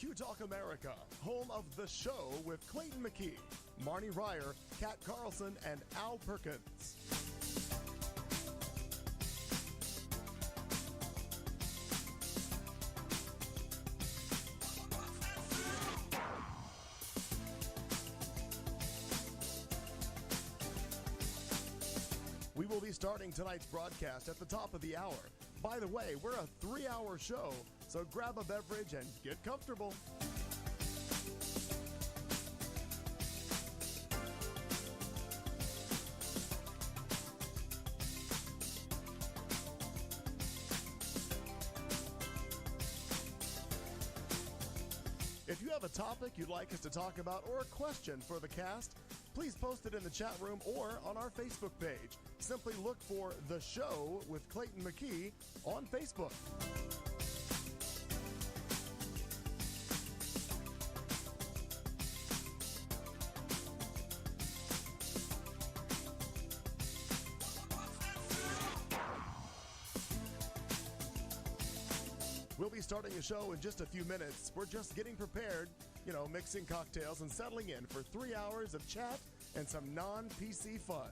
Q Talk America, home of The Show with Clayton McKee, Marnie Ryer, Kat Carlson, and Al Perkins. We will be starting tonight's broadcast at the top of the hour. By the way, we're a 3-hour show, so grab a beverage and get comfortable. If you have a topic you'd like us to talk about or a question for the cast, please post it in the chat room or on our Facebook page. Simply look for The Show with Clayton McKee on Facebook. We'll be starting the show in just a few minutes. We're just getting prepared, mixing cocktails and settling in for 3 hours of chat and some non-PC fun.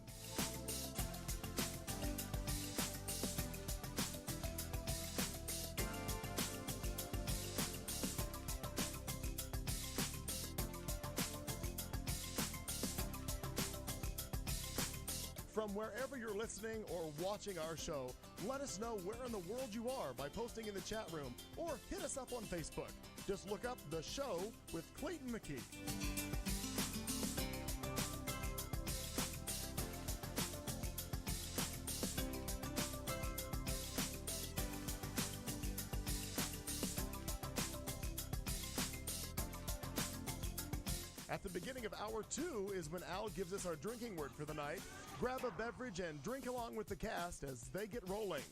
From wherever you're listening or watching our show, let us know where in the world you are by posting in the chat room or hit us up on Facebook. Just look up The Show with Clayton McKee. At the beginning of hour 2 is when Al gives us our drinking word for the night. Grab a beverage and drink along with the cast as they get rolling.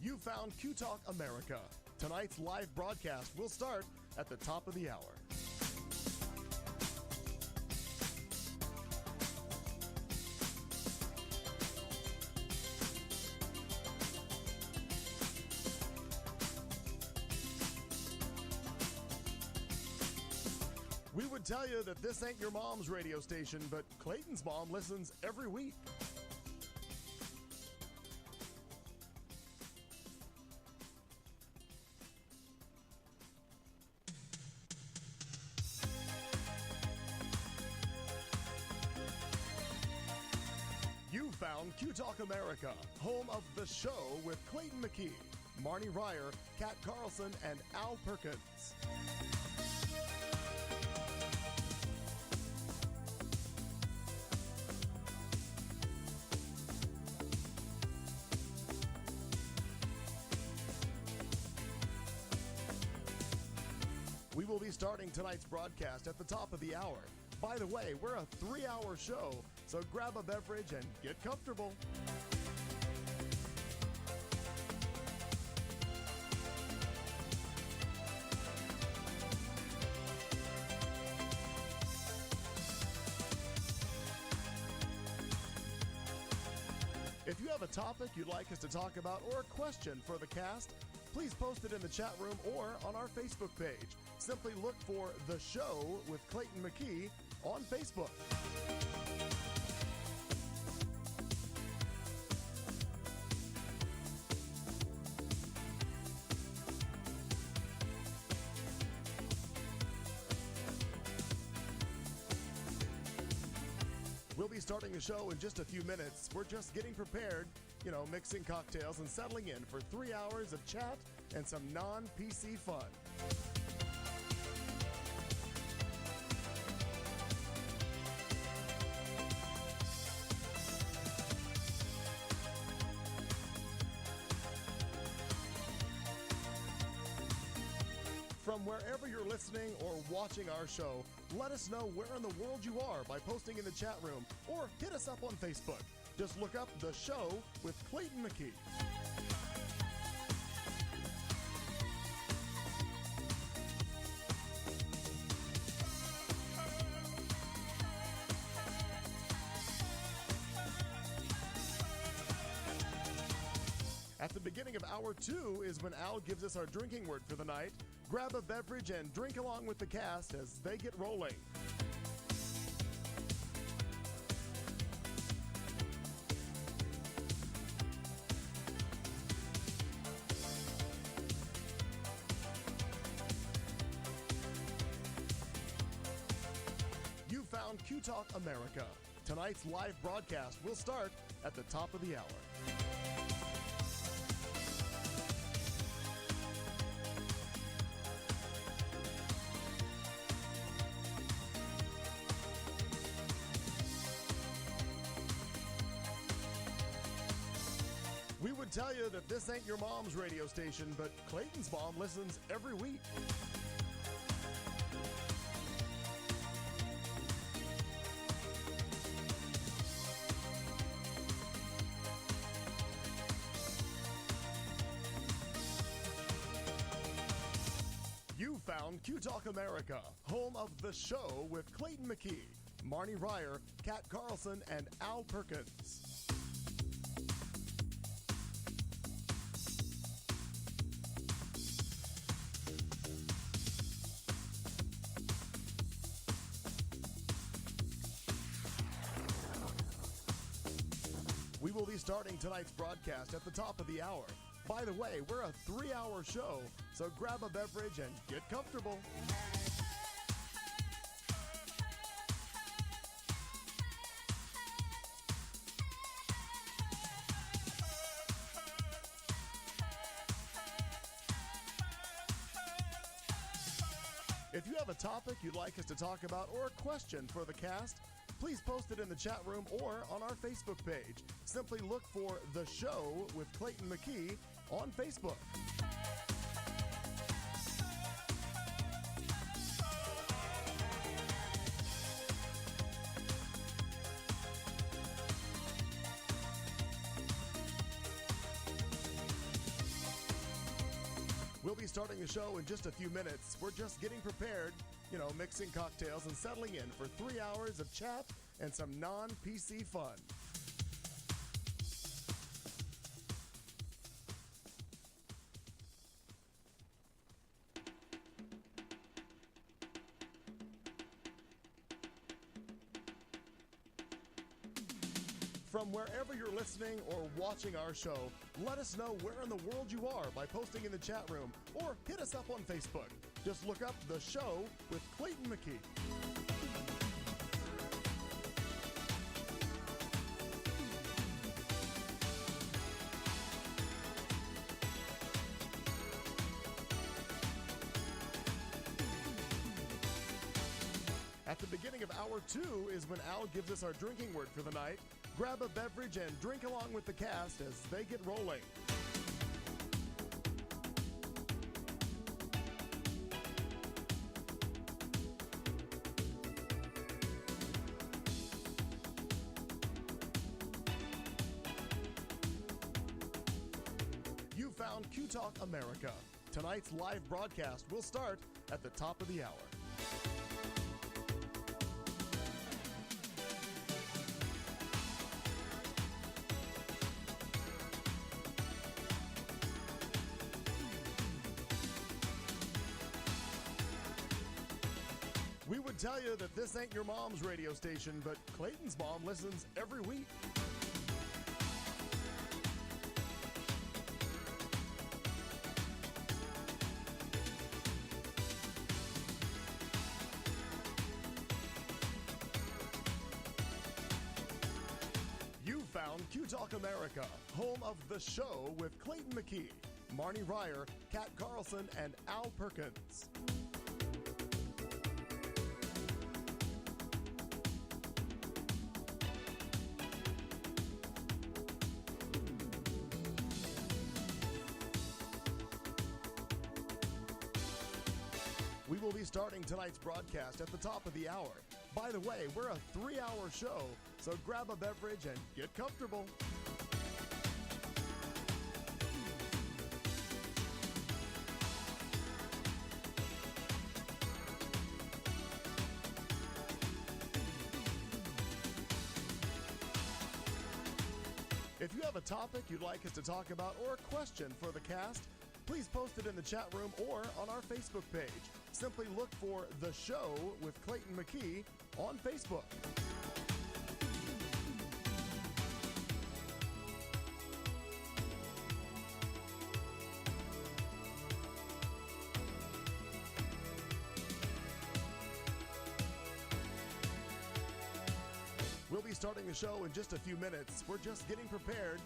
You found Q Talk America. Tonight's live broadcast will start at the top of the hour. We would tell you that this ain't your mom's radio station, but Clayton's mom listens every week. You found Q Talk America, home of The Show with Clayton McKee, Marnie Ryer, Kat Carlson, and Al Perkins. We will be starting tonight's broadcast at the top of the hour. By the way, we're a 3-hour show, so grab a beverage and get comfortable. If you have a topic you'd like us to talk about or a question for the cast, please post it in the chat room or on our Facebook page. Simply look for The Show with Clayton McKee on Facebook. We'll be starting the show in just a few minutes. We're just getting prepared, mixing cocktails and settling in for 3 hours of chat and some non-PC fun. From wherever you're listening or watching our show, let us know where in the world you are by posting in the chat room or hit us up on Facebook. Just look up The Show with Clayton McKee. At the beginning of hour 2 is when Al gives us our drinking word for the night. Grab a beverage and drink along with the cast as they get rolling. You found Q Talk America. Tonight's live broadcast will start at the top of the hour. We would tell you that this ain't your mom's radio station, but Clayton's mom listens every week. You found Q Talk America, home of The Show with Clayton McKee, Marnie Ryer, Kat Carlson, and Al Perkins. We will be starting tonight's broadcast at the top of the hour. By the way, we're a 3-hour show, so grab a beverage and get comfortable. If you have a topic you'd like us to talk about or a question for the cast, please post it in the chat room or on our Facebook page. Simply look for The Show with Clayton McKee on Facebook. We'll be starting the show in just a few minutes. We're just getting prepared, mixing cocktails and settling in for 3 hours of chat and some non-PC fun. From wherever you're listening or watching our show, let us know where in the world you are by posting in the chat room or hit us up on Facebook. Just look up The Show with Clayton McKee. At the beginning of hour 2 is when Al gives us our drinking word for the night. Grab a beverage and drink along with the cast as they get rolling. You found Q Talk America. Tonight's live broadcast will start at the top of the hour. We would tell you that this ain't your mom's radio station, but Clayton's mom listens every week. You found Q Talk America, home of The Show with Clayton McKee, Marnie Ryer, Kat Carlson, and Al Perkins. We will be starting tonight's broadcast at the top of the hour. By the way, we're a 3-hour show, so grab a beverage and get comfortable. If you have a topic you'd like us to talk about or a question for the cast, please post it in the chat room or on our Facebook page. Simply look for The Show with Clayton McKee on Facebook. We'll be starting the show in just a few minutes. We're just getting prepared,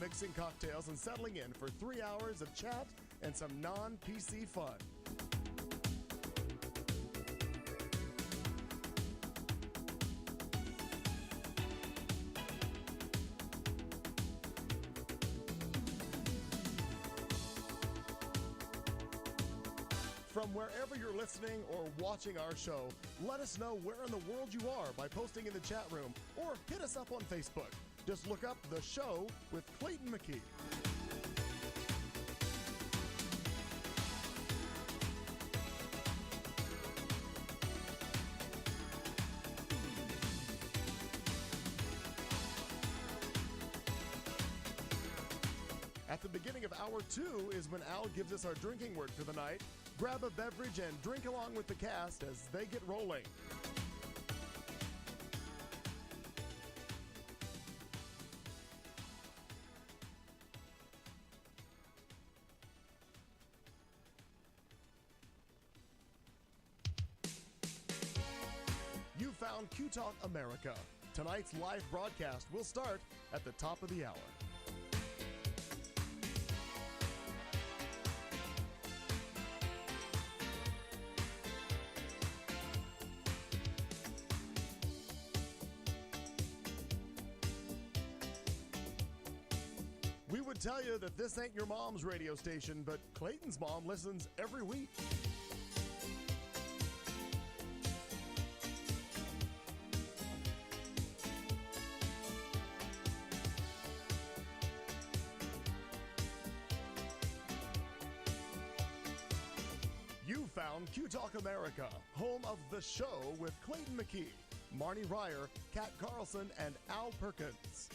mixing cocktails and settling in for 3 hours of chat and some non-PC fun. From wherever you're listening or watching our show, let us know where in the world you are by posting in the chat room or hit us up on Facebook. Just look up The Show with Clayton McKee. At the beginning of hour 2 is when Al gives us our drinking word for the night. Grab a beverage and drink along with the cast as they get rolling. You found Q Talk America. Tonight's live broadcast will start at the top of the hour. We would tell you that this ain't your mom's radio station, but Clayton's mom listens every week. You found Q Talk America, home of The Show with Clayton McKee, Marnie Ryer, Kat Carlson, and Al Perkins.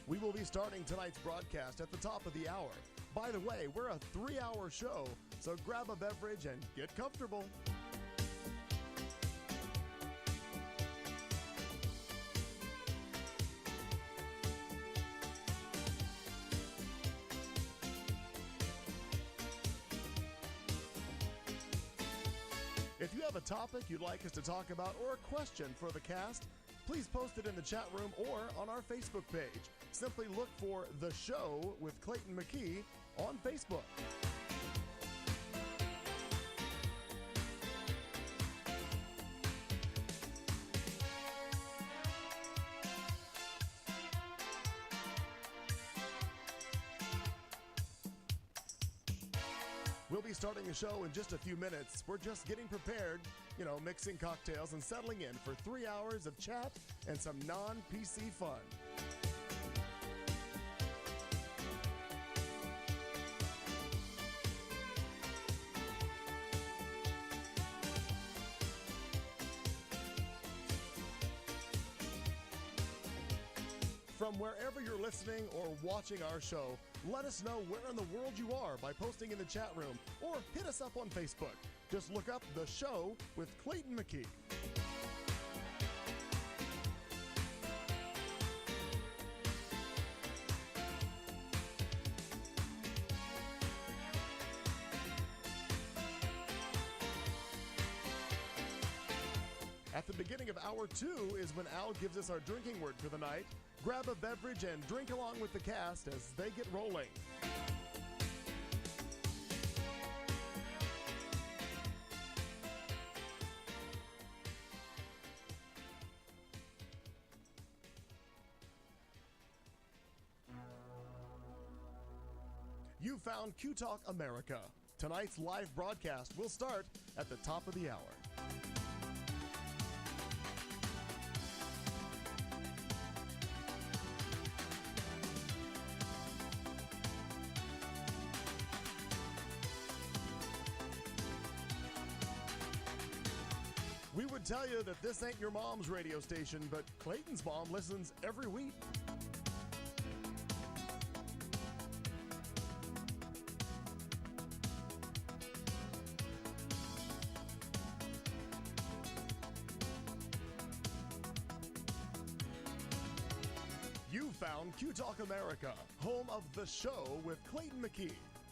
We will be starting tonight's broadcast at the top of the hour. By the way, we're a 3-hour show, so grab a beverage and get comfortable. If you have a topic you'd like us to talk about or a question for the cast, please post it in the chat room or on our Facebook page. Simply look for The Show with Clayton McKee on Facebook. We'll be starting the show in just a few minutes. We're just getting prepared, mixing cocktails and settling in for 3 hours of chat and some non-PC fun. From wherever you're listening or watching our show, let us know where in the world you are by posting in the chat room or hit us up on Facebook. Just look up The Show with Clayton McKee. At the beginning of hour 2 is when Al gives us our drinking word for the night. Grab a beverage and drink along with the cast as they get rolling. You found Q Talk America. Tonight's live broadcast will start at the top of the hour. would tell you that this ain't your mom's radio station, but Clayton's mom listens every week. You found Q Talk America, home of The Show with Clayton McKee,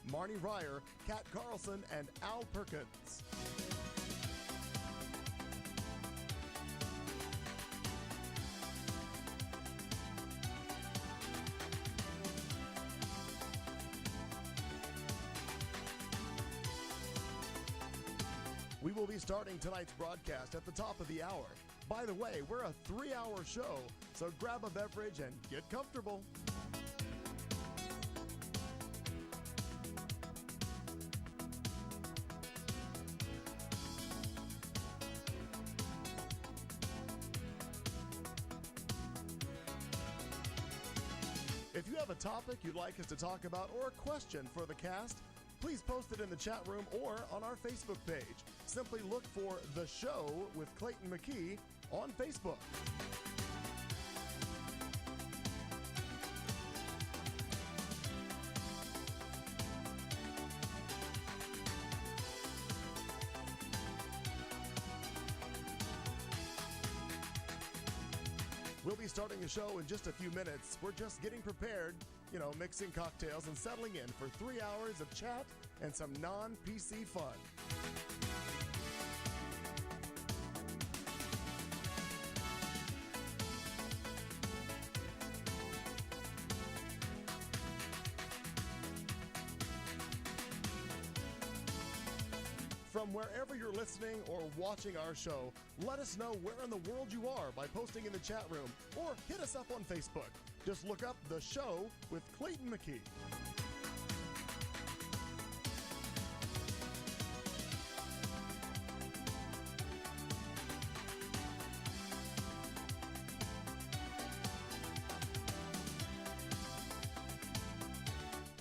Marnie Ryer, Kat Carlson, and Al Perkins. We will be starting tonight's broadcast at the top of the hour. By the way, we're a 3-hour show, so grab a beverage and get comfortable. If you have a topic you'd like us to talk about or a question for the cast, please post it in the chat room or on our Facebook page. Simply look for The Show with Clayton McKee on Facebook. We'll be starting the show in just a few minutes. We're just getting prepared, mixing cocktails and settling in for 3 hours of chat and some non-PC fun. From wherever you're listening or watching our show, let us know where in the world you are by posting in the chat room or hit us up on Facebook. Just look up The Show with Clayton McKee.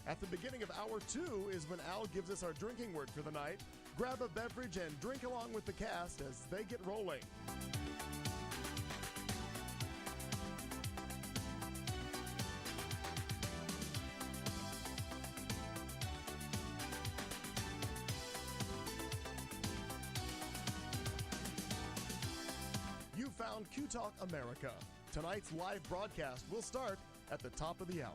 At the beginning of hour 2 is when Al gives us our drinking word for the night. Grab a beverage and drink along with the cast as they get rolling. You found Q Talk America. Tonight's live broadcast will start at the top of the hour.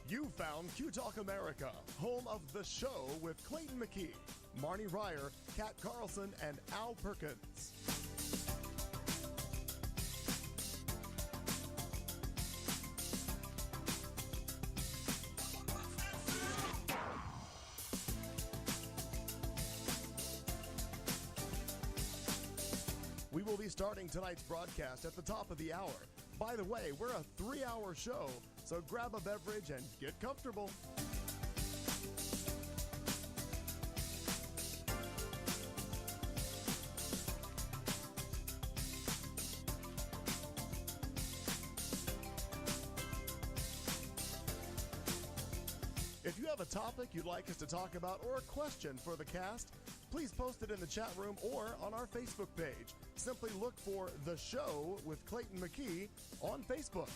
You found Q Talk America, home of The Show with Clayton McKee, Marnie Ryer, Kat Carlson, and Al Perkins. We will be starting tonight's broadcast at the top of the hour. By the way, we're a 3-hour show, so grab a beverage and get comfortable. If you have a topic you'd like us to talk about or a question for the cast, please post it in the chat room or on our Facebook page. Simply look for The Show with Clayton McKee on Facebook.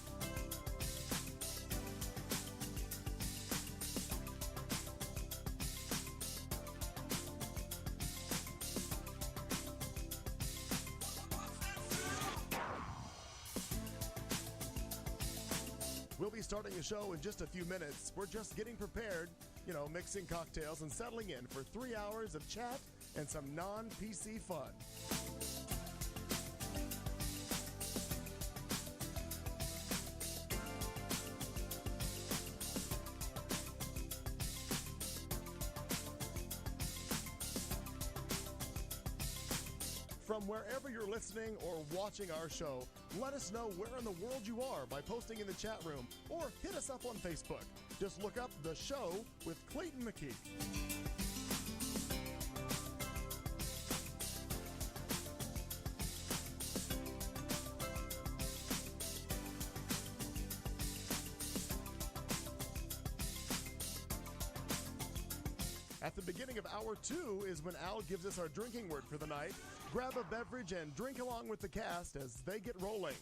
We'll be starting the show in just a few minutes. We're just getting prepared, mixing cocktails and settling in for 3 hours of chat and some non-PC fun. From wherever you're listening or watching our show, let us know where in the world you are by posting in the chat room or hit us up on Facebook. Just look up The Show with Clayton McKee. At the beginning of hour 2 is when Al gives us our drinking word for the night. Grab a beverage and drink along with the cast as they get rolling.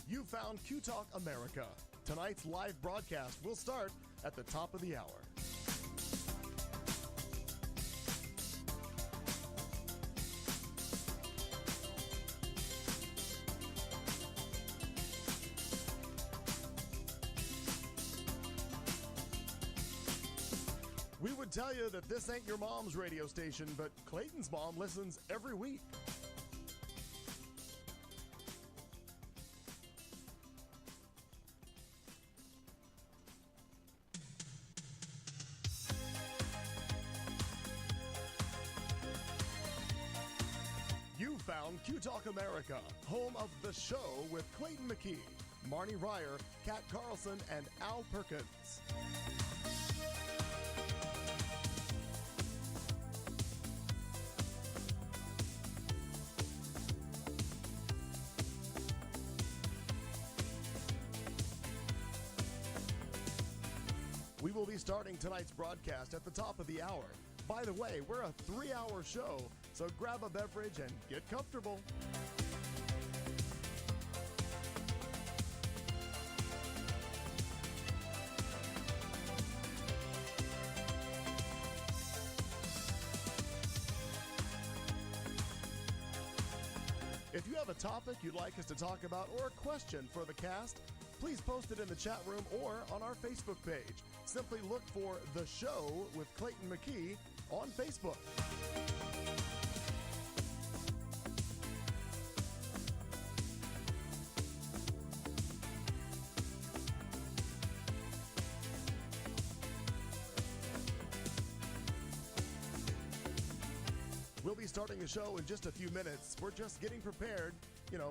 You found Q Talk America. Tonight's live broadcast will start at the top of the hour. We would tell you that this ain't your mom's radio station, but Clayton's mom listens every week. You found Q Talk America, home of The Show with Clayton McKee, Marnie Ryer, Kat Carlson, and Al Perkins. We will be starting tonight's broadcast at the top of the hour. By the way, we're a 3-hour show, so grab a beverage and get comfortable. If you have a topic you'd like us to talk about or a question for the cast, please post it in the chat room or on our Facebook page. Simply look for The Show with Clayton McKee on Facebook. We'll be starting the show in just a few minutes. We're just getting prepared,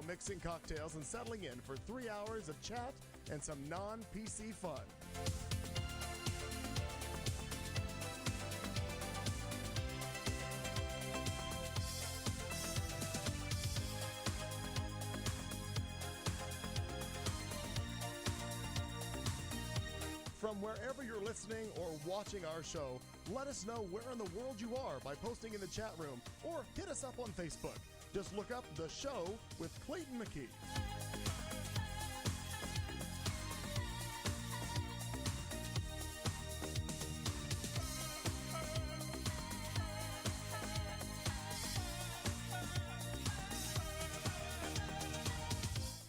mixing cocktails and settling in for 3 hours of chat and some non-PC fun. From wherever you're listening or watching our show, let us know where in the world you are by posting in the chat room or hit us up on Facebook. Just look up The Show with Clayton McKee.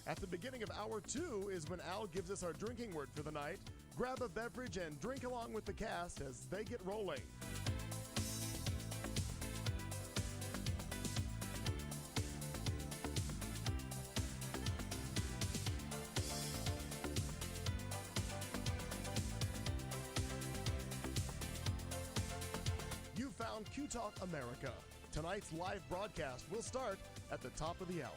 At the beginning of hour 2 is when Al gives us our drinking word for the night. Grab a beverage and drink along with the cast as they get rolling. You found Q Talk America. Tonight's live broadcast will start at the top of the hour.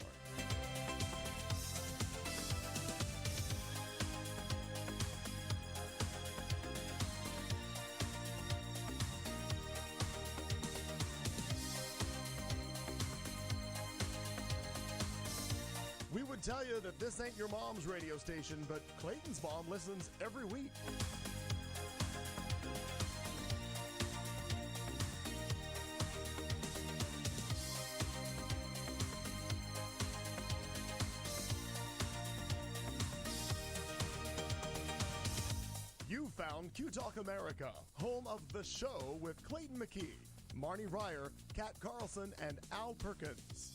We would tell you that this ain't your mom's radio station, but Clayton's mom listens every week. You found Q Talk America, home of The Show with Clayton McKee, Marnie Ryer, Kat Carlson, and Al Perkins.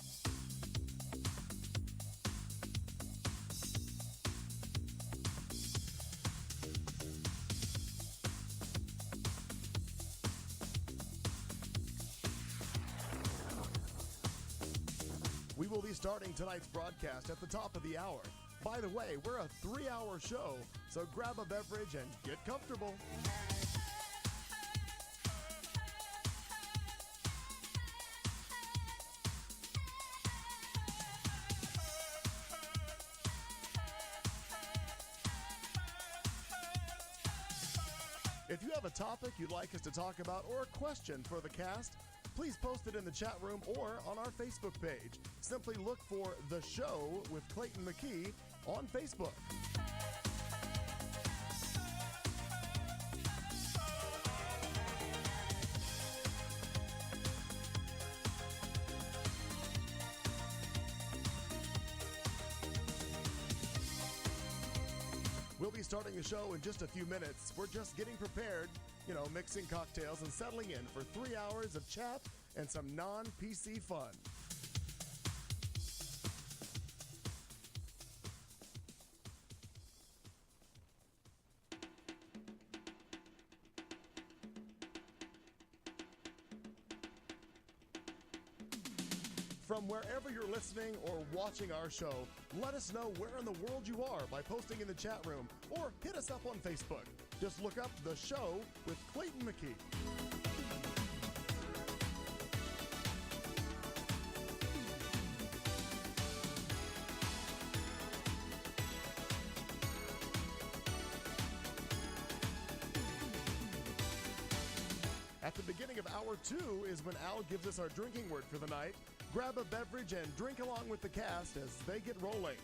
We will be starting tonight's broadcast at the top of the hour. By the way, we're a 3-hour show, so grab a beverage and get comfortable. If you have a topic you'd like us to talk about or a question for the cast, please post it in the chat room or on our Facebook page. Simply look for The Show with Clayton McKee on Facebook. We'll be starting the show in just a few minutes. We're just getting prepared, mixing cocktails and settling in for 3 hours of chat and some non-PC fun. From wherever you're listening or watching our show, let us know where in the world you are by posting in the chat room or hit us up on Facebook. Just look up The Show with Clayton McKee. At the beginning of hour 2 is when Al gives us our drinking word for the night. Grab a beverage and drink along with the cast as they get rolling.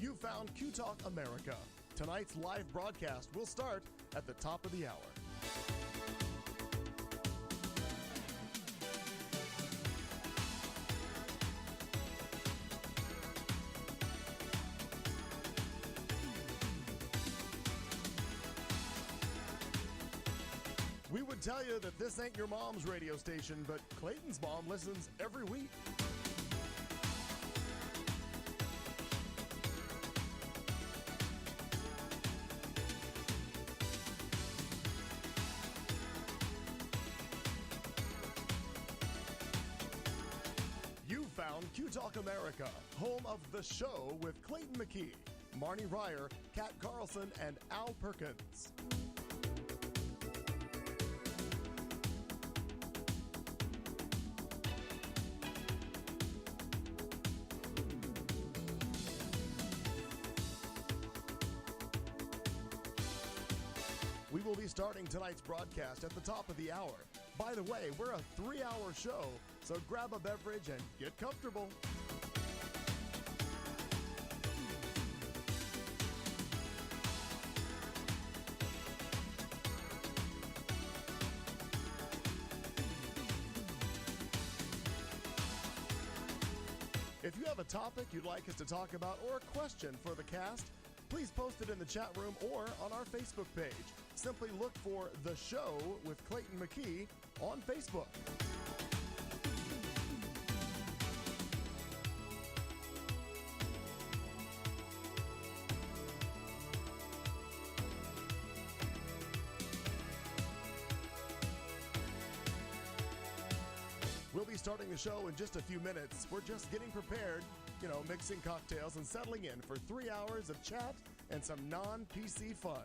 You found Q Talk America. Tonight's live broadcast will start at the top of the hour. We would tell you that this ain't your mom's radio station, but Clayton's mom listens every week. You found Q Talk America, home of The Show with Clayton McKee, Marnie Ryer, Kat Carlson, and Al Perkins. We will be starting tonight's broadcast at the top of the hour. By the way, we're a 3-hour show, so grab a beverage and get comfortable. If you have a topic you'd like us to talk about or a question for the cast, please post it in the chat room or on our Facebook page. Simply look for The Show with Clayton McKee on Facebook. We'll be starting the show in just a few minutes. We're just getting prepared, mixing cocktails and settling in for 3 hours of chat and some non-PC fun.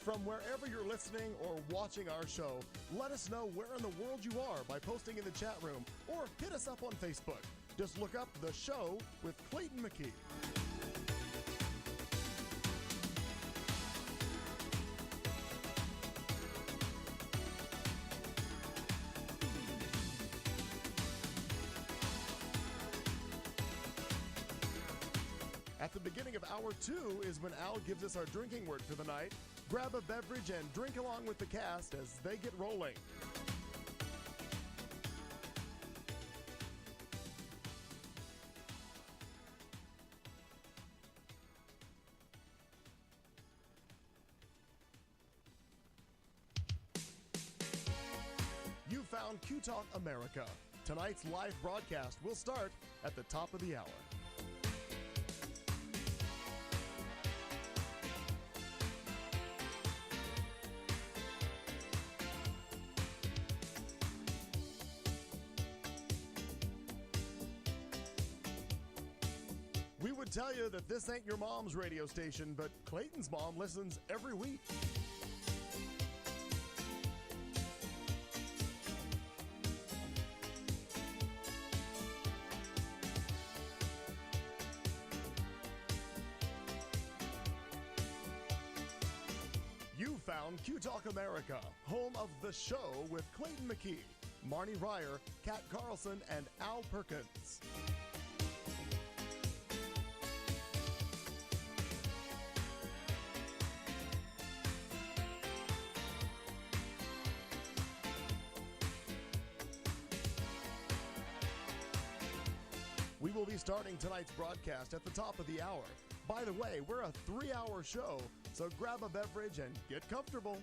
From wherever you're listening or watching our show, let us know where in the world you are by posting in the chat room or hit us up on Facebook. Just look up The Show with Clayton McKee. At the beginning of hour 2 is when Al gives us our drinking word for the night. Grab a beverage and drink along with the cast as they get rolling. found Q Talk America. Tonight's live broadcast will start at the top of the hour. We would tell you that this ain't your mom's radio station, but Clayton's mom listens every week. You found Q Talk America, home of The Show with Clayton McKee, Marnie Ryer, Kat Carlson, and Al Perkins. We will be starting tonight's broadcast at the top of the hour. By the way, we're a 3-hour show, so grab a beverage and get comfortable.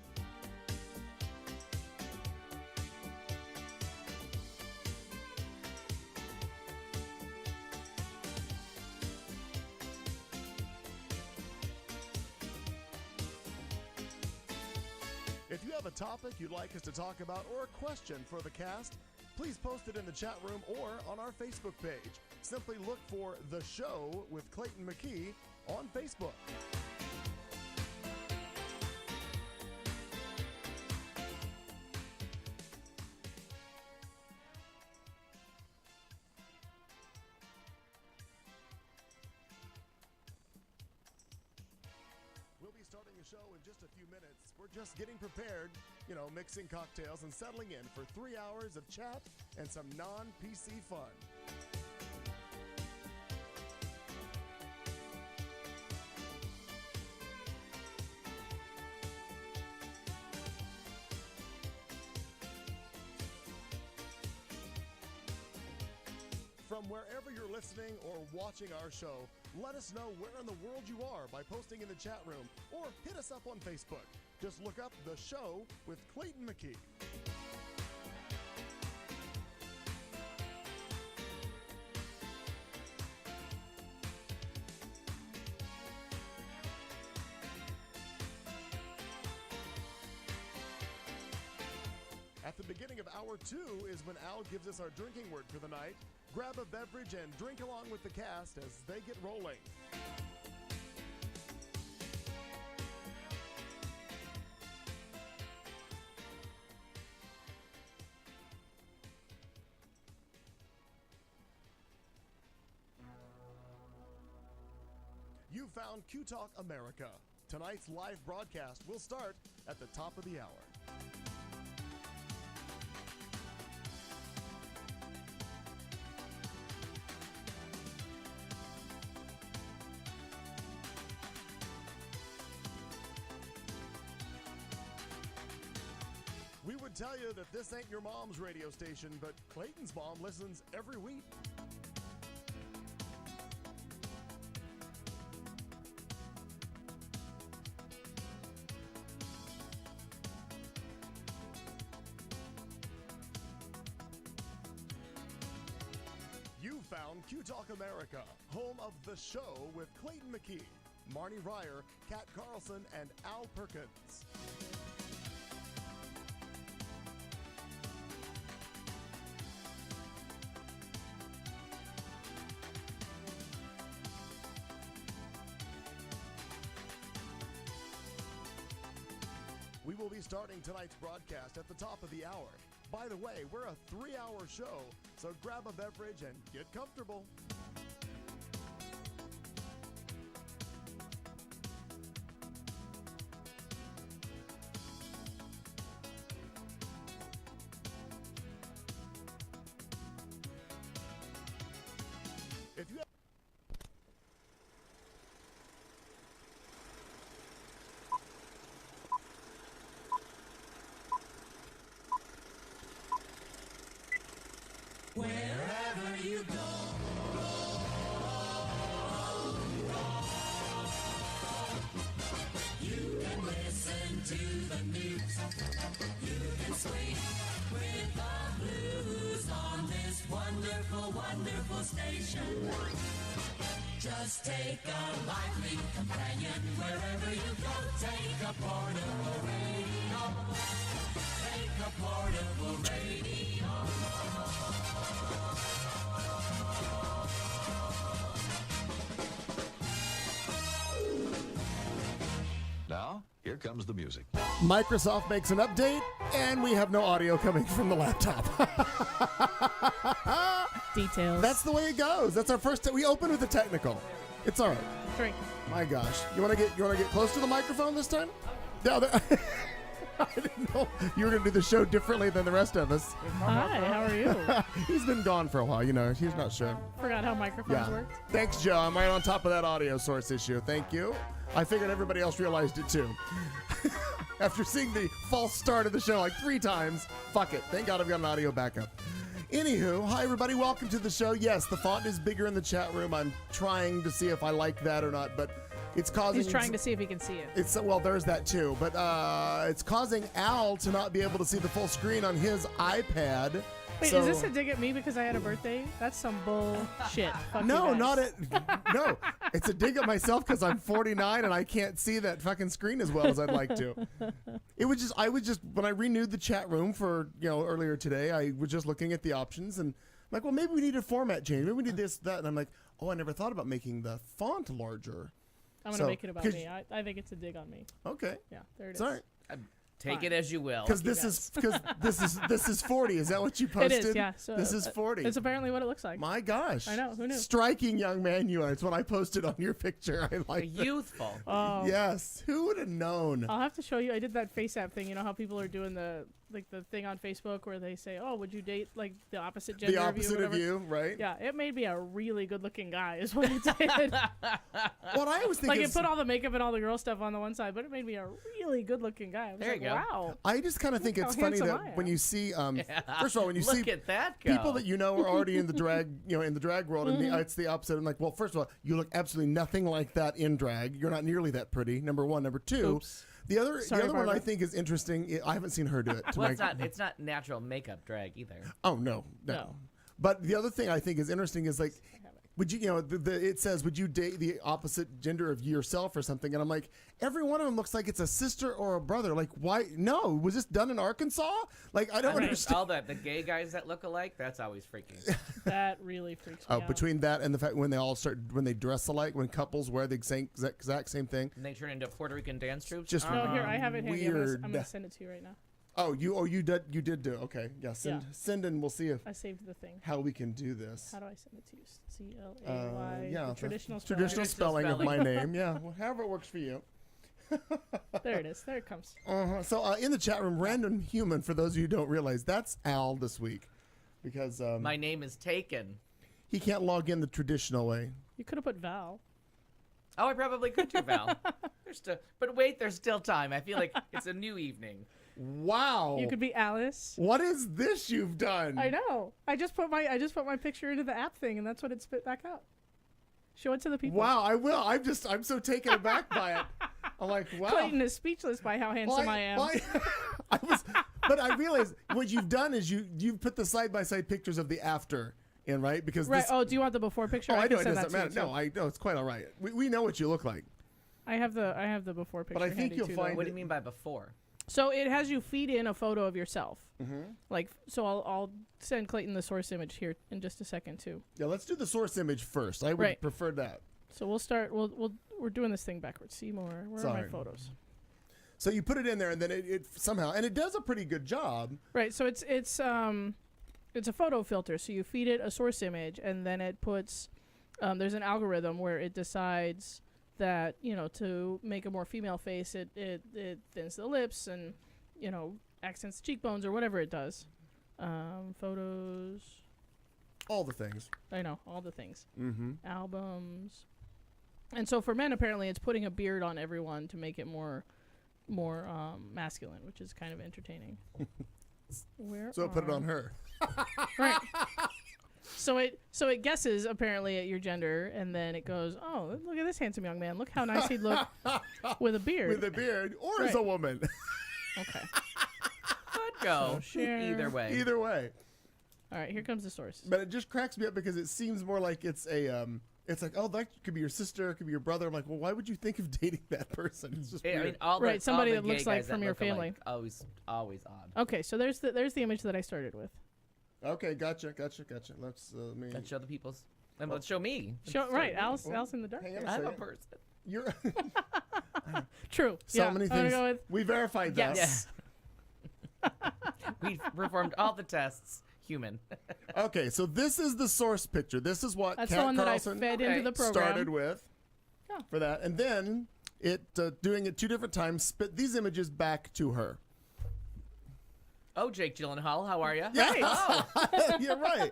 If you have a topic you'd like us to talk about or a question for the cast, please post it in the chat room or on our Facebook page. Simply look for The Show with Clayton McKee on Facebook. We'll be starting the show in just a few minutes. We're just getting prepared, mixing cocktails and settling in for 3 hours of chat and some non-PC fun. From wherever you're listening or watching our show, let us know where in the world you are by posting in the chat room or hit us up on Facebook. Just look up The Show with Clayton McKee. At the beginning of hour 2 is when Al gives us our drinking word for the night. Grab a beverage and drink along with the cast as they get rolling. You found Q Talk America. Tonight's live broadcast will start at the top of the hour. We would tell you that this ain't your mom's radio station, but Clayton's mom listens every week. You found Q Talk America, home of The Show with Clayton McKee, Marnie Ryer, Kat Carlson, and Al Perkins. We will be starting tonight's broadcast at the top of the hour. By the way, we're a 3-hour show, so grab a beverage and get comfortable. If you have wherever you go, you can listen to the news. You can swing with the blues. wonderful station. Just take a lively companion wherever you go. Take a portable radio. Take a portable radio. Now, here comes the music. Microsoft makes an update, and we have no audio coming from the laptop. Details. That's the way it goes. That's our first. We open with a technical. It's all right. Drink. My gosh, you want to get close to the microphone this time? No, I didn't know you were going to do the show differently than the rest of us. Hi, how are you? He's been gone for a while. You know, he's not sure. Forgot how microphones work. Thanks, Joe. I'm right on top of that audio source issue. Thank you. I figured everybody else realized it too. After seeing the false start of the show like 3 times, fuck it. Thank God I've got an audio backup. Anywho, hi everybody. Welcome to the show. Yes, the font is bigger in the chat room. I'm trying to see if I like that or not, but it's causing... He's trying to see if he can see it. It's well, there's that too, but it's causing Al to not be able to see the full screen on his iPad. Wait, so, is this a dig at me because I had a birthday? That's some bullshit. Fuck no, you guys. not it. No, it's a dig at myself because I'm 49 and I can't see that fucking screen as well as I'd like to. I was just when I renewed the chat room for earlier today, I was just looking at the options and I'm like, well, maybe we need a format change. Maybe we need this, that, and I'm like, oh, I never thought about making the font larger. I'm gonna make it about me. I think it's a dig on me. Okay. Yeah, there it is. Sorry. Take it as you will. Because this is 40. Is that what you posted? It is, yeah. So this is 40. It's apparently what it looks like. My gosh. I know. Who knew? Striking young man you are. It's what I posted on your picture. I like that. Youthful. Oh. Yes. Who would have known? I'll have to show you. I did that face app thing. You know how people are doing the thing on Facebook where they say, "Oh, would you date like the opposite gender The opposite of you?" right? Yeah, it made me a really good-looking guy. Is what it did. What I always think Like is, it put all the makeup and all the girl stuff on the one side, but it made me a really good-looking guy. I was There like, you go. wow. I just kind of think Look it's how funny handsome that I when am. you see, first of all, when you see Look at that go. people that you know are already in the drag, in the drag world, and it's the opposite. I'm like, well, first of all, you look absolutely nothing like that in drag. You're not nearly that pretty. Number one. Number two. Oops. The other Sorry, one I Barbara. think is interesting. I haven't seen her do it. Well, it's not natural makeup drag either. Oh no. No. But the other thing I think is interesting is like, would you, it says, would you date the opposite gender of yourself or something? And I'm like, every one of them looks like it's a sister or a brother. Like, why? No, was this done in Arkansas? Like, I don't understand. All the gay guys that look alike, that's always freaking. That really freaks me out. Between that and the fact when they dress alike, when couples wear the exact same thing. And they turn into Puerto Rican dance troops. Just No, here I have it handy. weird. I'm gonna send it to you right now. Oh, you did do. Okay, yeah. Send and we'll see if I saved the thing. how we can do this. How do I send it to you? CLAY. Yeah, the the traditional spelling. traditional spelling of my name. Yeah, well, however it works for you. There it is. There it comes. So in the chat room, random human. For those of you who don't realize, that's Al this week, because My name is taken. he can't log in the traditional way. You could have put Val. Oh, I probably could too, Val. But wait, there's still time. I feel like it's a new evening. Wow. You could be Alice. What is this you've done? I know. I just put my picture into the app thing, and that's what it spit back out. Show it to the people. Wow, I will. I'm so taken aback by it. I'm like, wow. Clayton is speechless by how handsome I am. But I realized what you've done is you've put the side by side pictures of the after in, right? Because Right. this, Oh, do you want the before picture? oh, I can know it send doesn't that to matter. you, No, I know it's quite all right. We know what you look like. I have the before picture. But I think handy you'll too, find though. What do you mean by before? So it has you feed in a photo of yourself. Like, so I'll send Clayton the source image here in just a second too. Yeah, let's do the source image first. I would Right. prefer that. So we'll start. We're doing this thing backwards. See more. Where are Sorry. my photos? So you put it in there, and then it somehow, and it does a pretty good job. Right. So it's a photo filter. So you feed it a source image, and then it puts. There's an algorithm where it decides that to make a more female face, it thins the lips and accents the cheekbones or whatever it does. Photos. All the things. I know all the things. Mm-hmm. Albums. And so for men, apparently, it's putting a beard on everyone to make it more masculine, which is kind of entertaining. Where? So put it on her. Right. So it guesses apparently at your gender, and then it goes, oh, look at this handsome young man. Look how nice he'd look with a beard. With a beard, or as Right. a woman. Okay. Could go. So share. Either way. Either way. All right, here comes the source. But it just cracks me up because it seems more like it's a it's like, oh, that could be your sister, it could be your brother. I'm like, well, why would you think of dating that person? It's just I weird. mean, all Right, the, somebody all the that gay looks like guys that from your look alike, family. always odd. Okay, so there's the image that I started with. Okay, gotcha. Let's Let's show the peoples. And let's show me. Right, Alice in the dark. hang on I'm a second. person. You're True. so yeah, many I'm gonna things. go with We verified that. yes. We performed all the tests. Human. Okay, so this is the source picture. This is what That's Kat the one that I Carlson fed into the program. started with Yeah. for that, and then it doing it 2 different times spit these images back to her. Oh, Jake Gyllenhaal, how are you? Yeah. Oh, You're right.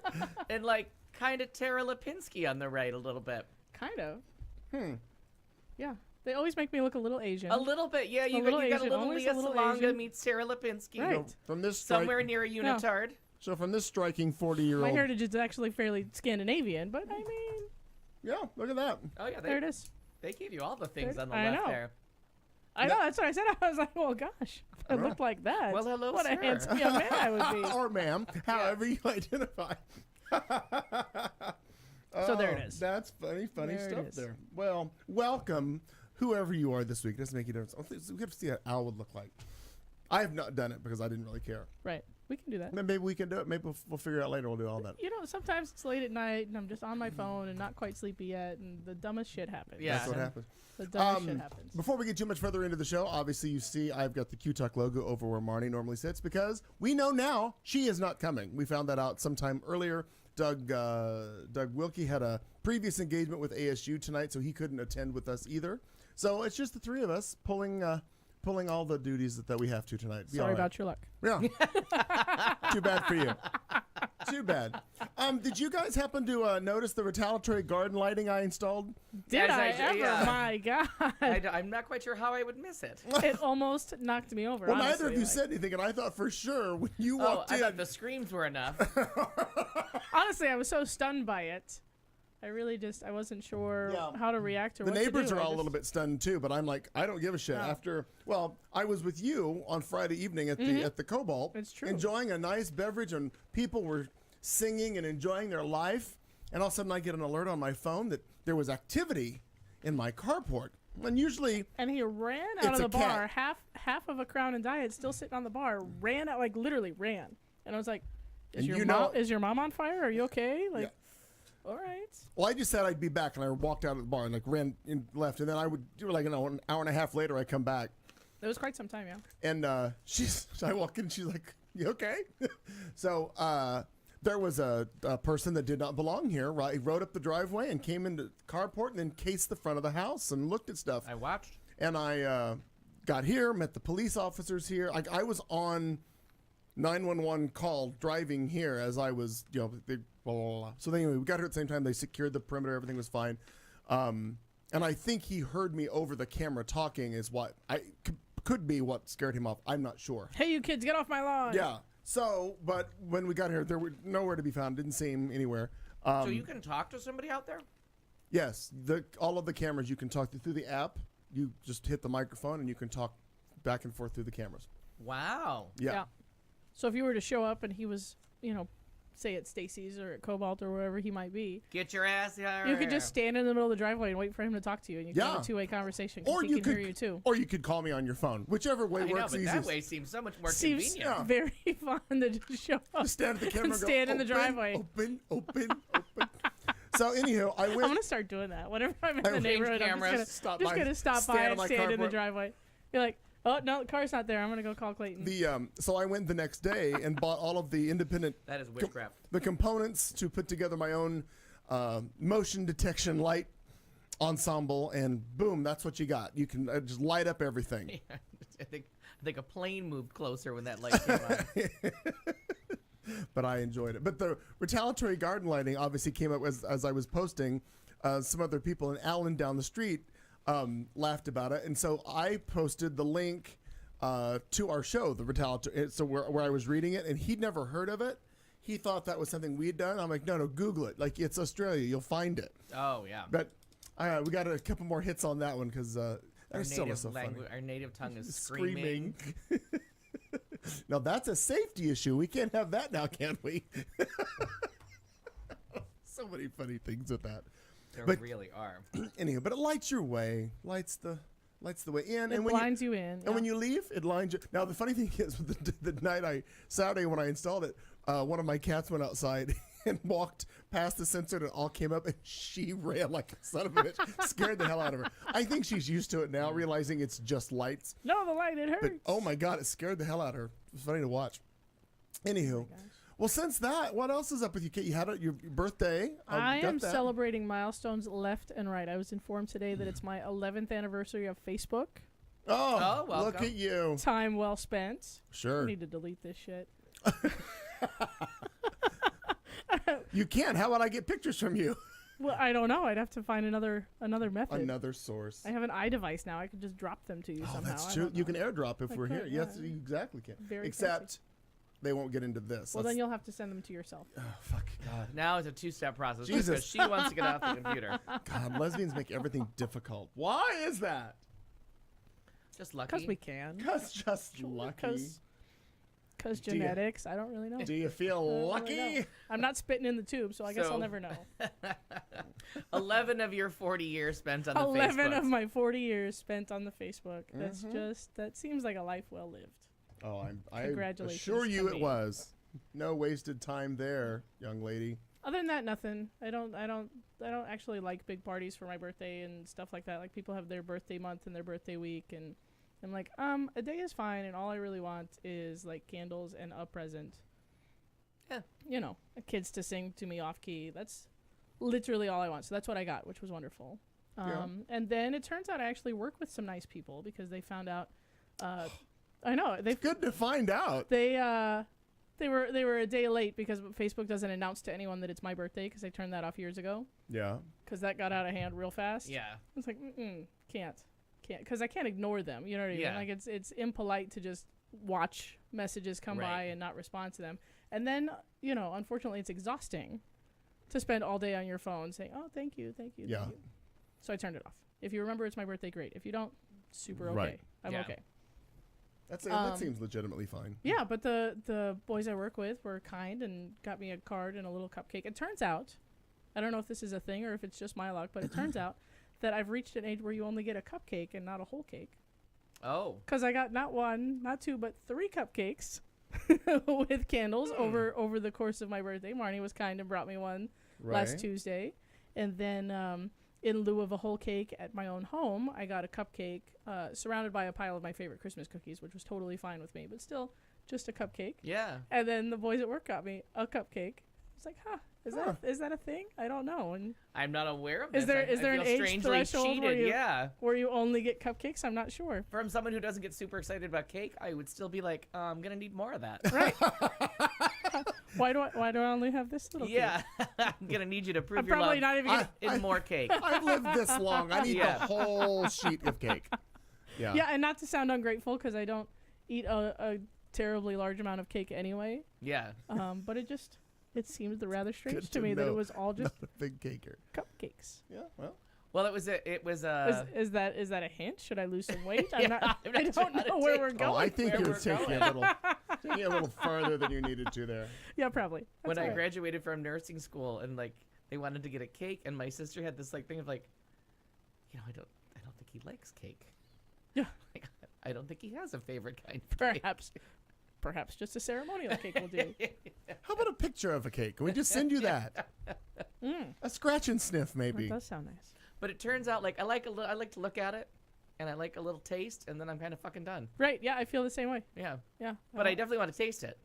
and like kind of Tara Lipinski on the right a little bit. Kind of. Yeah, they always make me look a little Asian. A little bit, yeah. You little got a Asian, little always Leah a little Salonga Asian. meets Tara Lipinski. Right. From this Somewhere near a unitard. So from this striking My 40-year-old, heritage is actually fairly Scandinavian, but I mean, yeah, look at that. Oh yeah, there it is. they gave you all the things There- on the I left know. there. I know, that's what I said. I was like, well, gosh, if I Right. looked like that. Well, hello, what sir. a handsome young man I would be. Or ma'am, however you identify. So there it is. That's funny There it stuff is. there. Well, welcome, whoever you are this week. It doesn't make any difference. We have to see what Al would look like. I have not done it because I didn't really care. Right. We can do that. Then maybe we can do it. Maybe we'll figure it out later. We'll do all that. You know, sometimes it's late at night and I'm just on my phone and not quite sleepy yet, and the dumbest shit happens. Yeah. That's what happens. The dumbest shit happens. Before we get too much further into the show, obviously you see I've got the Q-Talk logo over where Marnie normally sits because we know now she is not coming. We found that out sometime earlier. Doug Wilkie had a previous engagement with ASU tonight, so he couldn't attend with us either. So it's just the three of us pulling all the duties that we have to tonight. Be Sorry all right. about your luck. Yeah. Too bad for you. Too bad. Did you guys happen to notice the retaliatory garden lighting I installed? Did As I I- ever? yeah. My God. I'm not quite sure how I would miss it. It almost knocked me over. Well, neither honestly, of you like- said anything, and I thought for sure when you Oh, walked I in. thought the screams were enough. Honestly, I was so stunned by it. I wasn't sure Yeah. how to react or The what neighbors to do. are I all a just- little bit stunned too, but I'm like, I don't give a shit. No. I was with you on Friday evening at the Cobalt. It's true. Enjoying a nice beverage, and people were singing and enjoying their life. And all of a sudden, I get an alert on my phone that there was activity in my carport. And usually, And he ran out It's of a the bar. cat. Half of a Crown and Diet still sitting on the bar. Ran out, like literally ran. And I was like, And you is your mom on fire? Are you okay? Like, all right. well, I just said I'd be back, and I walked out of the bar and like ran and left. And then I would do like an hour and a half later, I come back. It was quite some time, yeah. And I walk in, and she's like, "You okay?" So there was a person that did not belong here. Right, he rode up the driveway and came into the carport and then cased the front of the house and looked at stuff. I watched. And I got here, met the police officers here. I was on 911 call driving here as I was, blah, blah, blah, blah. So anyway, we got here at the same time. They secured the perimeter. Everything was fine. And I think he heard me over the camera talking is what could be what scared him off. I'm not sure. Hey, you kids, get off my lawn. Yeah. So, but when we got here, there were nowhere to be found. Didn't see him anywhere. So you can talk to somebody out there? Yes, all of the cameras you can talk to through the app. You just hit the microphone and you can talk back and forth through the cameras. Wow. Yeah. So if you were to show up and he was, say at Stacy's or at Cobalt or wherever he might be, Get your ass here. you could just stand in the middle of the driveway and wait for him to talk to you, and you can have Yeah. a two-way conversation because Or he you can could hear you too. Or you could call me on your phone. Whichever way I know, works but easiest. that way seems so much more Seems convenient. very fun to just show up. Just stand at the camera and go, stand in the "Open, driveway." Open, open, open. So anyhow, I I'm went. gonna start doing that. Whenever I'm in I the change neighborhood, I'm cameras, just stop gonna, by, just gonna stop stand by on and my stand in the carport. driveway. You're like, oh no, the car's not there. I'm gonna go call Clayton. So I went the next day and bought all of the independent That is witchcraft. the components to put together my own motion detection light ensemble, and boom, that's what you got. You can just light up everything. I think a plane moved closer when that light came on. But I enjoyed it. But the retaliatory garden lighting obviously came up as I was posting. Some other people, and Alan down the street laughed about it, and so I posted the link to our show, the retaliatory. So where I was reading it, and he'd never heard of it. He thought that was something we'd done. I'm like, no, Google it. Like, it's Australia. You'll find it. Oh yeah. But we got a couple more hits on that one because Our still native is so funny. language, our native tongue is screaming. Now that's a safety issue. We can't have that now, can we? So many funny things with that. There But- really are. Anyhow, but it lights your way, lights the way in, It and when blinds you in. and when you leave, it lines you. Now the funny thing is, with the night Saturday when I installed it, one of my cats went outside and walked past the sensor and it all came up, and she ran like a son of a bitch, scared the hell out of her. I think she's used to it now, realizing it's just lights. No, the light, it hurts. But oh my god, it scared the hell out of her. It was funny to watch. Anywho, well, since that, what else is up with you, Kate? You had your birthday. I got am that. celebrating milestones left and right. I was informed today that it's my 11th anniversary of Facebook. Oh, welcome. look at you. Time well spent. I Sure. need to delete this shit. You can. How about I get pictures from you? Well, I don't know. I'd have to find another method. Another source. I have an iDevice now. I could just drop them to you Oh, somehow. that's I true. don't You know. can airdrop if I we're could, here. Yes, yeah. you exactly can. Very Except they won't get into this. Well, Let's- then you'll have to send them to yourself. Oh, fuck. God. Now it's a two-step process Jesus. because she wants to get off the computer. God, lesbians make everything difficult. Why is that? Just lucky. Because we can. Because just lucky. Because Do you- genetics. I don't really know. Do you feel I don't really lucky? know. I'm not spitting in the tube, so I guess I'll So- never know. 11 of your 40 years spent on the 11 Facebook. of my 40 years spent on the Facebook. That's Mm-hmm. that seems like a life well lived. Oh, I Congratulations assure to you it me. was. No wasted time there, young lady. Other than that, nothing. I don't actually like big parties for my birthday and stuff like that. Like people have their birthday month and their birthday week, and I'm like, a day is fine, and all I really want is like candles and a present. Yeah. You know, kids to sing to me off key. That's literally all I want. So that's what I got, which was wonderful. Yeah. And then it turns out I actually work with some nice people because they found out. I know they Good to find out. they were a day late because Facebook doesn't announce to anyone that it's my birthday because I turned that off years ago Yeah. because that got out of hand real fast. Yeah. It's like can't because I can't ignore them. You know what I mean? Yeah. Like it's impolite to just watch messages come by Right. and not respond to them. And then unfortunately, it's exhausting to spend all day on your phone saying, "Oh, thank you, thank you, Yeah. thank you." So I turned it off. If you remember it's my birthday, great. If you don't, super okay. Right. I'm Yeah. okay. That seems legitimately fine. Yeah, but the boys I work with were kind and got me a card and a little cupcake. It turns out, I don't know if this is a thing or if it's just my luck, but it turns out that I've reached an age where you only get a cupcake and not a whole cake. Oh. Because I got not one, not two, but 3 cupcakes with candles over the course of my birthday. Marnie was kind and brought me one last Tuesday. And then in lieu of a whole cake at my own home, I got a cupcake surrounded by a pile of my favorite Christmas cookies, which was totally fine with me, but still just a cupcake. Yeah. And then the boys at work got me a cupcake. It's like, is that a thing? I don't know. And I'm not aware of Is this. there- I is there feel an age strangely threshold where cheated. you- Yeah. where you only get cupcakes, I'm not sure. From someone who doesn't get super excited about cake, I would still be like, I'm gonna need more of that. Right. Why do I only have this little cake? Yeah. I'm gonna need you to prove I'm your probably love not even gonna, in more cake. I've lived this long. I need Yeah. the whole sheet of cake. Yeah. yeah, and not to sound ungrateful because I don't eat a terribly large amount of cake anyway. Yeah. But it seemed rather strange Good to to me that know. it was all just Not a big caker. cupcakes. Yeah. Well. Well, it was Is that a hint? Should I lose some weight? Yeah, I'm not I sure don't how to know where take- we're going. Oh, I think where you're we're taking a little farther than you needed to there. Yeah, probably. when That's I all right. graduated from nursing school and like they wanted to get a cake and my sister had this like thing of like, I don't think he likes cake. Yeah. Like, I don't think he has a favorite kind of cake. Perhaps just a ceremonial cake will do. How about a picture of a cake? Can we just send you that? A scratch and sniff, That maybe. does sound nice. But it turns out like I like to look at it and I like a little taste and then I'm kind of fucking done. Right? Yeah, I feel the same way. Yeah. Yeah. But I definitely want to taste it.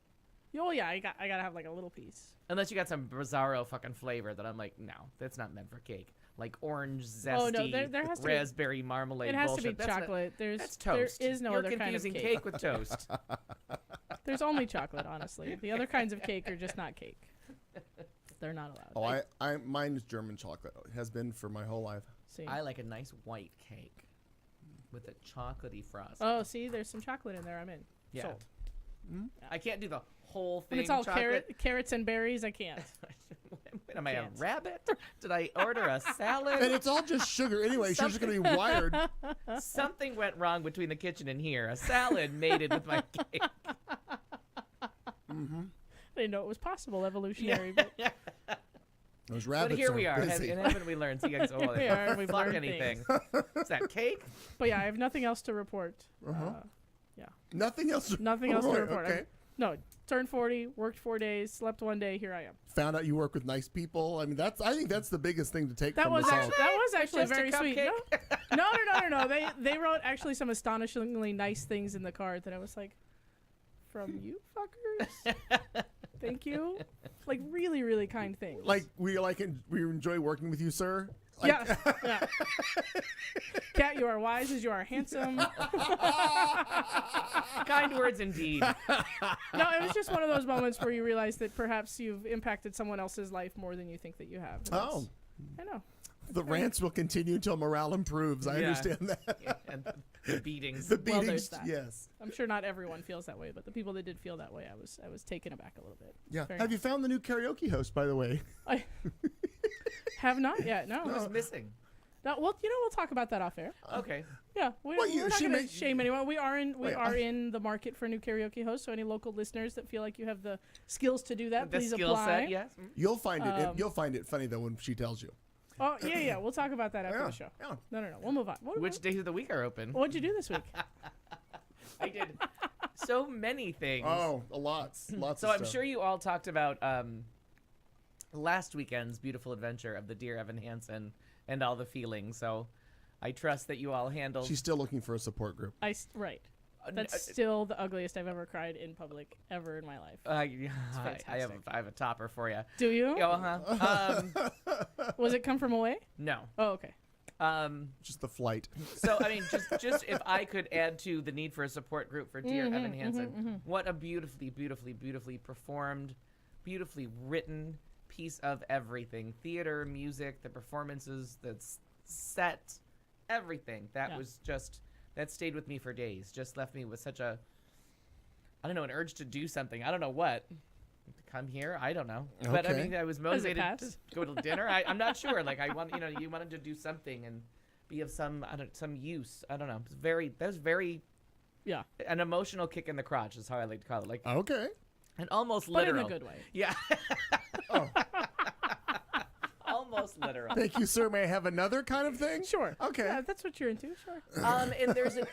Oh yeah, I gotta have like a little piece. Unless you got some bizarro fucking flavor that I'm like, no, that's not meant for cake. Like orange zesty Oh, no, there has to be- raspberry marmalade It has bullshit. to be That's not- chocolate. That's toast. There is no You're other kind of confusing cake. cake with toast. There's only chocolate, honestly. The other kinds of cake are just not cake. They're not allowed. Oh, mine is German chocolate. It has been for my whole life. See. I like a nice white cake with a chocolatey frosting. Oh, see, there's some chocolate in there. I'm in. Yeah. Sold. I can't do the whole thing. When it's all chocolate. carrots and berries, I can't. What, am I a Can't. rabbit? Did I order a salad? And it's all just sugar anyway. So you're just going to be wired. Something went wrong between the kitchen and here. A salad mated with my cake. I didn't know it was possible evolutionary, but Those rabbits But here we are. busy. And haven't we learned? So you guys, oh, we are, and we've fuck learned anything. things. Is that cake? But yeah, I have nothing else to report. Nothing else. Nothing else to report. Okay. No, turned 40, worked 4 days, slept 1 day. Here I am. Found out you work with nice people. I mean, I think that's the biggest thing to take That from was this all. actually Just a very sweet. cupcake? No. They wrote actually some astonishingly nice things in the card that I was like, from you fuckers. Thank you. Like really, really kind things. Like we enjoy working with you, sir. Like, yeah. Kat, you are wise as you are handsome. Kind words indeed. No, it was just one of those moments where you realize that perhaps you've impacted someone else's life more than you think that you have. And Oh, I know. the rants will continue until morale improves. I Yeah. understand that. Yeah, and the beatings. The Well, beatings, there's that. yes. I'm sure not everyone feels that way, but the people that did feel that way, I was taken aback a little bit. Yeah. Very Have you found the new karaoke host, by the way? I have not yet. No. Who's missing? No, well, we'll talk about that off air. Okay. Yeah, we're Well, not she going to may- shame anyone. We are Wait, in the market for new karaoke hosts. So any local listeners that feel like you have the skills to do that, The please skill apply. set, yes. You'll find it. You'll find it funny though when she tells you. Oh yeah. We'll talk about that after Yeah, the show. yeah. No. We'll move on. Which days of the week are open? What'd you do this week? I did so many things. Oh, lots So of I'm stuff. sure you all talked about last weekend's beautiful adventure of the dear Evan Hansen and all the feelings. So I trust that you all handled. She's still looking for a support group. Right. That's still the ugliest I've ever cried in public ever in my life. I fantastic. have a topper for you. Do you? Was it come from away? No. Oh, okay. Just the flight. So I mean, just if I could add to the need for a support group for dear Evan Hansen, what a beautifully, beautifully, beautifully performed, beautifully written piece of everything: theater, music, the performances, the set, everything. That was just that stayed with me for days. Just left me with such a, I don't know, an urge to do something. I don't know what. To come here, I don't know. But I Okay. mean, I was motivated to go to dinner. I'm not sure. Like I want, you wanted to do something and be of some use. I don't know. That was very Yeah. an emotional kick in the crotch is how I like to call it. Like Okay. an almost But literal. in a good way. Yeah. Oh, Almost literal. thank you, sir. May I have another kind of thing? Sure. Okay. Yeah, that's what you're into. Sure. And there's an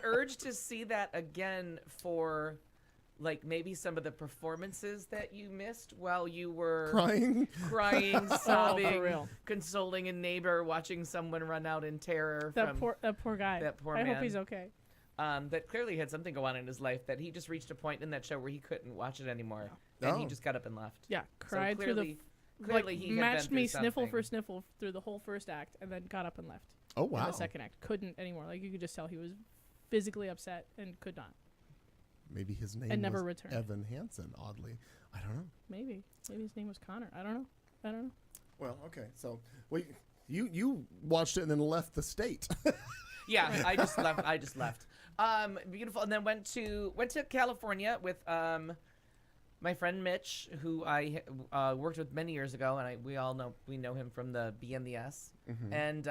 urge to see that again for like maybe some of the performances that you missed while you were crying, sobbing, real. consoling a neighbor, watching someone run out in terror That from poor guy. that poor I hope man. he's okay. That clearly had something go on in his life that he just reached a point in that show where he couldn't watch it anymore, and he Oh. just got up and left. Yeah, cried through clearly, the clearly he had matched been me through sniffle something. for sniffle through the whole first act, and then got up and left. Oh In wow. the second act, couldn't anymore. Like you could just tell he was physically upset and could not. Maybe his name And never was returned. Evan Hansen. Oddly, I don't know. Maybe his name was Connor. I don't know. Well, okay. So, you watched it and then left the state. Yeah, I just left. Beautiful, and then went to California with my friend Mitch, who I worked with many years ago, and we know him from the BNDS, and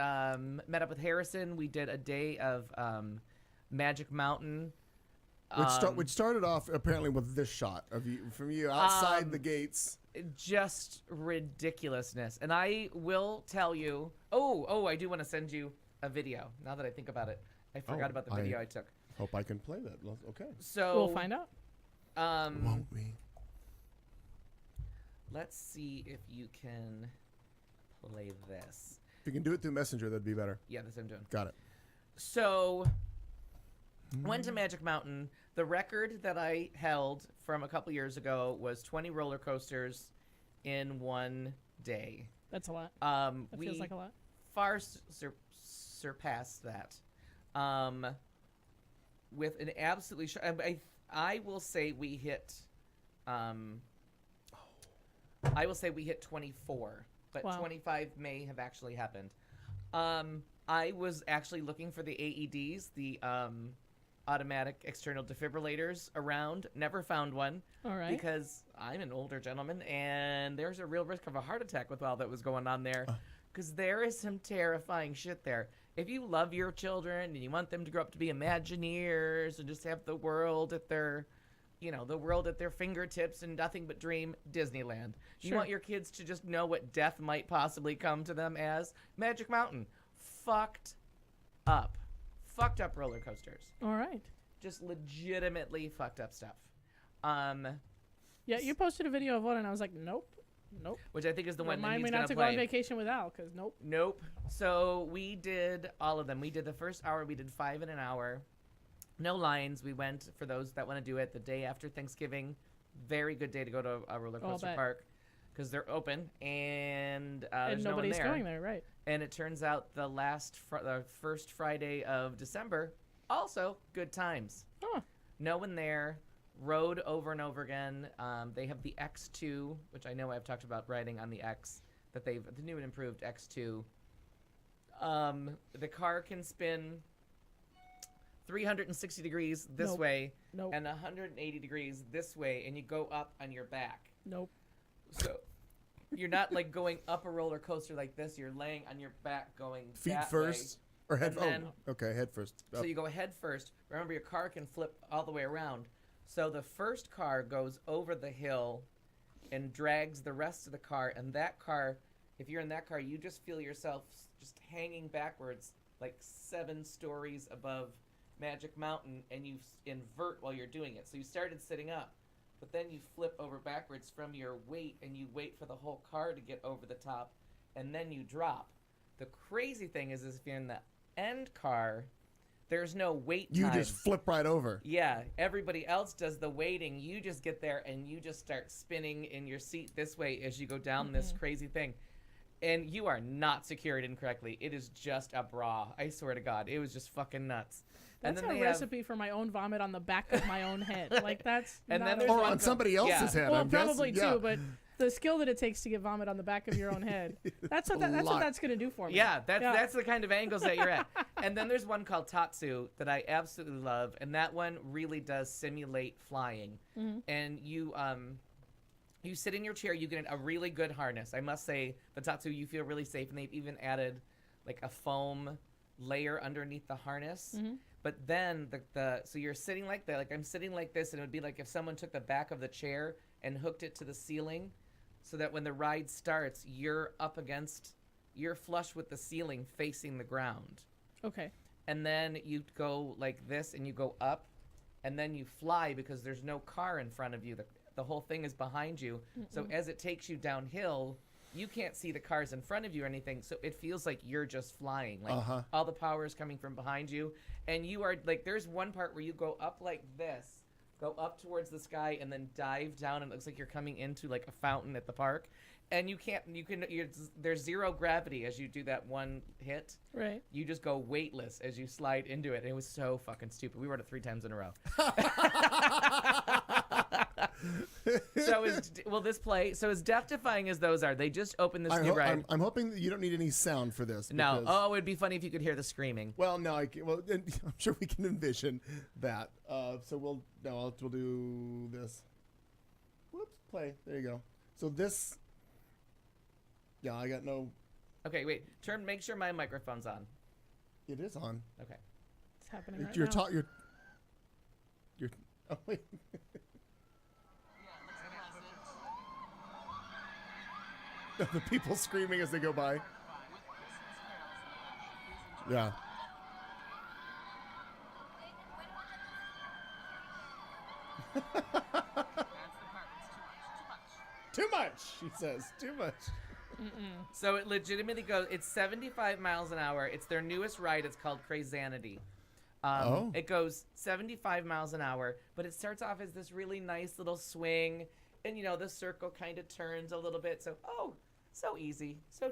met up with Harrison. We did a day of Magic Mountain. Which started off apparently with this shot of you from you outside the gates. Just ridiculousness, and I will tell you. Oh, I do want to send you a video. Now that I think about it, I forgot about the video I took. Hope I can play that. Okay. So We'll find out. Won't we? Let's see if you can play this. If you can do it through Messenger, that'd be better. Yeah, that's what I'm doing. Got it. So, went to Magic Mountain. The record that I held from a couple years ago was 20 roller coasters in one day. That's a lot. That That feels like a lot. far surpassed that. With an absolutely, I will say we hit. I will say we hit 24, but Wow. 25 may have actually happened. I was actually looking for the AEDs, the automatic external defibrillators around. Never found one. All right. Because I'm an older gentleman, and there's a real risk of a heart attack with all that was going on there. Because there is some terrifying shit there. If you love your children and you want them to grow up to be Imagineers and just have the world at their the world at their fingertips and nothing but dream, Disneyland. You Sure. want your kids to just know what death might possibly come to them as Magic Mountain. Fucked up roller coasters. All right. Just legitimately fucked up stuff. Yeah, you posted a video of one, and I was like, nope. Which I think is the one that Remind he's me gonna not to play. go on vacation with Al, because nope. Nope. So we did all of them. We did the first hour. We did 5 in an hour. No lines. We went, for those that want to do it, the day after Thanksgiving. Very good day to go to a roller coaster bet. park because they're open and And there's no one nobody's there. going there, right? And it turns out the first Friday of December, also good times. Huh. No one there. Rode over and over again. They have the X2, which I know I've talked about riding on the X, the new and improved X2. The car can spin 360 degrees this Nope. way Nope. and 180 degrees this way, and you go up on your back. Nope. So you're not like going up a roller coaster like this. You're laying on your back going Feet that first or head? And then- okay, head first. so you go head first. Remember, your car can flip all the way around. So the first car goes over the hill and drags the rest of the car. And that car, if you're in that car, you just feel yourself just hanging backwards like 7 stories above Magic Mountain, and you invert while you're doing it. So you started sitting up, but then you flip over backwards from your weight, and you wait for the whole car to get over the top, and then you drop. The crazy thing is if you're in the end car, there's no wait time. You just flip right over. Yeah, everybody else does the waiting. You just get there and you just start spinning in your seat this way as you go down this crazy thing. And you are not secured incorrectly. It is just a bra. I swear to God. It was just fucking nuts. That's and a then they recipe for my own vomit on the back of my own head. Like, that's And not then a- there's Or one on somebody else's head. Well, I'm probably guessing. too, but the skill that it takes to get vomit on the back of your own head. That's what lot. that's going to do for me. Yeah, that's the kind of angles that you're at. And then there's one called Tatsu that I absolutely love, and that one really does simulate flying. And you sit in your chair, you get a really good harness. I must say, the Tatsu, you feel really safe, and they've even added like a foam layer underneath the harness. But then so you're sitting like that, like I'm sitting like this, and it would be like if someone took the back of the chair and hooked it to the ceiling, so that when the ride starts, you're flush with the ceiling facing the ground. Okay. And then you go like this and you go up, and then you fly because there's no car in front of you. The whole thing is behind you. So as it takes you downhill, you can't see the cars in front of you or anything. So it feels like you're just flying. Like all the power is coming from behind you. And you are like, there's one part where you go up like this, go up towards the sky, and then dive down, and it looks like you're coming into like a fountain at the park. And there's zero gravity as you do that one hit. Right. You just go weightless as you slide into it. And it was so fucking stupid. We rode it 3 times in a row. So as death-defying as those are, they just opened this new ride. I'm hoping that you don't need any sound for this. No. because- Oh, it'd be funny if you could hear the screaming. Well, no, I'm sure we can envision that. So we'll do this. Whoops, play. There you go. So this. Yeah, I got no. Okay, wait. Make sure my microphone's on. It is on. Okay. It's happening right You're now. You're. Oh wait. The people screaming as they go by. Yeah. Too much, she says. Too much. So it legitimately goes. It's 75 miles an hour. It's their newest ride. It's called Crazanity. It goes 75 miles an hour, but it starts off as this really nice little swing, and the circle kind of turns a little bit. So so easy, so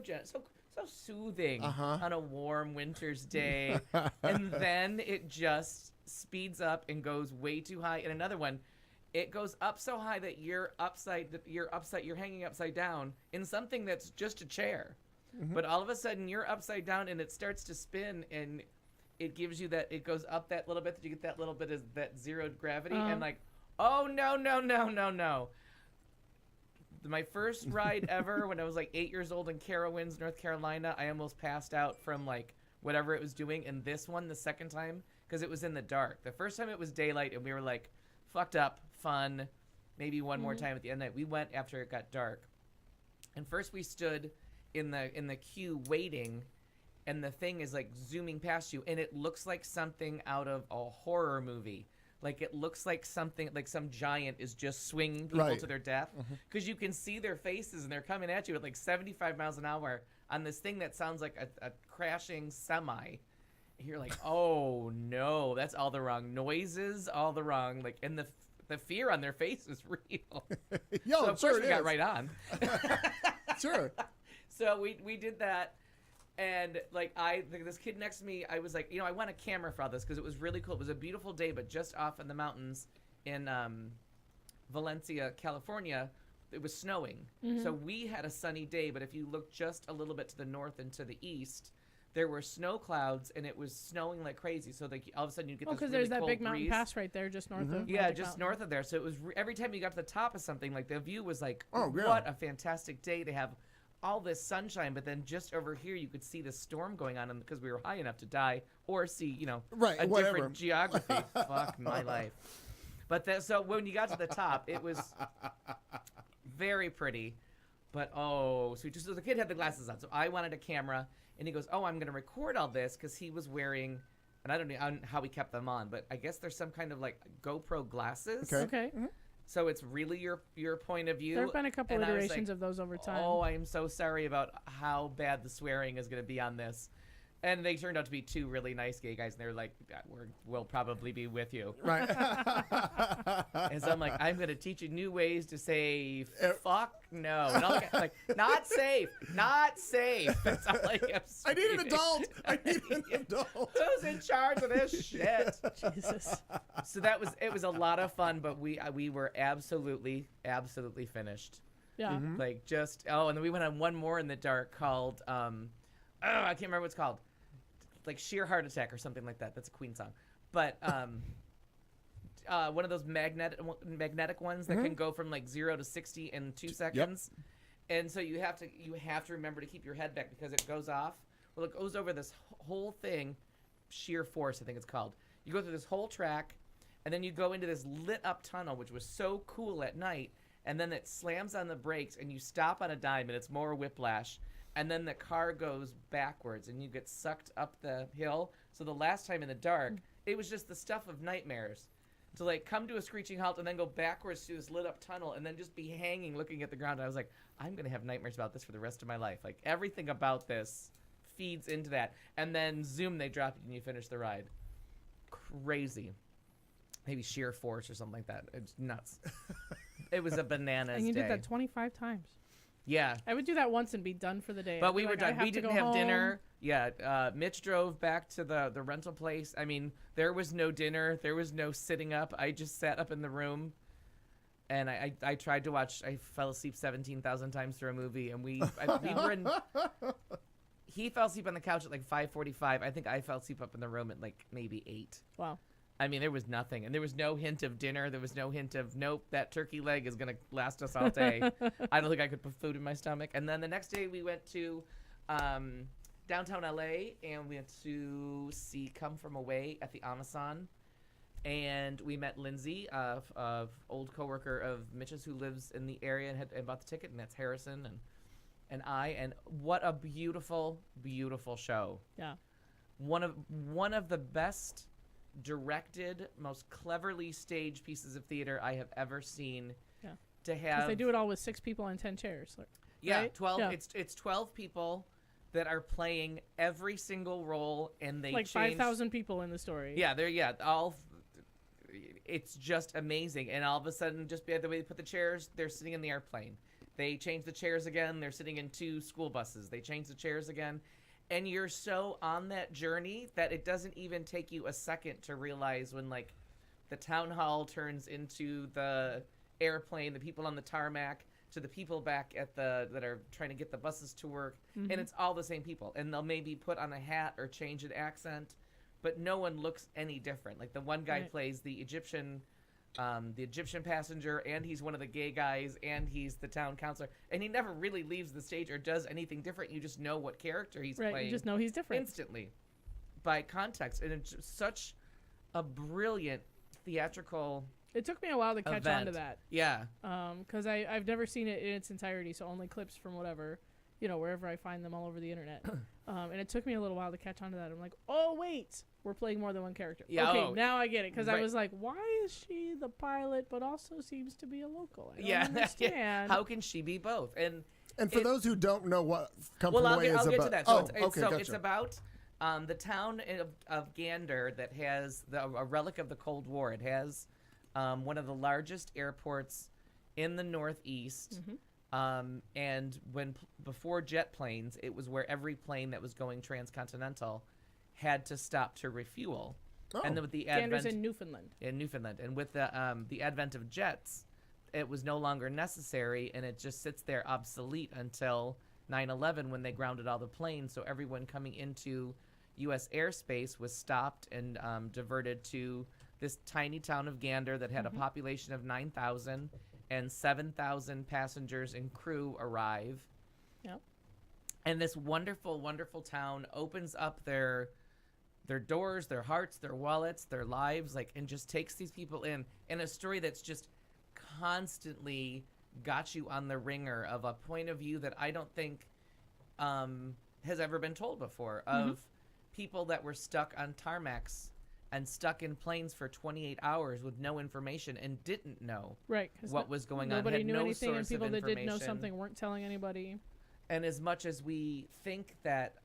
soothing on a warm winter's day, and then it just speeds up and goes way too high. And another one. It goes up so high that you're hanging upside down in something that's just a chair. But all of a sudden you're upside down and it starts to spin, and it gives you it goes up that little bit, that you get that little bit of that zeroed gravity, and like, oh no. My first ride ever when I was like 8 years old in Carowinds, North Carolina, I almost passed out from like whatever it was doing. And this one, the second time, because it was in the dark. The first time it was daylight and we were like fucked up, fun, maybe one more time at the end of the night. We went after it got dark. And first we stood in the queue waiting, and the thing is like zooming past you, and it looks like something out of a horror movie. Like it looks like something like some giant is just swinging people to their death, because you can see their faces and they're coming at you at like 75 miles an hour on this thing that sounds like a crashing semi. And you're like, oh no, that's all the wrong noises, all the wrong like, and the fear on their face is real. Yo, So of course we got right on. Sure. So we did that, and like this kid next to me, I was like, I want a camera for all this because it was really cool. It was a beautiful day, but just off in the mountains in Valencia, California, it was snowing. So we had a sunny day, but if you look just a little bit to the north and to the east, there were snow clouds, and it was snowing like crazy. So like all of a sudden you get this because really there's that cold big mountain breeze. pass right there, just north of. Yeah, Magic just Mountain. north of there. So it was every time you got to the top of something, like the view was like, Oh, yeah. what a fantastic day to have all this sunshine. But then just over here, you could see the storm going on, because we were high enough to die or see, Right, a whatever. different geography. Fuck my life. But so when you got to the top, it was very pretty. But so the kid had the glasses on, so I wanted a camera. And he goes, oh, I'm going to record all this, because he was wearing, and I don't know how he kept them on, but I guess there's some kind of like GoPro glasses. Okay. Okay. So it's really your point of view. There have been a couple And I was iterations like, of those over time. oh, I am so sorry about how bad the swearing is going to be on this. And they turned out to be two really nice gay guys, and they were like, yeah, we'll probably be with you. Right. And so I'm like, I'm going to teach you new ways to say fuck no. And all like, not safe, not safe. That's all I kept I need an screaming. adult. I need an adult. Who's in charge of this shit? Jesus. So it was a lot of fun, but we were absolutely finished. Yeah. Like just and then we went on one more in the dark called I can't remember what it's called. Like Sheer Heart Attack or something like that. That's a Queen song. But one of those magnetic ones that can go from like 0 to 60 in 2 seconds. And so you have to remember to keep your head back, because it goes off. Well, it goes over this whole thing, Sheer Force, I think it's called. You go through this whole track, and then you go into this lit up tunnel, which was so cool at night. And then it slams on the brakes, and you stop on a dime, and it's more whiplash. And then the car goes backwards, and you get sucked up the hill. So the last time in the dark, it was just the stuff of nightmares. To like come to a screeching halt and then go backwards through this lit up tunnel and then just be hanging looking at the ground. I was like, I'm going to have nightmares about this for the rest of my life. Like everything about this feeds into that. And then zoom, they drop you and you finish the ride. Crazy. Maybe Sheer Force or something like that. It's nuts. It was a bananas And you day. did that 25 times. Yeah. I would do that once and be done for the day. But I'd we be were like, I done. We to didn't go have home. dinner. Yeah. Mitch drove back to the rental place. I mean, there was no dinner. There was no sitting up. I just sat up in the room, and I tried to watch. I fell asleep 17,000 times through a movie, and we were in. He fell asleep on the couch at like 5:45. I think I fell asleep up in the room at like maybe 8. Wow. I mean, there was nothing, and there was no hint of dinner. There was no hint of, nope, that turkey leg is going to last us all day. I don't think I could put food in my stomach. And then the next day we went to downtown LA, and we went to see Come From Away at the Amazon. And we met Lindsay, of old coworker of Mitch's, who lives in the area and bought the ticket, and that's Harrison and I. And what a beautiful, beautiful show. Yeah. One of the best directed, most cleverly staged pieces of theater I have ever seen. Yeah. To 'Cause have they do it all with 6 people and 10 chairs. Like, yeah, right? 12 Yeah. it's 12 people that are playing every single role, and they like change 5,000 people in the story. Yeah, it's just amazing. And all of a sudden, just by the way they put the chairs, they're sitting in the airplane. They change the chairs again, they're sitting in 2 school buses. They change the chairs again. And you're so on that journey that it doesn't even take you a second to realize when, like, the town hall turns into the airplane, the people on the tarmac, to the people back at that are trying to get the buses to work. And it's all the same people. And they'll maybe put on a hat or change an accent, but no one looks any different. Like, the one guy Right. plays the Egyptian passenger, and he's one of the gay guys, and he's the town counselor, and he never really leaves the stage or does anything different. You just know what character he's Right. playing You just know he's different. instantly by context. And it's just such a brilliant theatrical It took me a while to catch on to event. that. Yeah. Because I've never seen it in its entirety, so only clips from whatever, wherever I find them all over the internet. And it took me a little while to catch on to that. I'm like, oh, wait, we're playing more than one character. Yeah, okay, oh, now I get it. Because I right. was like, why is she the pilot but also seems to be a local? I don't Yeah. understand. How can she be both? And for It- those who don't know what Come Well, From I'll Away get, is I'll about. get to that. So, okay, it's gotcha. about the town of Gander that has a relic of the Cold War. It has one of the largest airports in the Northeast. And before jet planes, it was where every plane that was going transcontinental had to stop to refuel. And then with the Gander's advent in Newfoundland. and with the advent of jets, it was no longer necessary, and it just sits there obsolete until 9/11 when they grounded all the planes. So everyone coming into U.S. airspace was stopped and diverted to this tiny town of Gander that had a population of 9,000, and 7,000 passengers and crew arrive. Yep. And this wonderful, wonderful town opens up their doors, their hearts, their wallets, their lives, and just takes these people in a story that's just constantly got you on the ringer of a point of view that I don't think has ever been told before, of people that were stuck on tarmacs and stuck in planes for 28 hours with no information and didn't know Right. 'Cause what was going on. Nobody had knew no anything, and source of people that did know information. something weren't telling anybody. And as much as we think that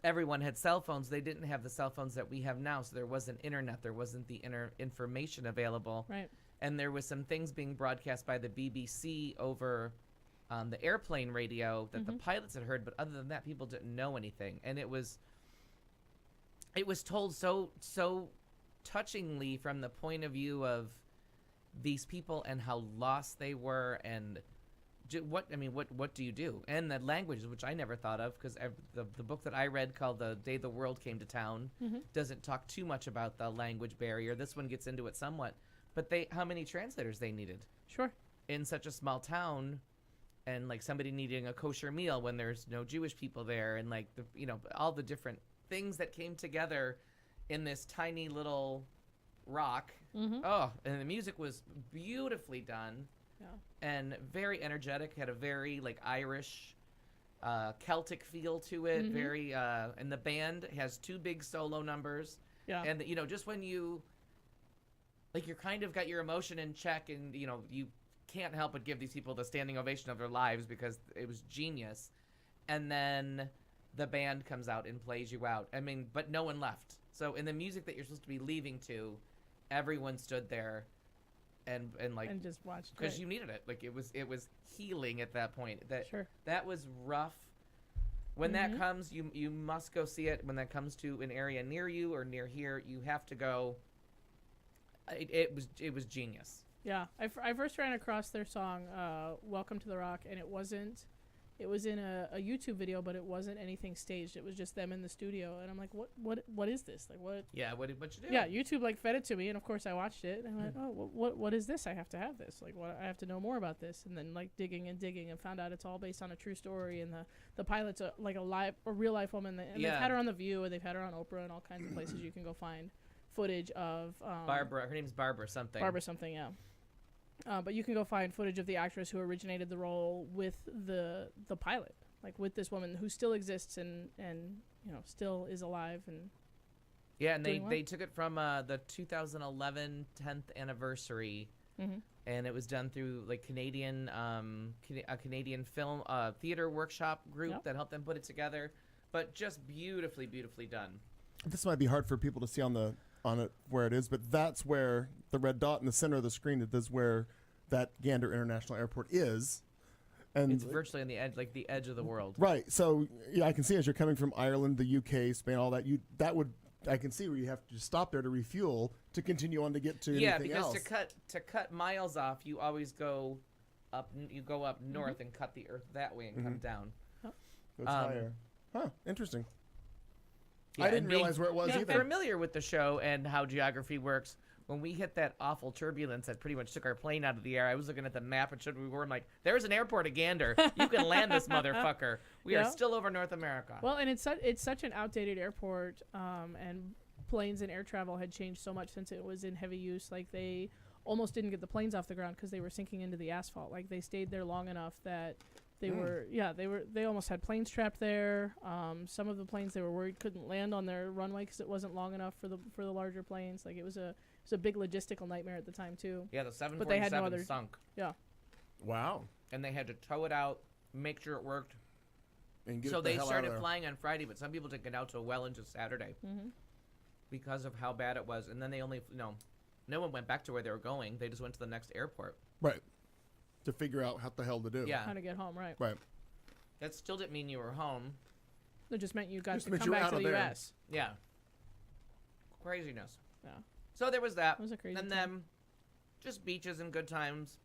everyone had cell phones, they didn't have the cell phones that we have now. So there wasn't internet. There wasn't the information available. Right. And there was some things being broadcast by the BBC over the airplane radio that the pilots had heard. But other than that, people didn't know anything. And it was told so touchingly from the point of view of these people and how lost they were, and what do you do? And the languages, which I never thought of, because the book that I read called The Day the World Came to Town doesn't talk too much about the language barrier. This one gets into it somewhat, but how many translators they needed Sure. in such a small town, and somebody needing a kosher meal when there's no Jewish people there, and all the different things that came together in this tiny little rock. Oh, and the music was beautifully done. Yeah. And very energetic, had a very Irish, Celtic feel to it. Very, and the band has 2 big solo numbers. Yeah. And just when you're kind of got your emotion in check, and you can't help but give these people the standing ovation of their lives because it was genius. And then the band comes out and plays you out. I mean, but no one left. So in the music that you're supposed to be leaving to, everyone stood there and just watched because it. you needed it. It was healing at that point. Sure. That was rough. When that comes, you must go see it. When that comes to an area near you or near here, you have to go. It was genius. Yeah, I first ran across their song "Welcome to the Rock," and it was in a YouTube video, but it wasn't anything staged. It was just them in the studio, and I'm like, what is this? What? Yeah, what you do? Yeah, YouTube fed it to me, and of course I watched it, and I went, oh, what is this? I have to have this. What I have to know more about this, and then digging and found out it's all based on a true story, and the pilot's a real life woman, and they've had her on The View, and they've had her on Oprah, and all kinds of places you can go find footage of Barbara. Her name's Barbara something. Barbara something, yeah. But you can go find footage of the actress who originated the role with the pilot, with this woman who still exists and still is alive and yeah, and doing they took it from the 2011 10th anniversary, and it was done through Canadian a Canadian film theater workshop group that helped them put it together, but just beautifully done. This might be hard for people to see on it where it is, but that's where the red dot in the center of the screen is where that Gander International Airport is. And It's virtually on the edge, the edge of the world. right. So yeah, I can see as you're coming from Ireland, the UK, Spain, all that, I can see where you have to stop there to refuel to continue on to get to anything because else. to cut miles off, you always go up. You go up north and cut the earth that way and come down. It's higher. Huh, interesting. Yeah, I didn't and being- realize where it was being either. familiar with the show and how geography works. When we hit that awful turbulence that pretty much took our plane out of the air, I was looking at the map and showed where we were. I'm like, there's an airport at Gander. You can land this motherfucker. We are Yeah. still over North America. well, and it's such an outdated airport, and planes and air travel had changed so much since it was in heavy use. almost didn't get the planes off the ground because they were sinking into the asphalt. Like they stayed there long enough that they they almost had planes trapped there. Some of the planes they were worried couldn't land on their runway because it wasn't long enough for the larger planes. Like it was a big logistical nightmare at the time too. Yeah, the 747 But they had no other sunk, Yeah. Wow. and they had to tow it out, make sure it worked. And get So it the they hell out started of there. flying on Friday, but some people didn't get out till well into Saturday because of how bad it was. And then they only, no one went back to where they were going. They just went to the next airport. Right. To figure out what the hell to do. Yeah, How to get home, right? Right. that still didn't mean you were home. It just meant you got Just to meant come you were back out to of the there. U.S. Yeah, craziness. Yeah. So there was that. It was a crazy And time. then just beaches and good times.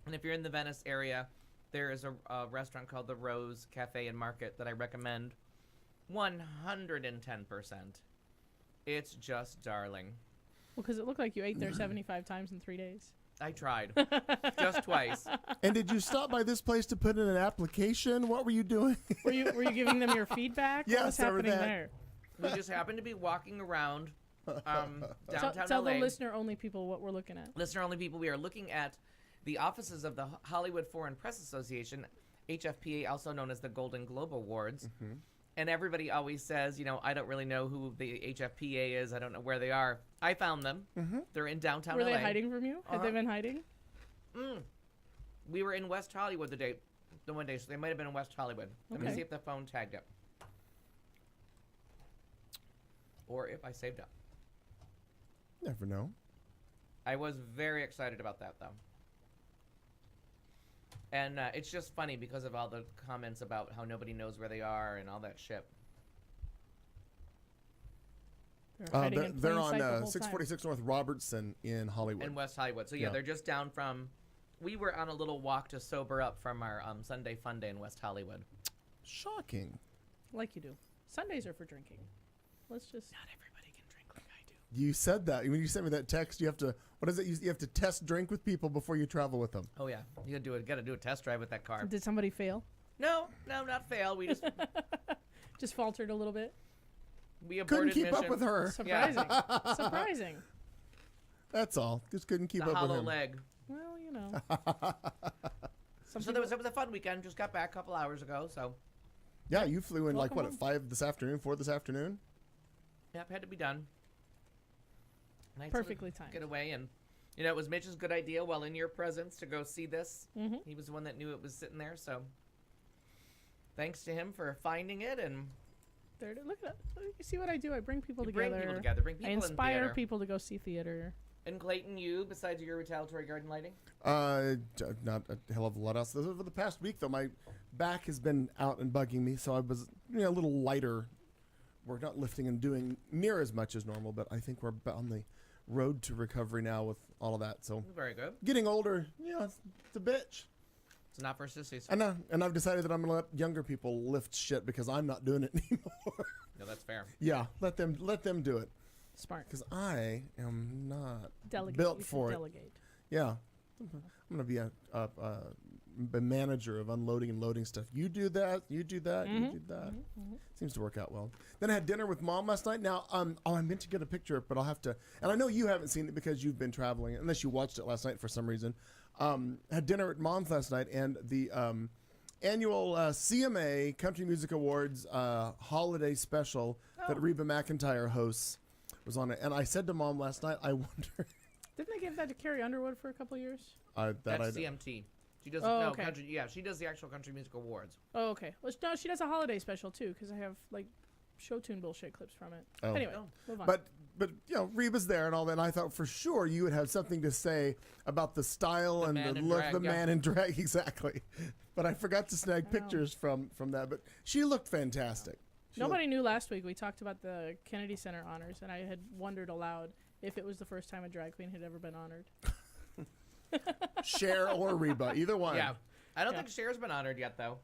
And if you're in the Venice area, there is a restaurant called the Rose Cafe and Market that I recommend 110%. It's just darling. Well, because it looked like you ate there 75 times in 3 days. I tried. Just twice. And did you stop by this place to put in an application? What were you doing? Were you giving them your feedback? Yes, what was I remember happening that. there? We just happened to be walking around downtown Tell LA. the listener-only people what we're looking at. Listener-only people, we are looking at the offices of the Hollywood Foreign Press Association, HFPA, also known as the Golden Globe Awards. And everybody always says, I don't really know who the HFPA is. I don't know where they are. I found them. They're in downtown Were LA. they hiding from you? Had they been hiding? We were in West Hollywood the one day, so they might have been in West Hollywood. Let me Okay. see if the phone tagged it. Or if I saved it. Never know. I was very excited about that, though. And it's just funny because of all the comments about how nobody knows where they are and all that shit. They were hiding in They're plain sight the on whole time. 646 North Robertson in Hollywood. In West Hollywood. So, yeah, Yeah. they're just down from... We were on a little walk to sober up from our Sunday fun day in West Hollywood. Shocking. Like you do. Sundays are for drinking. Let's just... Not everybody can drink like I do. You said that. When you sent me that text, you have to, what is it? You have to test drink with people before you travel with them. Oh, yeah. You gotta do a test drive with that car. Did somebody fail? No, not fail. We just... Just faltered a little bit? We Couldn't aborted keep mission. up with her. Surprising. Surprising. That's all. Just couldn't keep The up with hollow him. leg. Well, Some So it was a fun weekend. Just got back a couple hours ago, so... Yeah, you flew in like, Welcome what, at home. 5 this afternoon, 4 this afternoon? Yep, had to be done. Nice Perfectly little timed. Get away, and it was Mitch's good idea while in your presence to go see this. Mhm. He was the one that knew it was sitting there, so thanks to him for finding it, and There, look at that. You see what I do? I bring people you together. bring people together, bring people I in inspire theater. people to go see theater. And Clayton, you, besides your retaliatory garden lighting? Not a hell of a lot else. Over the past week, though, my back has been out and bugging me, so I was a little lighter. We're not lifting and doing near as much as normal, but I think we're on the road to recovery now with all of that. So Very good. getting older, it's a bitch. It's not for sissies. I know, and I've decided that I'm gonna let younger people lift shit because I'm not doing it anymore. No, that's fair. Yeah, let them do it Smart. because I am not Delegate. built You should for it. delegate. Yeah, I'm gonna be a manager of unloading and loading stuff. You do that. You do that. You do that. Seems to work out well. Then I had dinner with Mom last night. Now, I meant to get a picture, but I'll have to. And I know you haven't seen it because you've been traveling, unless you watched it last night for some reason. Had dinner at Mom's last night, and the annual CMA Country Music Awards holiday special that Reba McEntire hosts was on it. And I said to Mom last night, I wonder. Didn't they give that to Carrie Underwood for a couple of years? That's CMT. She does Oh, no okay. country. Yeah, she does the actual Country Music Awards. Oh, okay. Well, no, she does a holiday special too, because I have like show tune bullshit clips from it. Oh. Anyway, Oh. move on. But Reba's there and all that. And I thought for sure you would have something to say about the style The and man the in look, drag, the yeah. man in drag, exactly. But I forgot to snag know. pictures from that. But she looked fantastic. She Nobody knew last week. We talked about the Kennedy Center honors, and I had wondered aloud if it was the first time a drag queen had ever been honored. looked Cher or Reba, either one. Yeah. I don't Yeah. think Cher's been honored yet, though.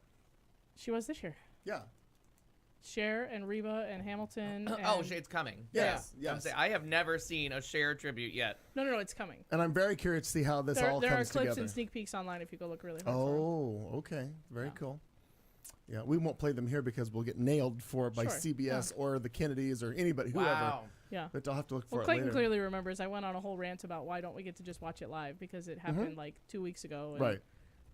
She was this year. Yeah. Cher and Reba and Hamilton. And Oh, it's coming. Yes, Yeah. I'm yes. saying, I have never seen a Cher tribute yet. No, it's coming. And I'm very curious to see how this all There are comes clips together. and sneak peeks online if you go look really hard. for 'em. Oh, okay. Very Yeah. cool. Yeah, we won't play them here because we'll get nailed for it by Sure. CBS or the Kennedys or anybody, whoever. Wow. Yeah. But I'll have to look for Well, it Clayton later. clearly remembers. I went on a whole rant about why don't we get to just watch it live because it happened like 2 weeks ago. And Right.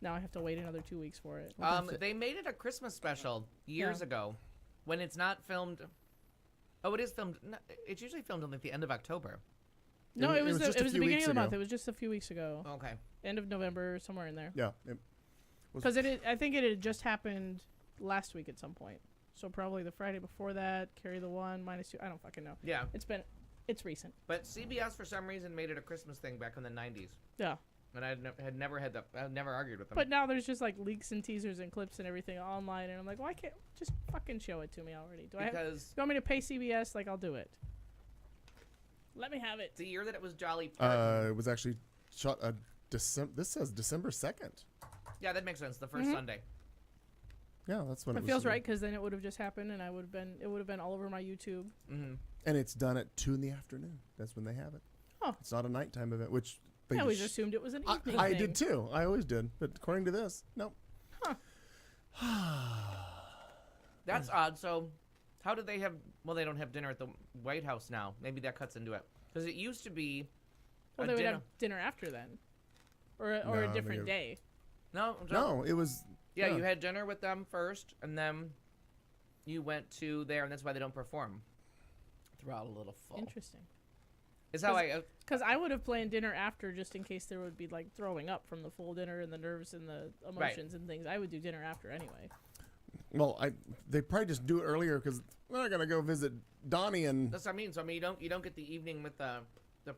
Now I have to wait another 2 weeks for it. They made it a Christmas special years ago, when it's not filmed. Oh, it is filmed. No, it's usually filmed on like the end of October. No, it was just the a few beginning weeks of the month. ago. It was just a few weeks ago. Okay. End of November, somewhere in there. Yeah. Because I think it had just happened last week at some point. So probably the Friday before that, carry the 1, -2. I don't fucking know. Yeah. It's recent. But CBS for some reason made it a Christmas thing back in the 90s. Yeah. And I had never argued with them. But now there's just like leaks and teasers and clips and everything online, and I'm like, why can't just fucking show it to me already? Do you want me to pay CBS? Like, I'll do it. Let me have it. the year that it was Jolly Parton. It was actually shot December. This says December 2nd. Yeah, that makes sense. The first Sunday. Yeah, that's when it It was. feels right because then it would have just happened, and it would have been all over my YouTube. Mm-hmm. And it's done at 2 in the afternoon. That's when they have it. Oh. It's not a nighttime event, which they I always assumed it was an evening I thing. did too. I always did. But according to this, nope. That's odd. So, how did they have? Well, they don't have dinner at the White House now. Maybe that cuts into it because it used to be. Well, they would have dinner after then, or No, a they different have- day. No, it was. Yeah, you had dinner with them first, and then you went to there, and that's why they don't perform throughout a little full. Interesting. Is how I. Because I would have planned dinner after just in case there would be like throwing up from the full dinner and the nerves and the emotions and things. I would do dinner after anyway. Well, they probably just do it earlier because they're not gonna go visit Donnie and. That's what I mean. So I mean, you don't get the evening with the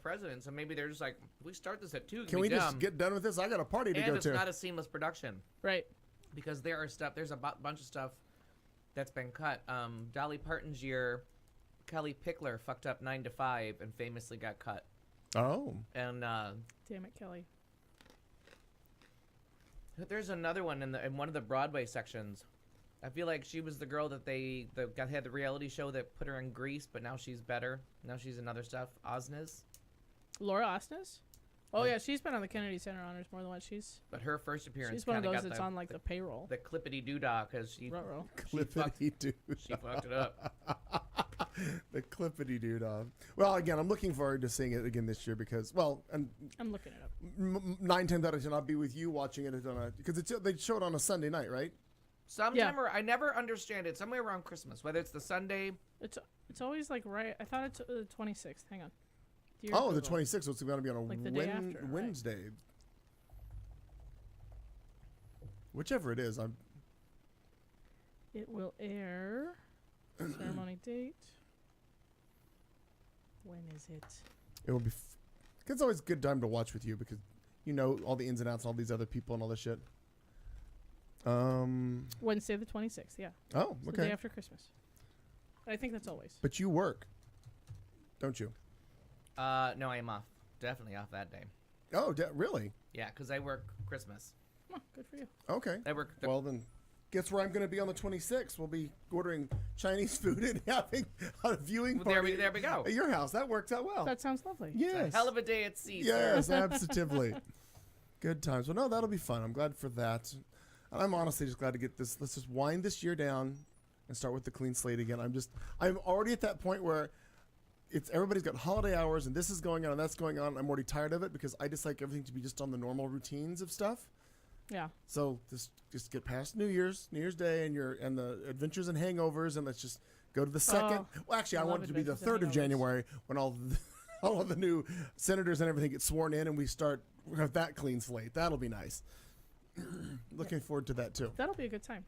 president. So maybe they're just like, we start this at 2. Can we just get done with this? I got a party to and go it's to. not a seamless production. Right. Because there's a bunch of stuff that's been cut. Dolly Parton's year, Kelly Pickler fucked up 9 to 5 and famously got cut. Oh. And Damn it, Kelly. there's another one in one of the Broadway sections. I feel like she was the girl that had the reality show that put her in Grease, but now she's better. Now she's in other stuff. Osnes. Laura Osnes? Oh yeah, she's been on the Kennedy Center Honors more than once. But her first appearance. She's one of kinda those got that's on like the payroll. the clippity doodah because she Ruh-roh. Clippity doo. she fucked it up. The clippity doo. Well, again, I'm looking forward to seeing it again this year because, well, and I'm looking it up. 9 times out of 10, I'll be with you watching it because they show it on a Sunday night, right? Sometime I never understand it. Somewhere around Christmas, whether it's the Sunday. It's always like right. I thought it's the 26th. Hang on. Dear Oh, the Google. 26th. It's going to be on a Like the day after, right. Wednesday. Whichever it is, It will air. Ceremony date. When is it? it will be. It's always a good time to watch with you because you know all the ins and outs, and all these other people, and all this shit. Wednesday the 26th. Yeah. Oh, It's the day okay. after Christmas. I think that's always. But you work, don't you? No, I am off. Definitely off that day. Oh, really? Yeah, because I work Christmas. Oh, good for you. Okay. I work. Well, then, guess where I'm going to be on the 26th? We'll be ordering Chinese food and having a viewing Well, party there we go. at your house. That works out well. That sounds lovely. Yes. Hell of a day at sea, Yes, sir. absolutely. Good times. Well, no, that'll be fun. I'm glad for that. And I'm honestly just glad to get this. Let's just wind this year down and start with the clean slate again. I'm already at that point where everybody's got holiday hours and this is going on and that's going on. I'm already tired of it because I just like everything to be just on the normal routines of stuff. Yeah. So just get past New Year's Day and the adventures and hangovers, and let's just go to the second. Well, actually, I I want love it to be the Adventures and 3rd of Hangovers. January when all of the new senators and everything get sworn in, and we have that clean slate. That'll be nice. Looking forward to that too. That'll be a good time.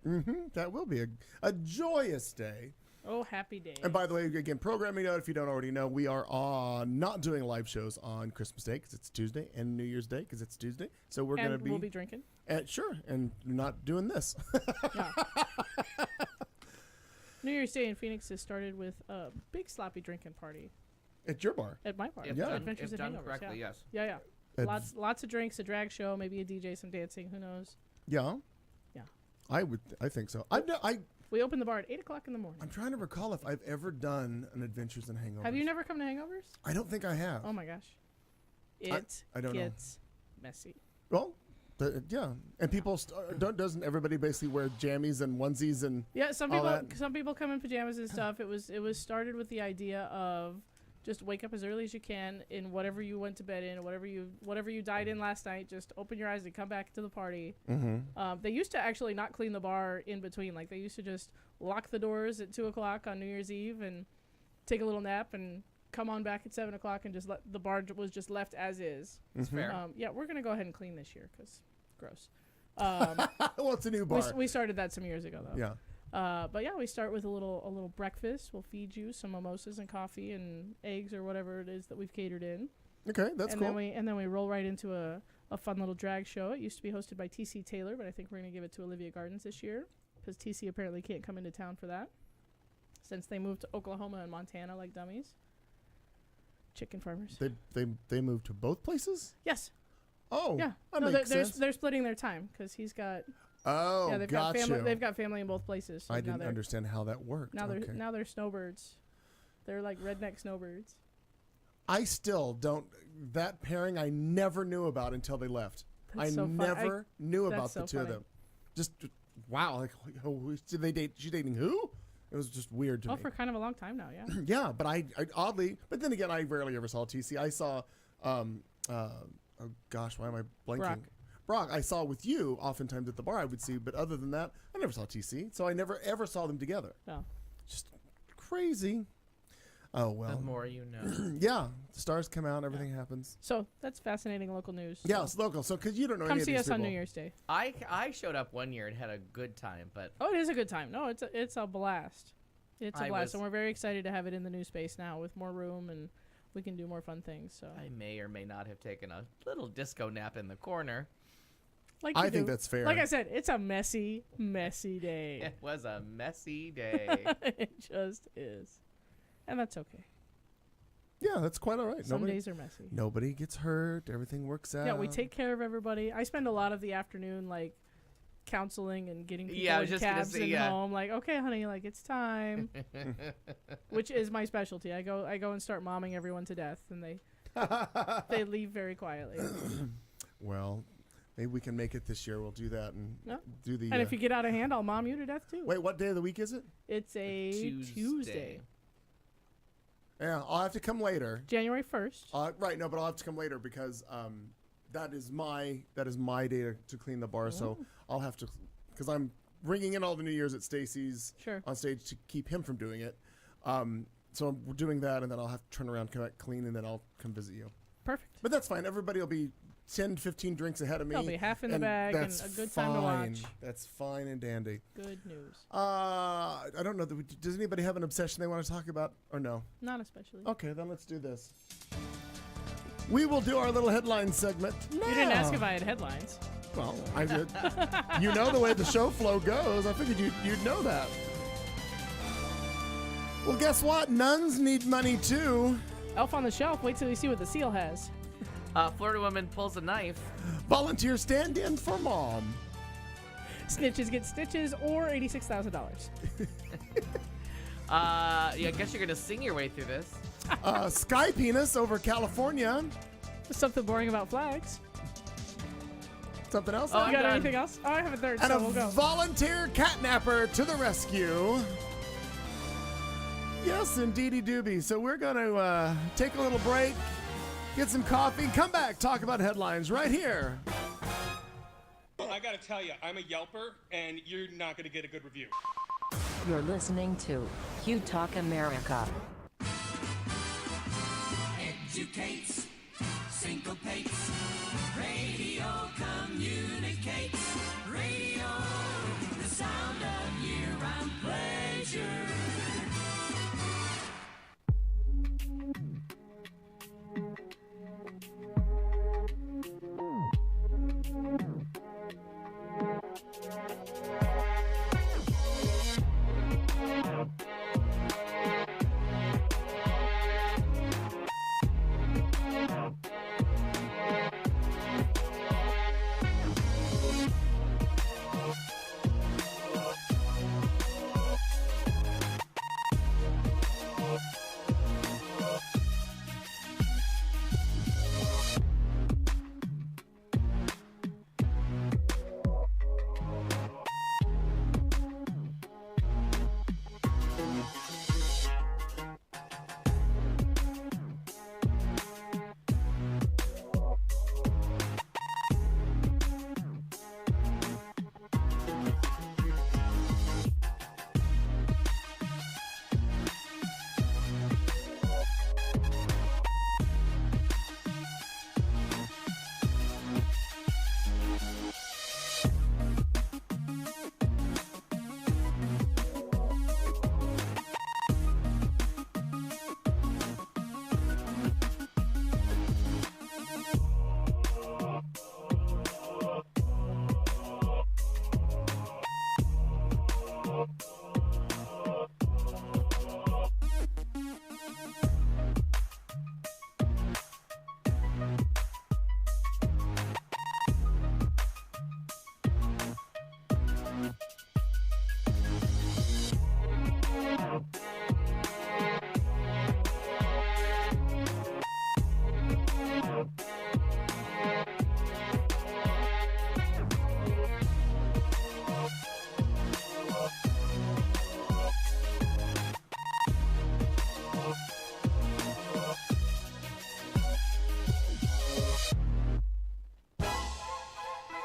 That will be a joyous day. Oh, happy day. And by the way, again, programming note, if you don't already know, we are not doing live shows on Christmas Day because it's Tuesday and New Year's Day because it's Tuesday. So we're going to we'll be drinking. Sure, and not doing this. Yeah. New Year's Day in Phoenix has started with a big sloppy drinking party At your bar. at my bar. If Yeah. done, Adventures if and done Hangovers. correctly, Yeah. yes. Yeah, yeah. At- Lots of drinks, a drag show, maybe a DJ, some dancing. Who knows? Yeah. Yeah. I think so. We open the bar at 8:00 in the morning. I'm trying to recall if I've ever done an Adventures in Hangovers. Have you never come to Hangovers? I don't think I have. Oh my gosh. It I don't know. gets messy. Well, yeah. And people doesn't everybody basically wear jammies and onesies and Yeah, some all people that? some people come in pajamas and stuff. It was started with the idea of Just wake up as early as you can in whatever you went to bed in, whatever you died in last night. Just open your eyes and come back to the party. They used to actually not clean the bar in between. Like they used to just lock the doors at 2:00 on New Year's Eve and take a little nap and come on back at 7:00 and just let the bar was just left as is. It's fair. Yeah, we're gonna go ahead and clean this year because gross. Well, it's a new bar. We started that some years ago though. Yeah. But yeah, we start with a little breakfast. We'll feed you some mimosas and coffee and eggs or whatever it is that we've catered in. Okay, that's cool. Then we roll right into a fun little drag show. It used to be hosted by TC Taylor, but I think we're gonna give it to Olivia Gardens this year because TC apparently can't come into town for that since they moved to Oklahoma and Montana like dummies. Chicken farmers. They moved to both places? Yes. Oh, Yeah. that No, makes they're sense. they're splitting their time because he's got Oh, gotcha. they've got family in both places. So I now didn't they're- understand how that worked. Now Okay. they're snowbirds. They're like redneck snowbirds. I still don't. That pairing I never knew about until they left. That's I so fun. never knew about that's the so two of funny. them. Just wow. Like, did they date? She's dating who? It was just weird to Oh, me. for kind of a long time now, yeah. Yeah, but I oddly, but then again, I rarely ever saw TC. I saw, oh gosh, why am I blanking? Brock, I saw with you oftentimes at the bar I would see, but other than that, I never saw TC. So I never ever saw them together. No. Just crazy. Oh The well. more you know. Yeah, stars come out, everything happens. So that's fascinating local news. Yeah, So it's local. So because you don't know come any of see these us on people. New Year's Day. I showed up one year and had a good time, but Oh, it is a good time. No, it's a blast. It's a I blast, was- and we're very excited to have it in the new space now with more room and we can do more fun things. So I may or may not have taken a little disco nap in the corner. like I you think do. that's fair. Like I said, it's a messy, messy day. It was a messy day. It just is, and that's okay. Yeah, that's quite all right. Some days are messy. Nobody gets hurt. Everything works out. Yeah, we take care of everybody. I spend a lot of the afternoon like counseling and getting people Yeah, I was in just gonna cabs say, and yeah. home. Like, okay, honey, like it's time, which is my specialty. I go and start momming everyone to death, and they leave very quietly. Well, maybe we can make it this year. We'll do that and Yeah. do the. And if you get out of hand, I'll mom you to death too. wait, what day of the week is it? It's a Tuesday. Yeah, I'll have to come later. January 1st. Right, no, but I'll have to come later because that is my day to clean the bar. So I'll have to, because I'm bringing in all the New Year's at Stacy's Sure. on stage to keep him from doing it. So we're doing that, and then I'll have to turn around, come back clean, and then I'll come visit you. Perfect. But that's fine. Everybody will be 10, 15 drinks ahead of me. There'll be half in the bag and a good time to watch. That's fine and dandy. Good news. I don't know. Does anybody have an obsession they want to talk about or no? Not especially. Okay, then let's do this. We will do our little headline segment. You didn't ask if I had headlines. Well, I did. You know the way the show flow goes. I figured you'd know that. Well, guess what? Nuns need money too. Elf on the Shelf. Wait till you see what the seal has. Florida woman pulls a knife. Volunteer stand-in for mom. Snitches get stitches or $86,000. Yeah, I guess you're gonna sing your way through this. Sky penis over California. Something boring about flags. Something else? Oh, You I'm got done. anything else? Oh, I have a third, And so a we'll go. volunteer catnapper to the rescue. Yes, indeedy doobie. So we're going to take a little break, get some coffee, come back, talk about headlines right here. Well, I gotta tell you, I'm a Yelper, and you're not gonna get a good review. You're listening to Q Talk America. Educates, syncopates, radio communicates, radio, the sound of year-round pleasure.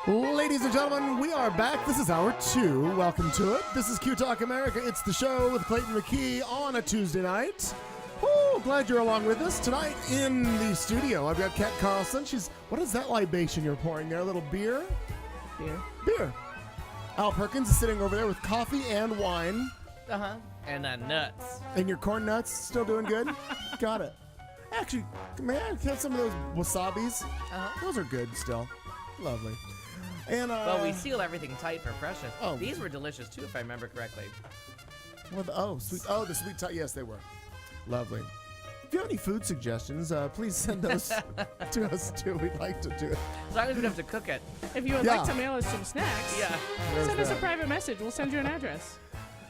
Ladies and gentlemen, we are back. This is hour 2. Welcome to it. This is Q Talk America. It's the show with Clayton McKee on a Tuesday night. Woo, glad you're along with us. Tonight in the studio, I've got Kat Carlson. What is that libation you're pouring there? A little beer? Beer. Al Perkins is sitting over there with coffee and wine. Uh-huh. And nuts. And your corn nuts still doing good? Got it. Actually, may I have some of those wasabis? Uh-huh. Those are good still. Lovely. And Well, we seal everything tight for freshness. Oh. These were delicious, too, if I remember correctly. sweet. Oh, the sweet. Yes, they were. Lovely. If you have any food suggestions, please send those to us too. We'd like to do it. As long as we don't have to cook it. If you would Yeah. like to mail us some snacks, Yeah. send us a that. private message. We'll send you an address.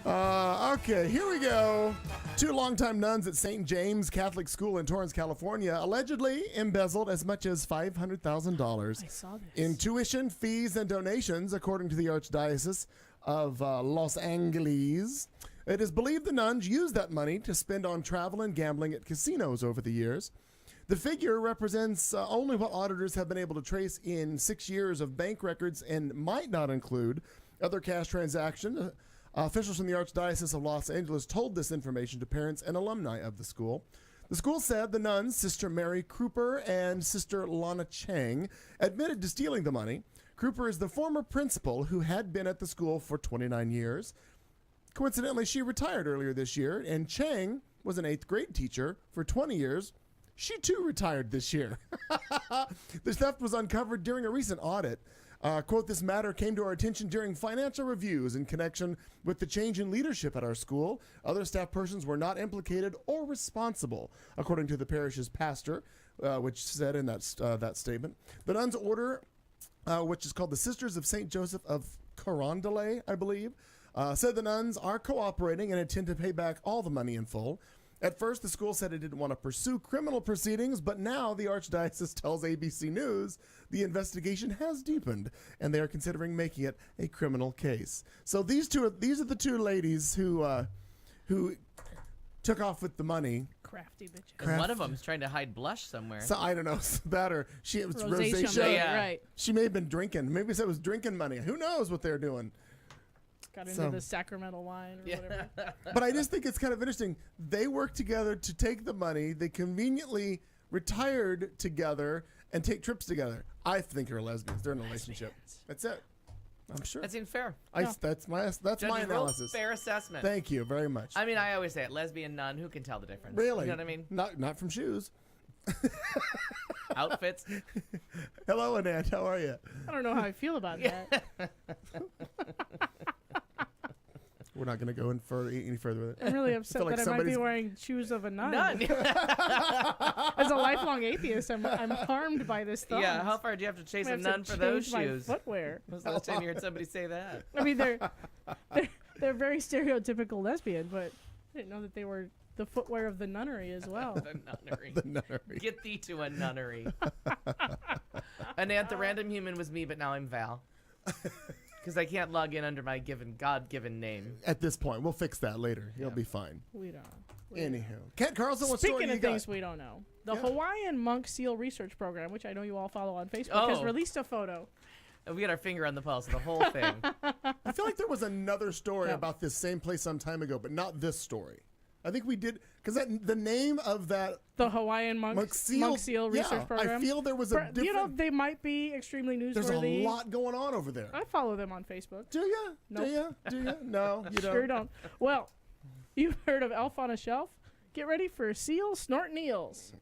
Okay, here we go. 2 longtime nuns at St. James Catholic School in Torrance, California, allegedly embezzled as much as $500,000 I saw this. in tuition, fees, and donations, according to the Archdiocese of Los Angeles. It is believed the nuns used that money to spend on travel and gambling at casinos over the years. The figure represents only what auditors have been able to trace in 6 years of bank records and might not include other cash transactions. Officials from the Archdiocese of Los Angeles told this information to parents and alumni of the school. The school said the nuns, Sister Mary Kruper and Sister Lana Chang, admitted to stealing the money. Kruper is the former principal who had been at the school for 29 years. Coincidentally, she retired earlier this year, and Chang was an 8th grade teacher for 20 years. She too retired this year. The theft was uncovered during a recent audit. Quote, this matter came to our attention during financial reviews in connection with the change in leadership at our school. Other staff persons were not implicated or responsible, according to the parish's pastor, which said in that statement. The nuns' order, which is called the Sisters of St. Joseph of Carondelet, I believe, said the nuns are cooperating and intend to pay back all the money in full. At first, the school said it didn't want to pursue criminal proceedings, but now the Archdiocese tells ABC News the investigation has deepened, and they are considering making it a criminal case. So these are the 2 ladies who took off with the money. Crafty bitches. And one of them is trying to hide blush somewhere. So I don't know that or it was Rosacea. rosacea. Yeah. Right. She may have been drinking. Maybe it was drinking money. Who knows what they're doing? Got into So- the sacramental wine or whatever. But I just think it's kind of interesting. They worked together to take the money. They conveniently retired together and take trips together. I think they're lesbians. They're in a relationship. That's it. I'm sure. That seems fair. That's my Judge's real analysis. fair assessment. Thank you very much. I mean, I always say it. Lesbian, nun, who can tell the difference? Really? You know what I mean? Not from shoes. Outfits. Hello, Annette. How are you? I don't know how I feel about that. We're not going to go any further with it. I'm really upset like that I might be somebody's- wearing shoes of a nun. None. As a lifelong atheist, I'm harmed by this thought. Yeah, how far do you have to chase I a have to nun for those change my shoes? footwear. When was the last time you heard somebody say that? I mean, they're very stereotypical lesbian, but I didn't know that they were the footwear of the nunnery as well. The nunnery. The nunnery. Get thee to a nunnery. Anant, the random human was me, but now I'm Val. Because I can't log in under my God-given name. At this point, we'll fix that later. You'll be fine. We don't. Anywho, Kat Carlson, what story Speaking you of got? things we don't know, the Yeah. Hawaiian Monk Seal Research Program, which I know you all follow on Facebook, has Oh. released a photo. We got our finger on the pulse of the whole thing. I feel like there was another story Yeah. about this same place some time ago, but not this story. I think we did because the name of that The Hawaiian Monk Seal yeah, Research Program. I feel there was a different. You know, they might be extremely there's newsworthy. a lot going on over there. I follow them on Facebook. Do you? Nope. Do you? Do you? No, you don't. Sure don't. Well, you've heard of Elf on a Shelf? Get ready for seal snorting eels.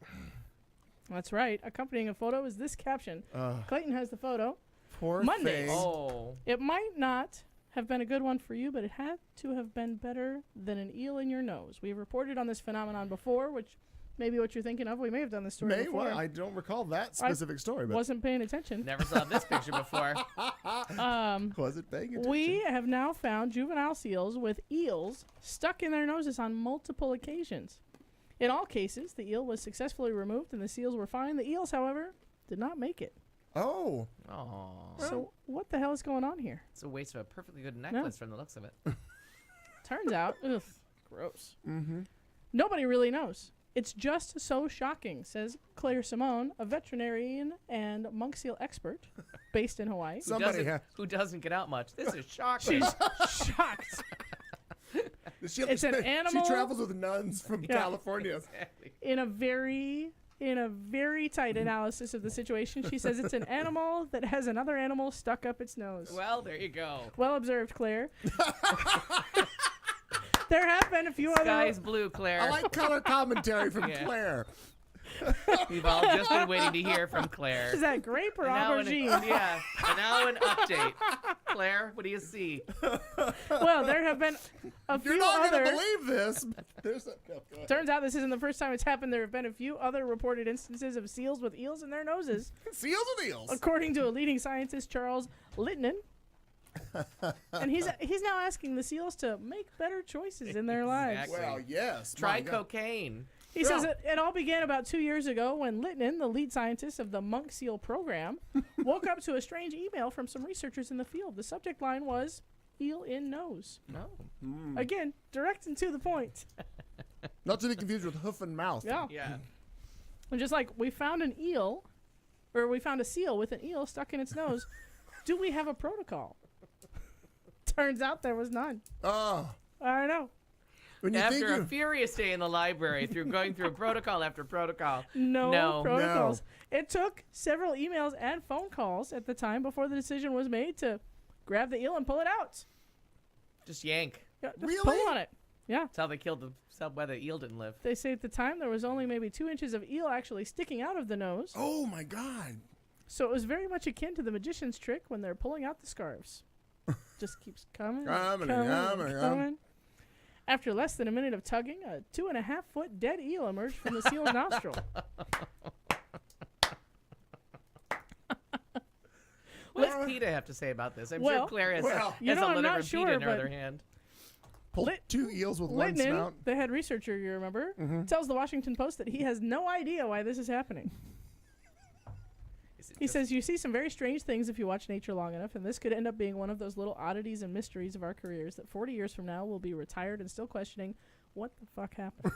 That's right. Accompanying a photo is this caption. Clayton has the photo. Poor Mondays. thing. Oh. It might not have been a good one for you, but it had to have been better than an eel in your nose. We've reported on this phenomenon before, which may be what you're thinking of. We may have done this story before. Well, I don't recall that specific story, but Wasn't paying attention. Never saw this picture before. was it paying attention? We have now found juvenile seals with eels stuck in their noses on multiple occasions. In all cases, the eel was successfully removed and the seals were fine. The eels, however, did not make it. Oh, Oh. So what the hell is going on here? It's a waste of a perfectly good necklace from the looks of it. Turns out, ugh, gross. Mm-hmm. Nobody really knows. It's just so shocking, says Claire Simone, a veterinarian and monk seal expert based in Hawaii. Who doesn't get out much. This is shocking. She's shocked. It's an animal. She travels with nuns from California. Exactly. In a very tight analysis of the situation, she says it's an animal that has another animal stuck up its nose. Well, there you go. Well observed, Claire. There have been a few Sky's other... blue, Claire. I like color commentary from Yeah. Claire. We've all just been waiting to hear from Claire. Is that grape or Now aubergine? And now an update. Claire, what do you see? Well, there have been a You're few not other... going to believe this. But there's a, no, go ahead. Turns out this isn't the first time it's happened. There have been a few other reported instances of seals with eels in their noses. Seals and eels. According to a leading scientist, Charles Littman. And he's now asking the seals to make better choices in their lives. Exactly. Well, yes. Try my God. cocaine. He says it all began about 2 years ago when Littman, the lead scientist of the monk seal program, woke up to a strange email from some researchers in the field. The subject line was, eel in nose. No. Again, direct and to the point. Not to be confused with hoof and mouth. Yeah. Yeah. And just like we found an eel, or we found a seal with an eel stuck in its nose, do we have a protocol? Turns out there was none. Oh. I don't know. When you think After a you... furious day in the library, going through protocol after protocol. No protocols. It took several emails and phone calls at the time before the decision was made to grab the eel and pull it out. Just yank. Yeah, just Really? pull on it. Yeah. That's how they killed why the eel didn't live. They say at the time there was only maybe 2 inches of eel actually sticking out of the nose. Oh, my God. So it was very much akin to the magician's trick when they're pulling out the scarves. Just keeps coming. Coming. After less than a minute of tugging, a 2.5-foot dead eel emerged from the seal's nostril. What does PETA have to say about this? I'm Well- sure Claire has, You has know, a I'm letter not from sure, PETA in her but- other hand. Pulled 2 eels with one Littman, snout. the head researcher, you remember, tells the Washington Post that he has no idea why this is happening. Is it He just- says, you see some very strange things if you watch nature long enough, and this could end up being one of those little oddities and mysteries of our careers that 40 years from now we'll be retired and still questioning what the fuck happened.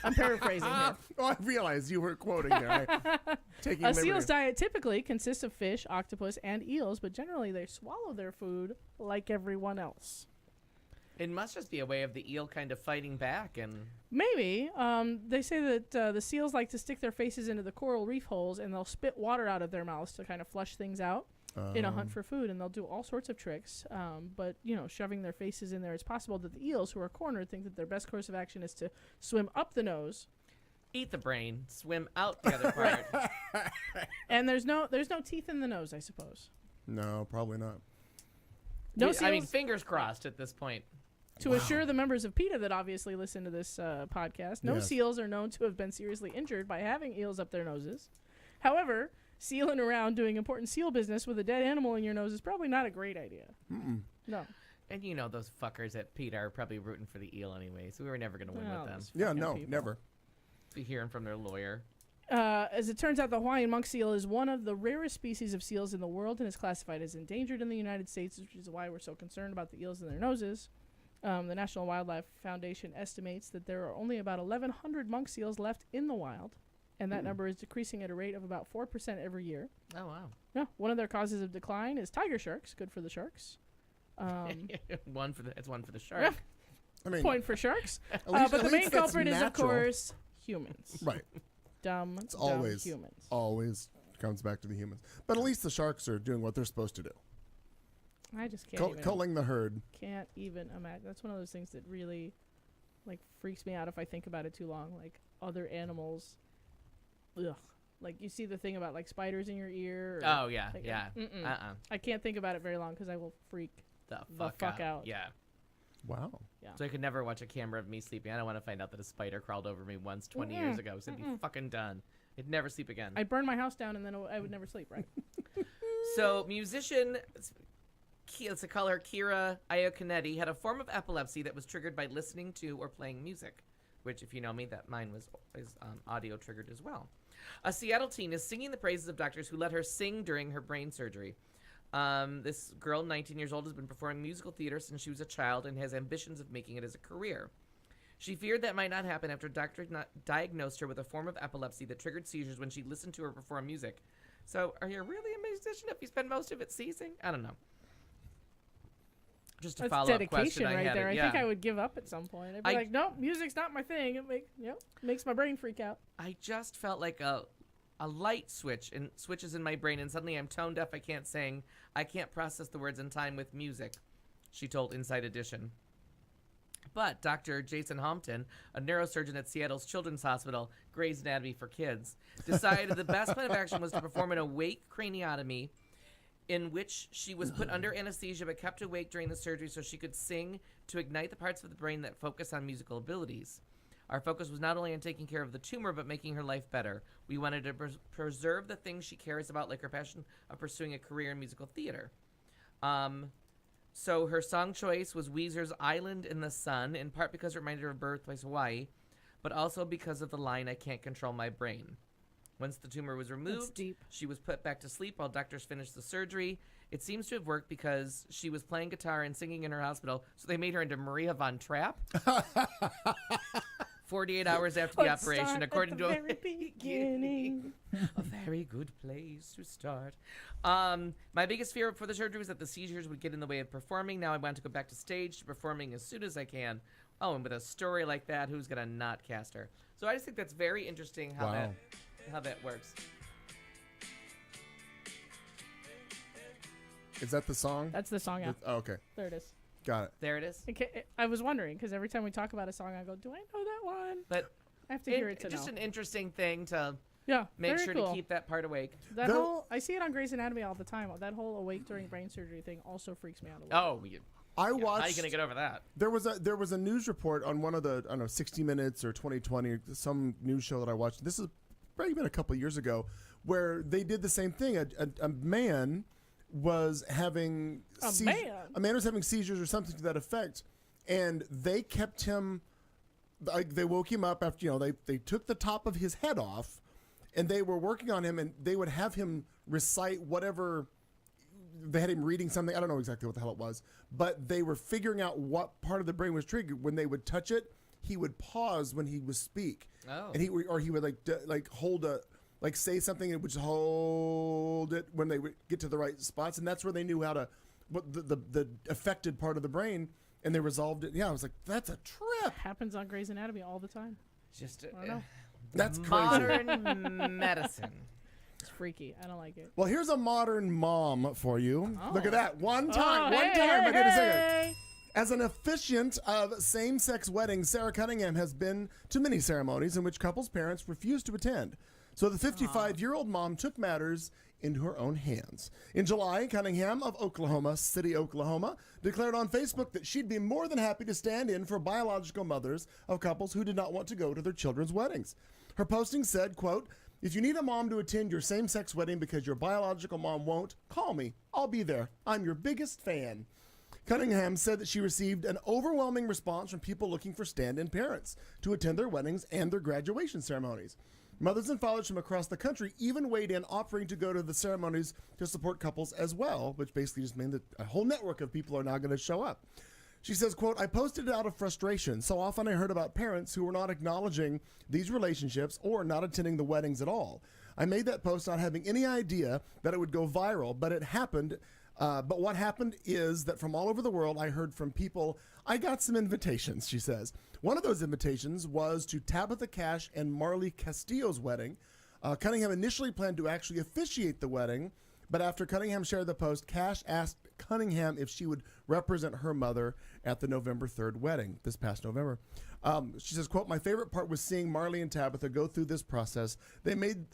I'm paraphrasing here. Oh, I realized you were quoting there. Taking A liberty. seal's diet typically consists of fish, octopus, and eels, but generally they swallow their food like everyone else. It must just be a way of the eel kind of fighting back and Maybe. They say that the seals like to stick their faces into the coral reef holes and they'll spit water out of their mouths to kind of flush things out in a hunt for food. And they'll do all sorts of tricks. But, shoving their faces in there, it's possible that the eels who are cornered think that their best course of action is to swim up the nose. eat the brain, swim out the other part. And there's no teeth in the nose, I suppose. No, probably not. No I mean, seals- fingers crossed at this point. To assure the members of PETA that obviously listen to this podcast, no Yes. seals are known to have been seriously injured by having eels up their noses. However, sealing around doing important seal business with a dead animal in your nose is probably not a great idea. No. And those fuckers at PETA are probably rooting for the eel anyway, so we were never going to win Well, with them. those Yeah, fucking no, people. never. Be hearing from their lawyer. As it turns out, the Hawaiian monk seal is one of the rarest species of seals in the world and is classified as endangered in the United States, which is why we're so concerned about the eels in their noses. The National Wildlife Foundation estimates that there are only about 1,100 monk seals left in the wild, and that number is decreasing at a rate of about 4% every year. Oh, wow. Yeah, one of their causes of decline is tiger sharks. Good for the sharks. It's one for the shark. I mean, Point for sharks. at But least the main that's culprit is, of natural. course, humans. Right. Dumb always humans. Always comes back to the humans. But at least the sharks are doing what they're supposed to do. I just can't Culling the herd. Can't even imagine. That's one of those things that really, freaks me out if I think about it too long. Like, other animals. Ugh. Like, you see the thing about, spiders in your ear. Or, Oh, yeah, like, yeah. mm-mm. I can't think about it very long because I will freak. The The fuck out. Yeah. Wow. So I could never watch a camera of me sleeping. I don't want to find out that a spider crawled over me once 20 years ago. So it'd be fucking done. I'd never sleep again. I'd burn my house down and then I would never sleep, right? So musician, let's call her Kira Iocanetti, had a form of epilepsy that was triggered by listening to or playing music, which, if you know me, that mine is audio triggered as well. A Seattle teen is singing the praises of doctors who let her sing during her brain surgery. This girl, 19 years old, has been performing musical theater since she was a child and has ambitions of making it as a career. She feared that might not happen after a doctor diagnosed her with a form of epilepsy that triggered seizures when she listened to her perform music. So, are you really a musician if you spend most of it seizing? I don't know. Just a That's follow-up dedication question I right had. there. I Yeah. think I would give up at some point. I'd be like, nope, music's not my thing. It makes my brain freak out. I just felt like a light switch and switches in my brain, and suddenly I'm tone deaf. I can't sing. I can't process the words in time with music, she told Inside Edition. But Dr. Jason Hampton, a neurosurgeon at Seattle's Children's Hospital, Gray's Anatomy for Kids, decided the best plan of action was to perform an awake craniotomy in which she was put under anesthesia but kept awake during the surgery so she could sing to ignite the parts of the brain that focus on musical abilities. Our focus was not only on taking care of the tumor, but making her life better. We wanted to preserve the things she cares about, like her passion of pursuing a career in musical theater. So her song choice was Weezer's Island in the Sun, in part because it reminded her of birthplace Hawaii, but also because of the line, I can't control my brain. Once the tumor was removed, she was put back to sleep while doctors finished the surgery. It seems to have worked because she was playing guitar and singing in her hospital, so they made her into Maria Von Trapp. 48 hours after the operation, according to very beginning. A very good place to start. My biggest fear for the surgery was that the seizures would get in the way of performing. Now I want to go back to stage to performing as soon as I can. Oh, and with a story like that, who's going to not cast her? So I just think that's very interesting how that works. Is that the song? That's the song, yeah. Oh, okay. There it is. Got it. There it is. Okay, I was wondering, because every time we talk about a song, I go, do I know that one? But I have to hear it to just know. an interesting thing to very make sure cool. to keep that part awake. That whole, I see it on Grey's Anatomy all the time. That whole awake during brain surgery thing also freaks me out a little. Oh, I watched. how are you gonna get over that? There was a news report on one of the, I don't know, 60 Minutes or 2020 or some news show that I watched. This is probably been a couple of years ago, where they did the same thing. A man was having a man was having seizures or something to that effect, and they kept him. Like, they woke him up after they took the top of his head off, and they were working on him, and they would have him recite whatever. They had him reading something. I don't know exactly what the hell it was, but they were figuring out what part of the brain was triggered. When they would touch it, he would pause when he would speak, and he would like hold a. Like say something and would just hold it when they would get to the right spots, and that's where they knew how to, what the affected part of the brain, and they resolved it. Yeah, I was like, that's a trip. It happens on Grey's Anatomy all the time. Just I don't know. That's crazy. Modern medicine. It's freaky. I don't like it. Well, here's a modern mom for you. Oh. Look at that. One time. Hey, For goodness sake. hey. As an officiant of same-sex weddings, Sarah Cunningham has been to many ceremonies in which couples' parents refused to attend. So the 55-year-old mom took matters into her own hands. In July, Cunningham of Oklahoma City, Oklahoma, declared on Facebook that she'd be more than happy to stand in for biological mothers of couples who did not want to go to their children's weddings. Her posting said, quote, "If you need a mom to attend your same-sex wedding because your biological mom won't, call me. I'll be there. I'm your biggest fan." Cunningham said that she received an overwhelming response from people looking for stand-in parents to attend their weddings and their graduation ceremonies. Mothers and fathers from across the country even weighed in, offering to go to the ceremonies to support couples as well, which basically just meant that a whole network of people are now going to show up. She says, quote, "I posted it out of frustration. So often I heard about parents who were not acknowledging these relationships or not attending the weddings at all. I made that post not having any idea that it would go viral, but it happened. But what happened is that from all over the world, I heard from people. I got some invitations," she says. One of those invitations was to Tabitha Cash and Marley Castillo's wedding. Cunningham initially planned to actually officiate the wedding, but after Cunningham shared the post, Cash asked Cunningham if she would represent her mother at the November 3rd wedding this past November. She says, quote, "My favorite part was seeing Marley and Tabitha go through this process. They made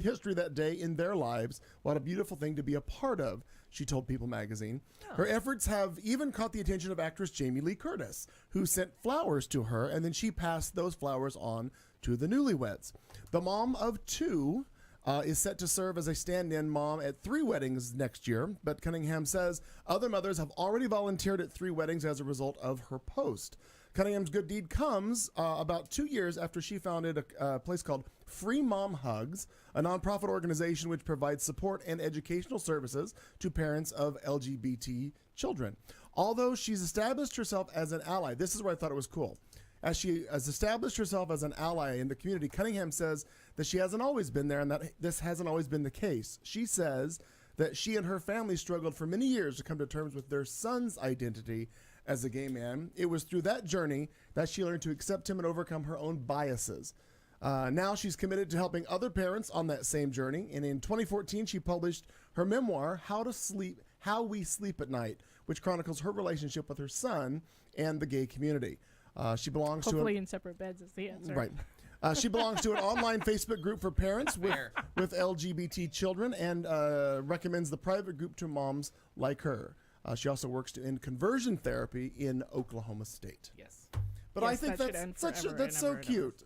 history that day in their lives. What a beautiful thing to be a part of," she told People magazine. Her efforts have even caught the attention of actress Jamie Lee Curtis, who sent flowers to her, and then she passed those flowers on to the newlyweds. The mom of two is set to serve as a stand-in mom at 3 weddings next year, but Cunningham says other mothers have already volunteered at 3 weddings as a result of her post. Cunningham's good deed comes about 2 years after she founded a place called Free Mom Hugs, a nonprofit organization which provides support and educational services to parents of LGBT children. Although she's established herself as an ally, this is where I thought it was cool. As she has established herself as an ally in the community, Cunningham says that she hasn't always been there and that this hasn't always been the case. She says that she and her family struggled for many years to come to terms with their son's identity as a gay man. It was through that journey that she learned to accept him and overcome her own biases. Now she's committed to helping other parents on that same journey. And in 2014, she published her memoir, How We Sleep at Night, which chronicles her relationship with her son and the gay community. She belongs Hopefully in separate beds is the answer. Right. She belongs to an online Facebook group for parents with LGBT children and recommends the private group to moms like her. She also works to end conversion therapy in Oklahoma State. Yes. But Yes, I think that should that's end such forever that's and so ever and cute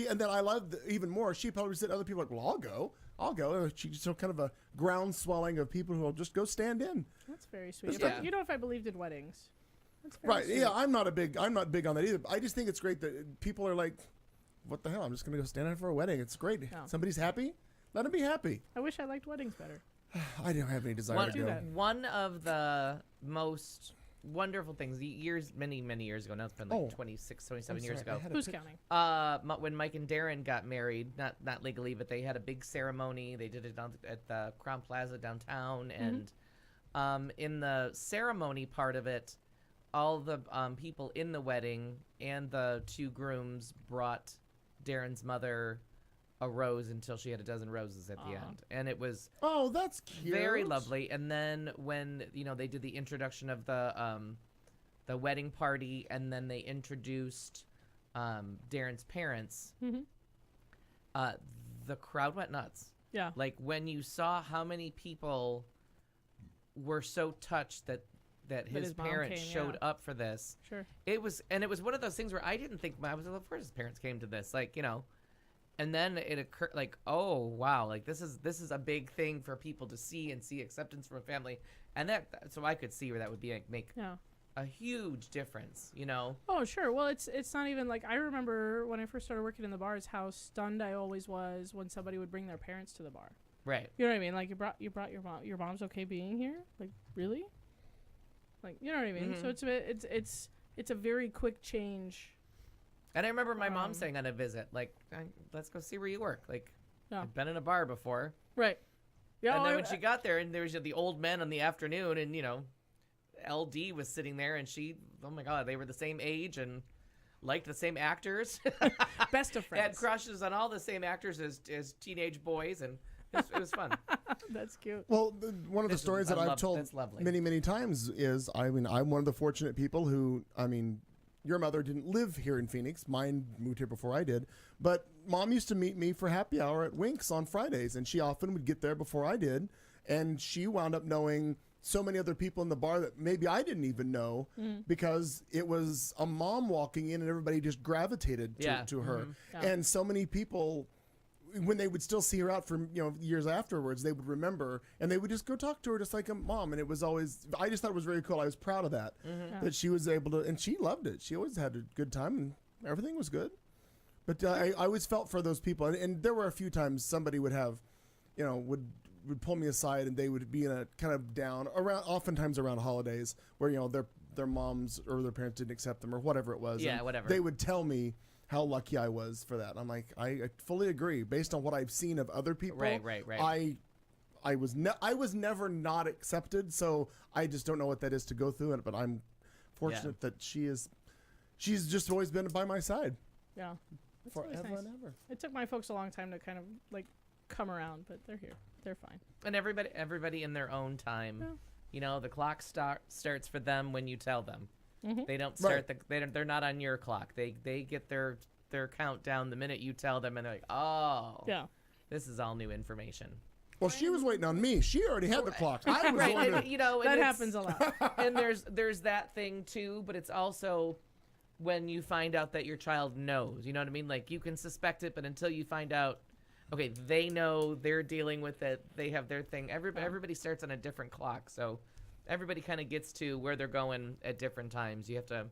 and then I love even more. She probably said other people are like, well, I'll go. She's so kind of a ground swelling of people who will just go stand in. That's very sweet. Yeah. You know, if I believed in weddings. That's very Right. sweet. Yeah, I'm not big on that either. I just think it's great that people are like, what the hell? I'm just going to go stand in for a wedding. It's great. No. Somebody's happy. Let them be happy. I wish I liked weddings better. I don't have any desire to do go. that. One of the most wonderful things, many years ago, now it's been like Oh. 26, 27 I'm years sorry, I ago. had a Who's pic- counting? When Mike and Darren got married, not legally, but they had a big ceremony. They did it at the Crown Plaza downtown, and in the ceremony part of it, all the people in the wedding and the two grooms brought Darren's mother a rose until she had a dozen roses at the end, and it was Oh, that's cute. very lovely. And then when they did the introduction of the wedding party, and then they introduced Darren's parents, the crowd went nuts. Yeah. Like when you saw how many people were so touched that his mom parents came, showed yeah. up for this. Sure. It was one of those things where I didn't think I was of course his parents came to this, and then it occurred like, oh wow, like this is a big thing for people to see and see acceptance from a family, and so I could see where that would be make Yeah. a huge difference, Oh, sure. Well, it's not even like I remember when I first started working in the bars, how stunned I always was when somebody would bring their parents to the bar. Right. You know what I mean? Like you brought your mom. Your mom's okay being here? Like really? Like you know what I mean? So it's a very quick change. And I remember my mom saying on a visit, like, let's go see where you work. Like, Yeah. I've been in a bar before. Right. Yeah. And then oh, when she got there, and there was the old men in the afternoon, and LD was sitting there, and oh my God, they were the same age and liked the same actors. best of Had friends. crushes on all the same actors as teenage boys, and it was fun. That's cute. Well, one of the This is- stories that I I've love- told that's lovely. many, many times is, I'm one of the fortunate people who, your mother didn't live here in Phoenix. Mine moved here before I did. But Mom used to meet me for happy hour at Winks on Fridays, and she often would get there before I did. And she wound up knowing so many other people in the bar that maybe I didn't even know because it was a mom walking in and everybody just gravitated to her. Yeah. And so many people, when they would still see her out for years afterwards, they would remember and they would just go talk to her just like a mom. And it was always, I just thought it was very cool. I was proud of that, that she was able to, and she loved it. She always had a good time and everything was good. But I always felt for those people. And there were a few times somebody would have, would pull me aside and they would be in a kind of down oftentimes around holidays where, their moms or their parents didn't accept them or whatever it was. Yeah, And whatever. They would tell me how lucky I was for that. And I'm like, I fully agree based on what I've seen of other people. Right. I was never not accepted. So I just don't know what that is to go through it, but I'm fortunate that she's just always been by my side Yeah. That's always forever nice. and ever. It took my folks a long time to kind of like come around, but they're here. They're fine. And everybody in their own time. The clock starts for them when you tell them. They don't start they're not on your clock. They get their countdown the minute you tell them, and they're like, oh, Yeah. this is all new information. Well, she was waiting on me. She already had the clock. I was Right, going to, and, and That it's- happens a lot. And there's that thing too, but it's also when you find out that your child knows. You know what I mean? Like you can suspect it, but until you find out, okay, they know, they're dealing with it, they have their thing. Everybody starts on a different clock, so everybody kind of gets to where they're going at different times. You have to.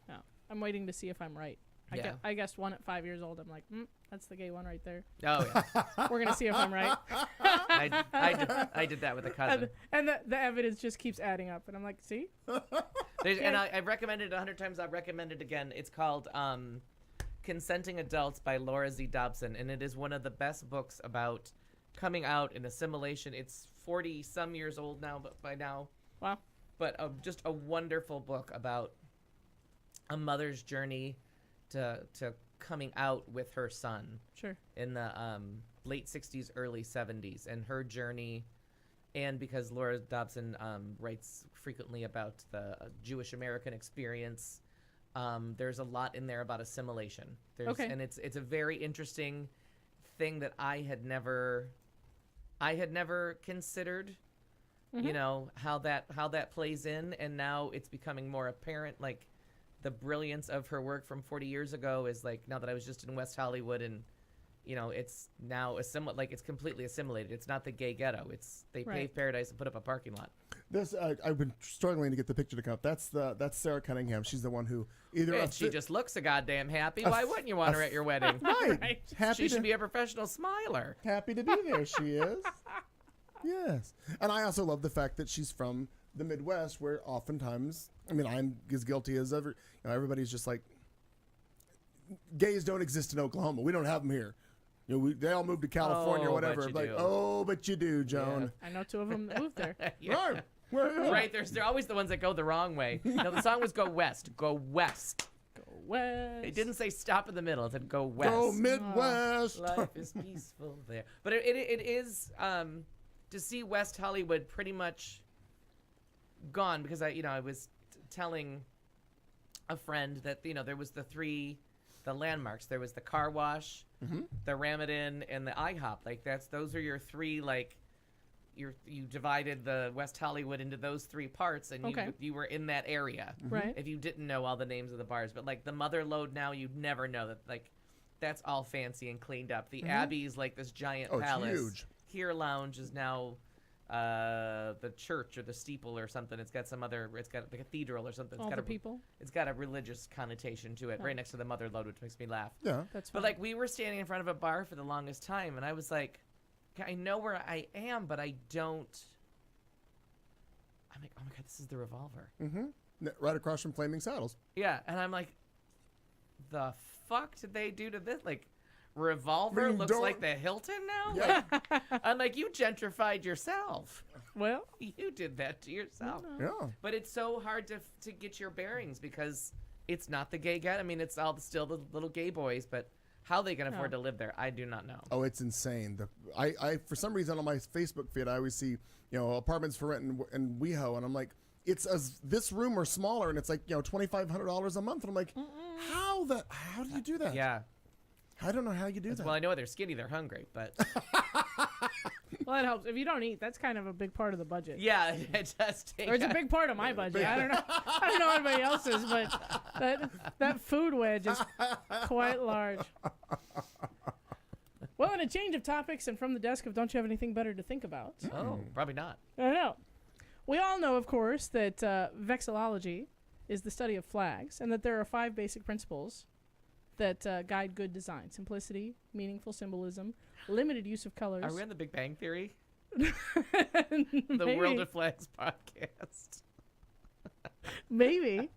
Yeah. I'm waiting to see if I'm right. Yeah. I guessed one at 5 years old. I'm like, that's the gay one right there. Oh yeah, We're gonna see if I'm right. I did that with a cousin. And the evidence just keeps adding up, and I'm like, see, And I've recommended it 100 times. I'll recommend it again. It's called Consenting Adults by Laura Z. Dobson, and it is one of the best books about coming out and assimilation. It's 40-some years old now, but by now. Wow. But just a wonderful book about a mother's journey to coming out with her son. Sure. In the late 60s, early 70s, and her journey. And because Laura Dobson writes frequently about the Jewish American experience, there's a lot in there about assimilation. And it's a very interesting thing that I had never considered. You know, how that plays in, and now it's becoming more apparent. Like, the brilliance of her work from 40 years ago is like, now that I was just in West Hollywood, and you know, it's now it's completely assimilated. It's not the gay ghetto. It's they paved paradise and put up a parking lot. This I've been struggling to get the picture to come up. That's Sarah Cunningham. She's the one who either And she just looks a goddamn happy. Why wouldn't you want her at your wedding? right. She should be a professional smiler. Happy to be there. She is. Yes. And I also love the fact that she's from the Midwest, where oftentimes, I mean, I'm as guilty as ever. You know, everybody's just like, gays don't exist in Oklahoma. We don't have them here. You know, they all moved to California or whatever. But you do. Oh, but you do, Joan. I know 2 of them that moved there. Yeah. Right. They're always the ones that go the wrong way. No, the song was "Go West." Go west. Go west. It didn't say stop in the middle. It said go west. Go Midwest. Life is peaceful there. But it is to see West Hollywood pretty much gone, because I was telling a friend that there was the landmarks. There was the car wash, the Ramadan, and the IHOP. Like those are your 3 like. You divided the West Hollywood into those 3 parts, and you were in that area. Right. If you didn't know all the names of the bars, but like the Mother Lode now, you'd never know that. Like that's all fancy and cleaned up. The Abbey's like this giant palace. It's huge. Here Lounge is now the church or the steeple or something. It's got the cathedral or something. It's got a religious connotation to it, right next to the Mother Lode, which makes me laugh. Yeah. That's But fine. like we were standing in front of a bar for the longest time, and I was like, I know where I am, but I don't. I'm like, oh my God, this is the Revolver. Right across from Flaming Saddles. Yeah, and I'm like, the fuck did they do to this? Like, Revolver looks like the Hilton now? Yeah. Like, I'm like, you gentrified yourself. Well, You did that to yourself. Yeah. But it's so hard to get your bearings, because it's not the gay ghetto. I mean, it's still the little gay boys, but how they can afford to live there, I do not know. Oh, it's insane. I for some reason on my Facebook feed, I always see, apartments for rent in WeHo, and I'm like, it's as this room or smaller, and it's like, $2,500 a month. And I'm like, how do you do that? Yeah. I don't know how you do that. Well, I know they're skinny, they're hungry, but well, that helps. If you don't eat, that's kind of a big part of the budget. yeah, it does take. Or it's a big part of my budget. I don't know anybody else's, but that food wedge is quite large. Well, in a change of topics and from the desk of Don't You Have Anything Better to Think About? Oh, probably not. I don't know. We all know, of course, that vexillology is the study of flags, and that there are 5 basic principles that guide good design: simplicity, meaningful symbolism, limited use of colors. Are we on the Big Bang Theory? The The World of Flags podcast. Maybe.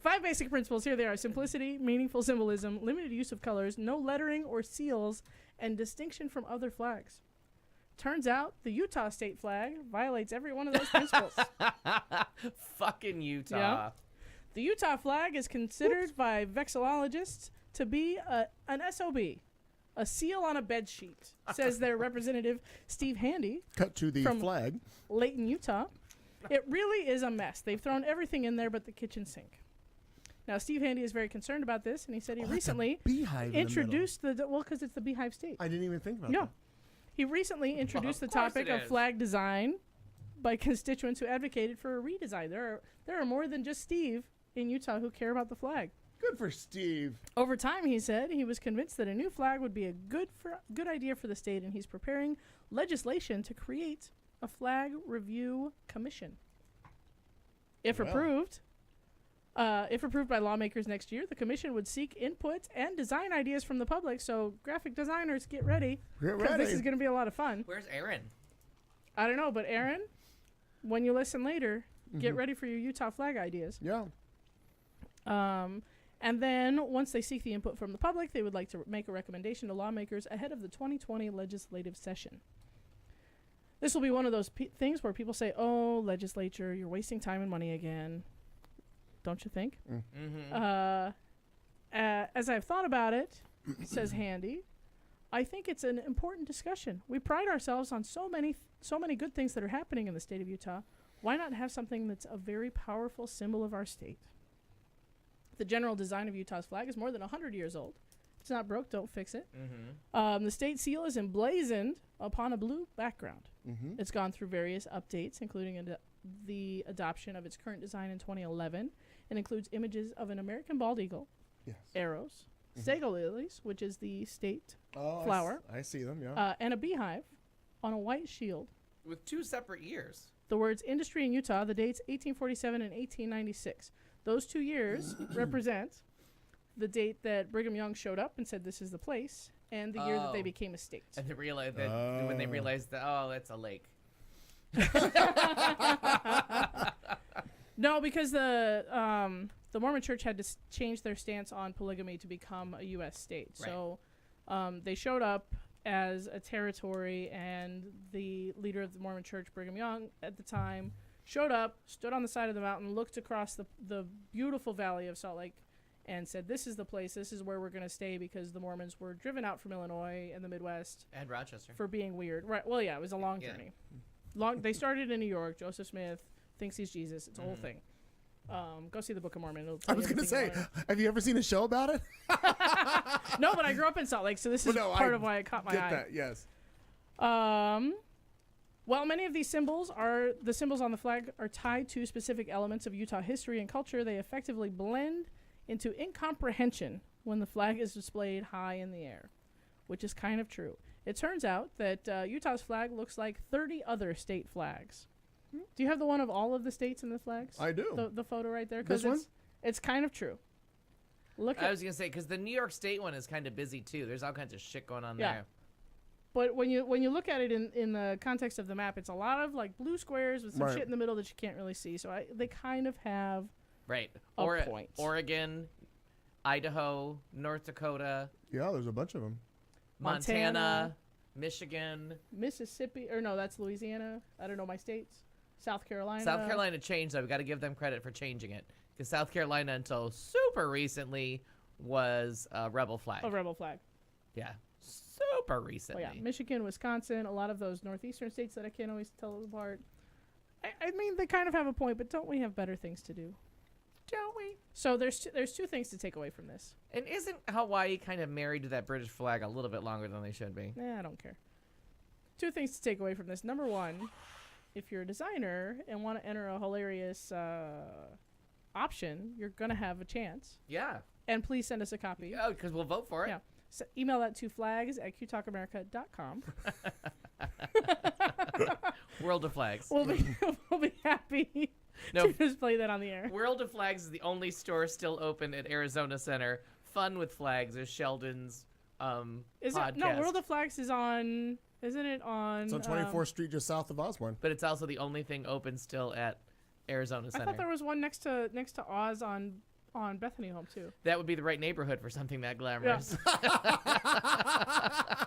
5 basic principles. Here they are: simplicity, meaningful symbolism, limited use of colors, no lettering or seals, and distinction from other flags. Turns out the Utah state flag violates every one of those principles. Fucking Utah. Yeah. The Utah flag is considered by vexillologists to be an SOB, a seal on a bed sheet, says their representative Steve Handy. Cut to the from flag. Layton, Utah. It really is a mess. They've thrown everything in there but the kitchen sink. Now, Steve Handy is very concerned about this, and he said he recently introduced because it's the Beehive State. I didn't even think about Yeah. that. He recently introduced the of course topic it of is. flag design by constituents who advocated for a redesign. There are more than just Steve in Utah who care about the flag. Good for Steve. Over time, he said, he was convinced that a new flag would be a good idea for the state, and he's preparing legislation to create a flag review commission. If approved by lawmakers next year, the commission would seek input and design ideas from the public. So graphic designers, get ready. Get 'Cause this ready. is going to be a lot of fun. Where's Aaron? I don't know, but Aaron, when you listen later, Get ready for your Utah flag ideas. Yeah. And then, once they seek the input from the public, they would like to make a recommendation to lawmakers ahead of the 2020 legislative session. This will be one of those things where people say, oh, legislature, you're wasting time and money again. Don't you think? As I've thought about it, says Handy, I think it's an important discussion. We pride ourselves on so many good things that are happening in the state of Utah. Why not have something that's a very powerful symbol of our state? The general design of Utah's flag is more than 100 years old. If it's not broke, don't fix it. The state seal is emblazoned upon a blue background. It's gone through various updates, including the adoption of its current design in 2011. It includes images of an American bald eagle, arrows, sago lilies, which is the state flower. I see them, yeah. And a beehive on a white shield. With 2 separate years. The words industry in Utah, the dates 1847 and 1896. Those 2 years represent the date that Brigham Young showed up and said this is the place, and the year that they became a state. And they realized that when they realized that, oh, that's a lake. No, because the Mormon Church had to change their stance on polygamy to become a U.S. state. Right. So they showed up as a territory, and the leader of the Mormon Church, Brigham Young, at the time, showed up, stood on the side of the mountain, looked across the beautiful valley of Salt Lake, and said, this is the place, this is where we're going to stay, because the Mormons were driven out from Illinois and the Midwest. And Rochester. For being weird. Right. Well, yeah, it was a long journey. They started in New York. Joseph Smith thinks he's Jesus. It's a whole thing. Go see the Book of Mormon. I was going to say, have you ever seen a show about it? No, but I grew up in Salt Lake, so this is part of why it caught my eye. That, yes. While many of these symbols on the flag are tied to specific elements of Utah history and culture, they effectively blend into incomprehension when the flag is displayed high in the air, which is kind of true. It turns out that Utah's flag looks like 30 other state flags. Do you have the one of all of the states in the flags? I do. The photo right there? This one? It's kind of true. I was going to say, because the New York State one is kind of busy, too. There's all kinds of shit going on there. But when you look at it in the context of the map, it's a lot of like blue squares with some shit in the middle that you can't really see. So they kind of have a point. Oregon, Idaho, North Dakota. Yeah, there's a bunch of them. Montana, Michigan. Mississippi. Or no, that's Louisiana. I don't know my states. South Carolina. South Carolina changed, though. We've got to give them credit for changing it. Because South Carolina, until super recently, was a rebel flag. A rebel flag. Yeah. Super recently. Oh, yeah. Michigan, Wisconsin, a lot of those northeastern states that I can't always tell apart. I mean, they kind of have a point, but don't we have better things to do? Don't we? So there's 2 things to take away from this. And isn't Hawaii kind of married to that British flag a little bit longer than they should be? I don't care. 2 things to take away from this. Number 1, if you're a designer and want to enter a hilarious option, you're going to have a chance. Yeah. And please send us a copy. Oh, because we'll vote for it. Yeah. So email that to flags@qtalkamerica.com. World of Flags. We'll be happy to display that on the air. World of Flags is the only store still open at Arizona Center. Fun with Flags is Sheldon's podcast. No, World of Flags is on... Isn't it on... It's on 24th Street, just south of Osborne. But it's also the only thing open still at Arizona Center. I thought there was one next to Oz on Bethany Home, too. That would be the right neighborhood for something that glamorous.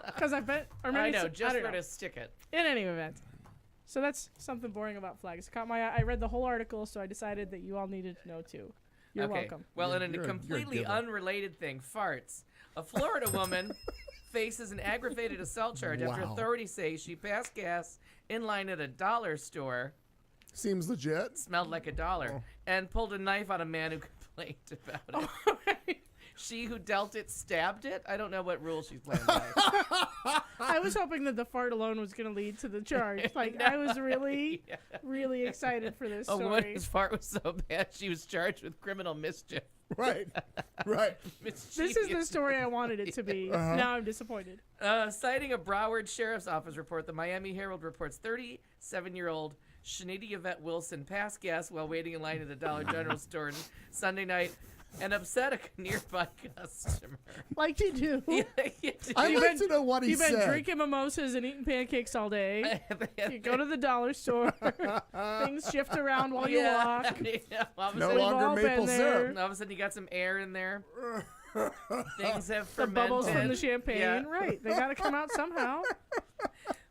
Because I bet... Or maybe I know, just where to stick it. In any event. So that's something boring about flags. It caught my eye. I read the whole article, so I decided that you all needed to know, too. You're welcome. Well, in a completely unrelated thing, farts. A Florida woman faces an aggravated assault charge after authorities say she passed gas in line at a dollar store. Seems legit. Smelled like $1 and pulled a knife on a man who complained about it. Right. She who dealt it stabbed it. I don't know what rule she's playing by. I was hoping that the fart alone was going to lead to the charge. Like, I was really, really excited for this story. A woman's fart was so bad she was charged with criminal mischief. Right. This is the story I wanted it to be. Now I'm disappointed. Citing a Broward Sheriff's Office report, the Miami Herald reports 37-year-old Shanita Yvette Wilson passed gas while waiting in line at the Dollar General store Sunday night and upset a nearby customer. Like you do. I'd You've like been- to know what he You've been said. drinking mimosas and eating pancakes all day. You go to the dollar store. Things shift around while you walk. Yeah, all of a No sudden- longer all been maple there. syrup. all of a sudden you got some air in there. Things have The fermented. bubbles from the champagne. Yeah. Right. They got to come out somehow.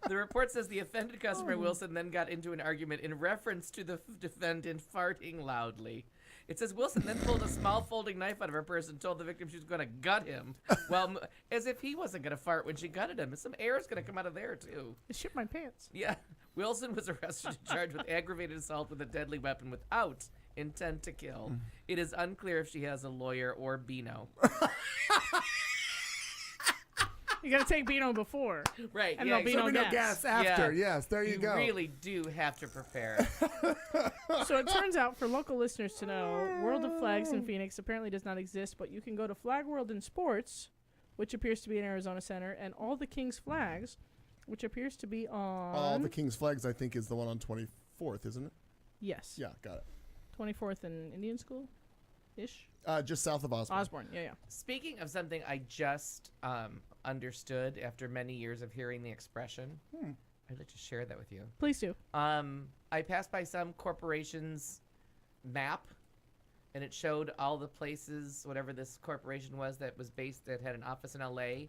The report says the offended customer Wilson then got into an argument in reference to the defendant farting loudly. It says Wilson then pulled a small folding knife out of her purse and told the victim she was going to gut him. Well, as if he wasn't going to fart when she gutted him. Some air is going to come out of there, too. I shit my pants. Yeah. Wilson was arrested and charged with aggravated assault with a deadly weapon without intent to kill. It is unclear if she has a lawyer or Beano. You got to take Beano before. Right. And yeah, there'll be There'll no be no gas. gas after. Yeah. Yes, there you go. really do have to prepare. So it turns out, for local listeners to know, World of Flags in Phoenix apparently does not exist, but you can go to Flag World in Sports, which appears to be in Arizona Center, and All the King's Flags, which appears to be on... All the King's Flags, I think, is the one on 24th, isn't it? Yes. Yeah, got it. 24th and Indian School-ish? Just south of Osborne. Osborne, yeah. Speaking of something I just understood after many years of hearing the expression, I'd like to share that with you. Please do. I passed by some corporation's map, and it showed all the places, whatever this corporation was that had an office in LA,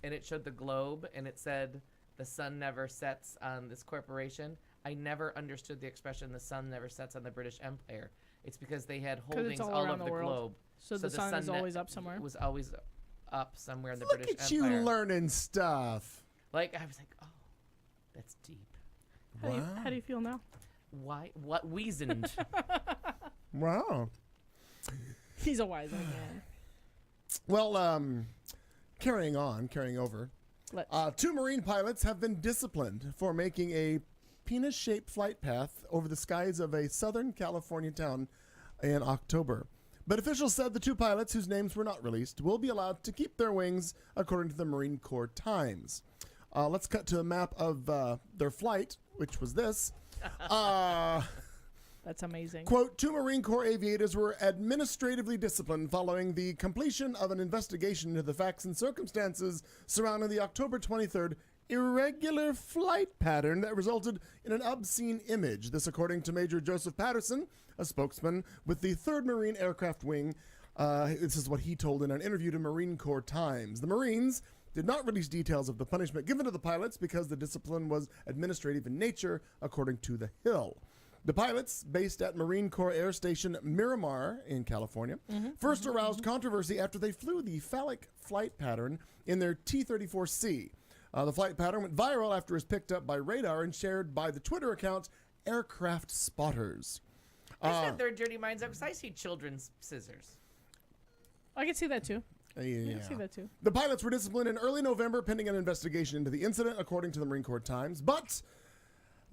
and it showed the globe, and it said the sun never sets on this corporation. I never understood the expression "the sun never sets on the British Empire." It's because they had holdings all all around over the the world. globe. So the sun is always up somewhere? Was always up somewhere in the Look British at Empire. you learning stuff. Like, I was like, oh, that's deep. How do you feel now? Why? What weazened? Wow. He's a wise old man. Well, carrying over. Let's. 2 Marine pilots have been disciplined for making a penis-shaped flight path over the skies of a Southern California town in October. But officials said the 2 pilots, whose names were not released, will be allowed to keep their wings, according to the Marine Corps Times. Let's cut to a map of their flight, which was this. That's amazing. Quote, 2 Marine Corps aviators were administratively disciplined following the completion of an investigation into the facts and circumstances surrounding the October 23rd irregular flight pattern that resulted in an obscene image. This according to Major Joseph Patterson, a spokesman with the 3rd Marine Aircraft Wing. This is what he told in an interview to Marine Corps Times. The Marines did not release details of the punishment given to the pilots because the discipline was administrative in nature, according to The Hill. The pilots, based at Marine Corps Air Station Miramar in California, first aroused controversy after they flew the phallic flight pattern in their T-34C. The flight pattern went viral after it was picked up by radar and shared by the Twitter account Aircraft Spotters. I said their dirty minds up because I see children's scissors. I can see that too. I Yeah. can see that too. The pilots were disciplined in early November pending an investigation into the incident, according to the Marine Corps Times. But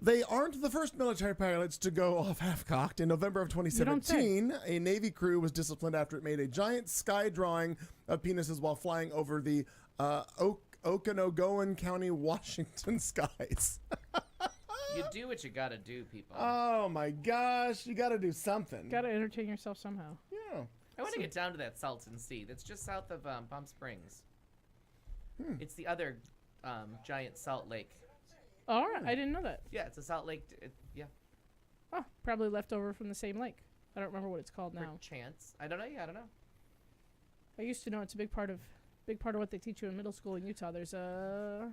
they aren't the first military pilots to go off half-cocked. In November of 2017, a Navy crew was disciplined after it made a giant sky drawing of penises while flying over the Okanogan County, Washington skies. You do what you gotta do, people. Oh my gosh, you got to do something. Got to entertain yourself somehow. Yeah. I want to get down to that Salton Sea. That's just south of Palm Springs. It's the other giant salt lake. All right, I didn't know that. Yeah, it's a salt lake. Yeah, Oh, probably left over from the same lake. I don't remember what it's called now. chance. I don't know. Yeah, I don't know. I used to know it's a big part of what they teach you in middle school in Utah. There's a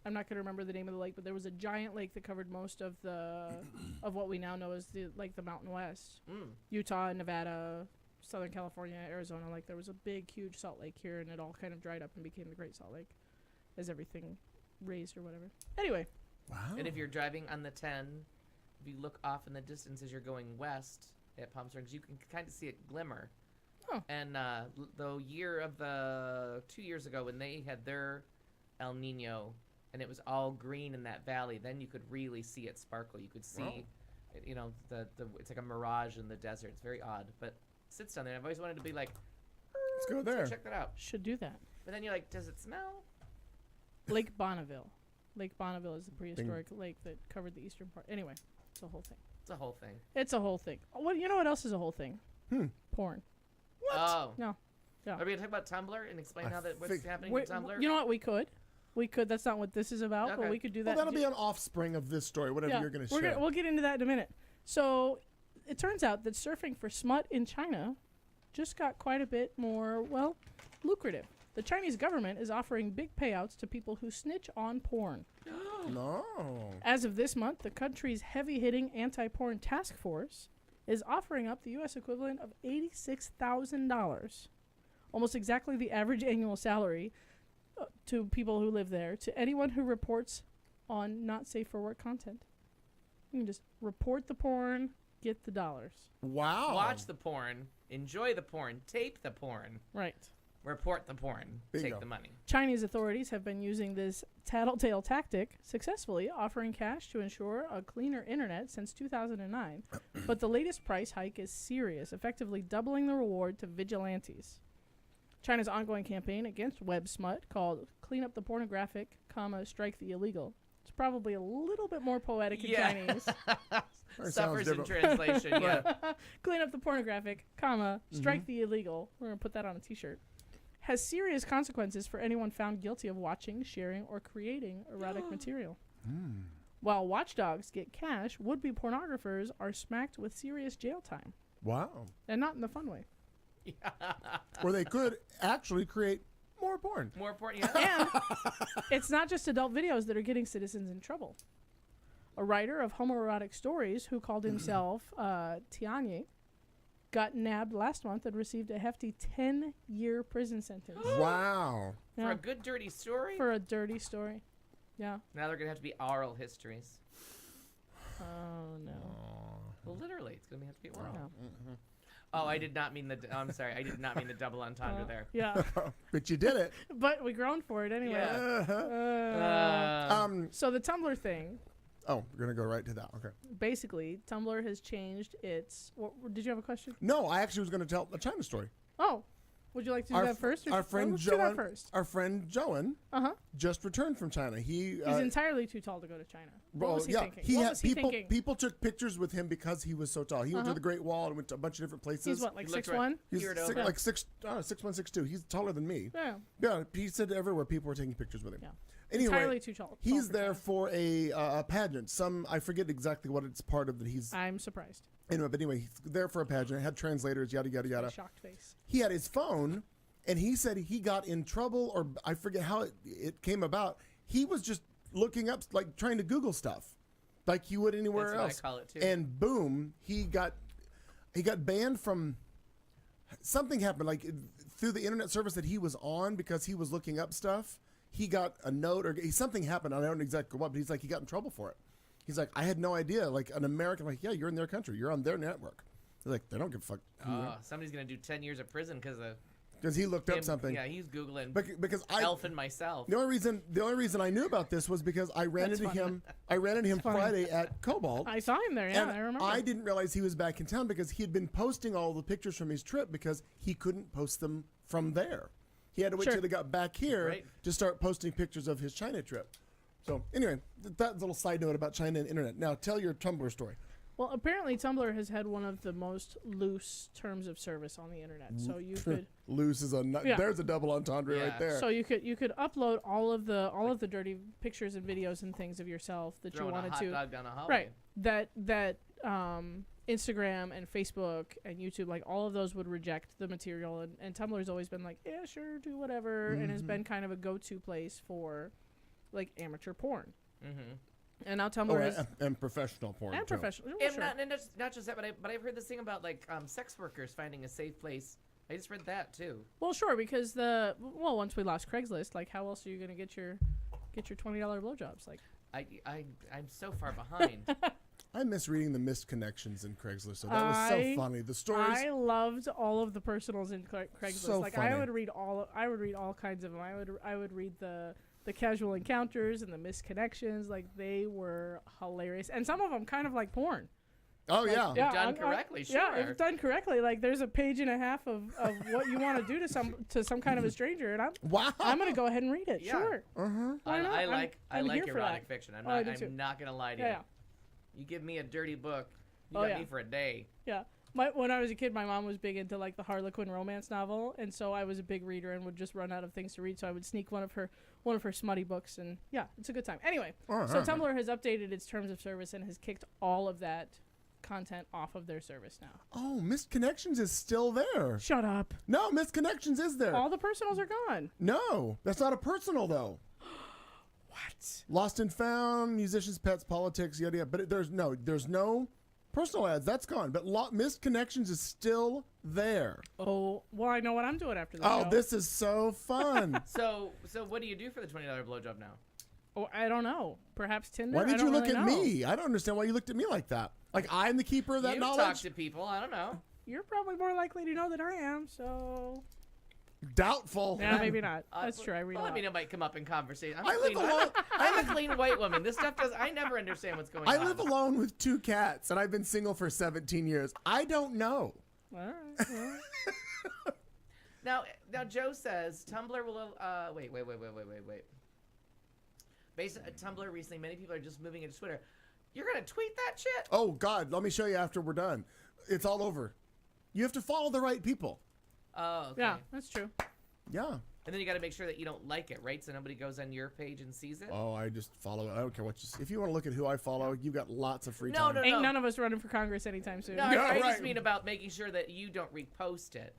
I'm not going to remember the name of the lake, but there was a giant lake that covered most of of what we now know as the Mountain West. Utah, Nevada, Southern California, Arizona. Like there was a big, huge salt lake here, and it all kind of dried up and became the Great Salt Lake as everything raised or whatever. Anyway. Wow. And if you're driving on the 10, if you look off in the distance as you're going west at Palm Springs, you can kind of see it glimmer. Oh. And the 2 years ago when they had their El Nino and it was all green in that valley, then you could really see it sparkle. You could see, you know, it's like a mirage in the desert. It's very odd, but it sits down there. I've always wanted to be like, Let's go there. check that out. Should do that. But then you're like, does it smell? Lake Bonneville. Lake Bonneville is the prehistoric lake that covered the eastern part. Anyway, it's a whole thing. It's a whole thing. It's a whole thing. You know what else is a whole thing? Porn. Oh. No. Are we going to talk about Tumblr and explain how that what's happening We- with Tumblr? You know what? We could. That's not what this is about, but Okay. we could do Well, that. that'll be an offspring of this story, whatever you're going to share. We'll get into that in a minute. So it turns out that surfing for smut in China just got quite a bit more, well, lucrative. The Chinese government is offering big payouts to people who snitch on porn. No. As of this month, the country's heavy-hitting anti-porn task force is offering up the U.S. equivalent of $86,000, almost exactly the average annual salary to people who live there, to anyone who reports on not safe for work content. You can just report the porn, get the dollars. Wow. Watch the porn, enjoy the porn, tape the porn, Right. report the porn, Bingo. take the money. Chinese authorities have been using this tattletale tactic successfully, offering cash to ensure a cleaner internet since 2009. But the latest price hike is serious, effectively doubling the reward to vigilantes. China's ongoing campaign against web smut, called Clean Up the Pornographic, Strike the Illegal. It's probably a little bit more poetic in Chinese. Sounds Suffers in different. translation, yeah. Clean Up the Pornographic, Strike the Illegal. We're going to put that on a t-shirt. Has serious consequences for anyone found guilty of watching, sharing, or creating erotic material. While watchdogs get cash, would-be pornographers are smacked with serious jail time. Wow. And not in the fun way. Or they could actually create more porn. More porn, yeah. And it's not just adult videos that are getting citizens in trouble. A writer of homoerotic stories who called himself Tianye got nabbed last month and received a hefty 10-year prison sentence. Wow. For Yeah, a good, dirty story? for a dirty story. Yeah. Now they're going to have to be oral histories. Oh, no. Well, literally, it's going to have to be oral. No. Oh, I did not mean the... I'm sorry. I did not mean the double entendre there. Yeah. But you did it. But we groaned for it anyway. Yeah. So the Tumblr thing, Oh, we're going to go right to that. Okay. basically, Tumblr has changed its... Did you have a question? No, I actually was going to tell a China story. Oh. Would you like to do that first? Our friend let's do that Joan. first. Our friend Joan Uh-huh. just returned from China. He's He's entirely too tall to go to China. What was he thinking? He What had was he people. thinking? People took pictures with him because he was so tall. He went to the Great Wall and went to a bunch of different places. He's what, like He looked 6'1"? He's Geared six, over. like 6'1", 6'2". He's taller than me. Yeah. Yeah, he said everywhere people were taking pictures with him. Yeah. Anyway, Entirely too tall. he's for there China. for a pageant. I forget exactly what it's part of that he's. I'm surprised. Anyway, he's there for a pageant. It had translators, yada yada yada. Shocked face. He had his phone, and he said he got in trouble, or I forget how it came about. He was just looking up, like trying to Google stuff, like he would anywhere That's what I else. call it, too. And boom, he got banned from. Something happened, like through the internet service that he was on, because he was looking up stuff. He got a note, or something happened. I don't know exactly what, but he's like, he got in trouble for it. He's like, I had no idea. Like an American, like, yeah, you're in their country, you're on their network. They're like, they don't give a fuck. Somebody's going to do 10 years of prison because of Because he looked up him. something. Yeah, he's Googling Because Elf and myself. the only reason I knew about this was because I ran into him. I ran into him Friday at Cobalt. I saw him there. Yeah, and I remember. I didn't realize he was back in town because he had been posting all the pictures from his trip because he couldn't post them from there. He had to wait Sure. till they got back here Right. to start posting pictures of his China trip. So anyway, that's a little side note about China and internet. Now tell your Tumblr story. Well, apparently Tumblr has had one of the most loose terms of service on the internet. So you could Loose is Yeah. there's a double entendre Yeah. right there. so you could upload all of the dirty pictures and videos and things of yourself that Throwing you wanted a hot to. dog down a hallway. Right. That Instagram and Facebook and YouTube, like all of those would reject the material, and Tumblr's always been like, yeah, sure, do whatever, and has been kind of a go-to place for like amateur porn. Mm-hmm. And now Tumblr is and professional porn. and too. professional. Well, And sure. not just that, but I've heard this thing about like sex workers finding a safe place. I just read that too. Well, sure, because once we lost Craigslist, like how else are you gonna get your $20 blowjobs? Like I'm so far behind. I miss reading the missed connections in Craigslist. So that was so funny. The stories. I loved all of the personals in Craigslist. So like funny. I would read all kinds of them. I would read the casual encounters and the missed connections. Like they were hilarious, and some of them kind of like porn. Oh yeah. Yeah, Done correctly, Yeah, sure. if done correctly, like there's a page and a half of what you want to do to some kind of a stranger, and Wow. I'm gonna go ahead and read it. Yeah. Sure. I not? like I'm here for erotic that. fiction. I do too. I'm not gonna lie to Yeah, you. yeah. You give me a dirty book, you Oh, got yeah. me for a day. Yeah. When I was a kid, my mom was big into like the Harlequin romance novel, and so I was a big reader and would just run out of things to read. So I would sneak one of her smutty books, and yeah, it's a good time. Anyway, so Tumblr has updated its terms of service and has kicked all of that content off of their service now. Oh, Missed Connections is still there. Shut up! No, Missed Connections is there. All the personals are gone. No, that's not a personal though. What? Lost and Found, Musicians, Pets, Politics, yada yada. But there's no personal ads. That's gone. But Missed Connections is still there. Oh, well, I know what I'm doing after the Oh, show. this is so fun. So what do you do for the $20 blowjob now? Oh, I don't know. Perhaps Tinder. Why I did don't you look really at know. me? I don't understand why you looked at me like that. Like I'm the keeper of that You knowledge. talk to people. I don't know. You're probably more likely to know than I am. So Doubtful. yeah, maybe not. That's true. I read a Well, I lot. mean, it might come up in conversation. I live alone. I'm a clean white woman. This stuff does. I never understand what's going on. I live alone with 2 cats, and I've been single for 17 years. I don't know. All right. Well, Now Joe says Tumblr will. Wait. Based on Tumblr recently, many people are just moving into Twitter. You're gonna tweet that shit? Oh God, let me show you after we're done. It's all over. You have to follow the right people. Oh, okay. yeah, that's true. Yeah. And then you got to make sure that you don't like it, right? So nobody goes on your page and sees it. Oh, I just follow it. I don't care what you. If you want to look at who I follow, you've got lots of free No, time. no, Ain't none of us running for Congress anytime soon. No, Yeah, I just right. mean about making sure that you don't repost it.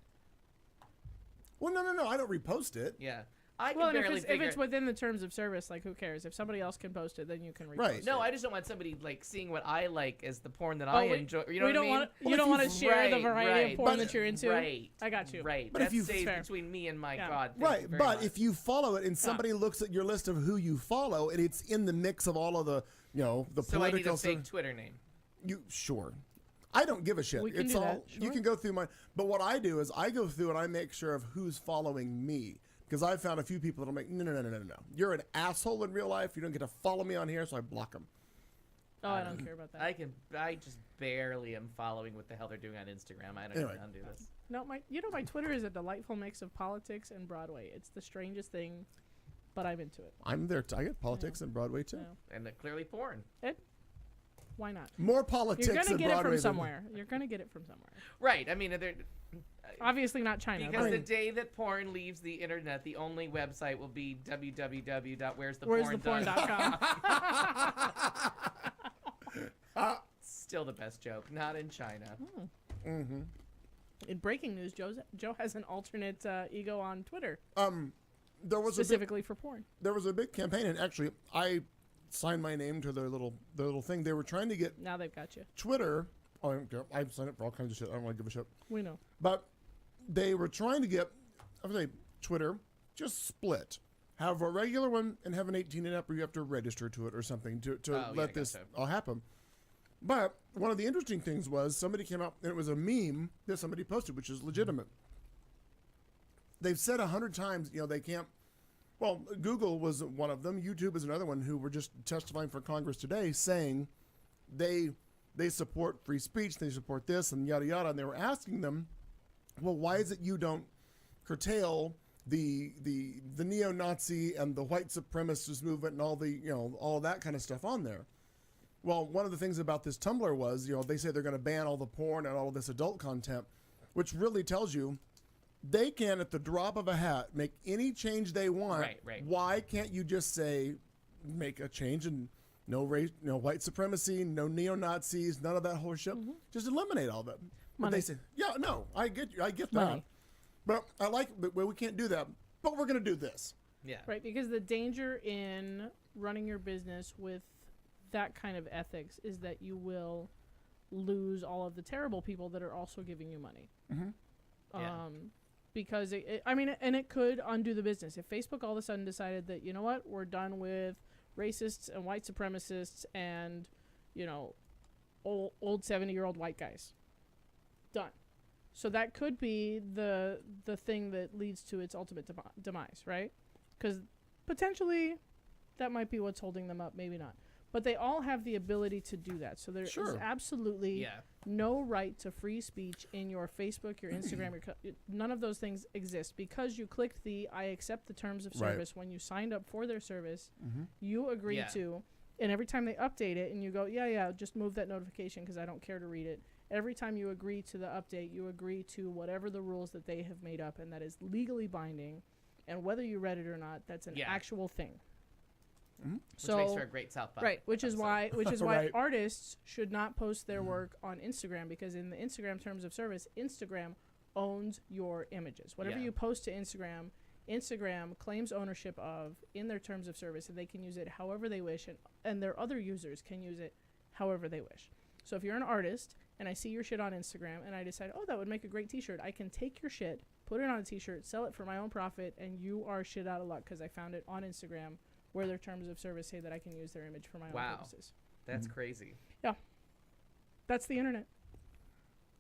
Well, no. I don't repost it. Yeah. I can Well, and barely if figure. it's within the terms of service, like who cares? If somebody else can post it, then you can repost Right. it. No, I just don't want somebody like seeing what I like as the porn that I we- enjoy. You know we what don't I mean? want Well, you if don't you- want to share the Right, variety right. of porn But- that you're into. Right. I got you. Right. But if That you- stays Fair. between me and my Yeah. God. Thank Right, you very but much. if you follow it and somebody looks at your list of who you follow and it's in the mix of all of the, the so I need political a fake stuff, Twitter name. you sure. I don't give a shit. We can It's do all that, you sure. can go through mine. But what I do is I go through and I make sure of who's following me. Because I've found a few people that'll make no. You're an asshole in real life. You don't get to follow me on here, so I block them. Oh, I don't care about that. I just barely am following what the hell they're doing on Instagram. I don't Anyway. know how to do this. No, my Twitter is a delightful mix of politics and Broadway. It's the strangest thing, but I'm into it. I'm there. I get politics and Broadway too. Yeah. And clearly porn. Why not? More politics You're gonna than get Broadway. it from than- somewhere. You're gonna get it from somewhere. Right. I mean, Obviously not China. because but the day that porn leaves the internet, the only website will be where'stheporn.com. Still the best joke. Not in China. Mm-hmm. In breaking news, Joe has an alternate ego on Twitter, There was specifically for porn. there was a big campaign, and actually, I signed my name to their little thing. They were trying to get Now they've got you. Twitter. Oh, I don't care. I've signed up for all kinds of shit. I don't want to give a shit. We know. But they were trying to get, I would say, Twitter just split. Have a regular one and have an 18 and up, or you have to register to it or something to let this gotcha. all happen. But one of the interesting things was somebody came out and it was a meme that somebody posted, which is legitimate. They've said 100 times, they can't. Well, Google was one of them. YouTube is another one who were just testifying for Congress today, saying they support free speech, they support this and yada yada. And they were asking them, well, why is it you don't curtail the neo-Nazi and the white supremacist movement and all the all that kind of stuff on there? Well, one of the things about this Tumblr was, they say they're going to ban all the porn and all of this adult content, which really tells you they can, at the drop of a hat, make any change they want. Right. Why can't you just say, make a change and no race, no white supremacy, no neo-Nazis, none of that whole shit? Just eliminate all of it. But they say, yeah, no, I get that. Money. But but we can't do that. But we're going to do this. Yeah. Right, because the danger in running your business with that kind of ethics is that you will lose all of the terrible people that are also giving you money. Yeah. Because it could undo the business. If Facebook all of a sudden decided that, you know what, we're done with racists and white supremacists and, old 70-year-old white guys. Done. So that could be the thing that leads to its ultimate demise, right? Because potentially that might be what's holding them up, maybe not. But they all have the ability to do that. So there is absolutely no right to free speech in your Facebook, your Instagram, none of those things exist. Because you clicked the I accept the terms of service when you signed up for their service, you agreed to, and every time they update it and you go, yeah, just move that notification because I don't care to read it. every time you agree to the update, you agree to whatever the rules that they have made up, and that is legally binding. And whether you read it or not, that's an actual thing. Which So makes for a great South by. right, which is why Right. artists should not post their work on Instagram, because in the Instagram terms of service, Instagram owns your images. Whatever Yeah. you post to Instagram claims ownership of in their terms of service, and they can use it however they wish, and their other users can use it however they wish. So if you're an artist and I see your shit on Instagram and I decide, oh, that would make a great t-shirt, I can take your shit, put it on a t-shirt, sell it for my own profit, and you are shit out of luck because I found it on Instagram where their terms of service say that I can use their image for my own purposes. That's crazy. That's the internet.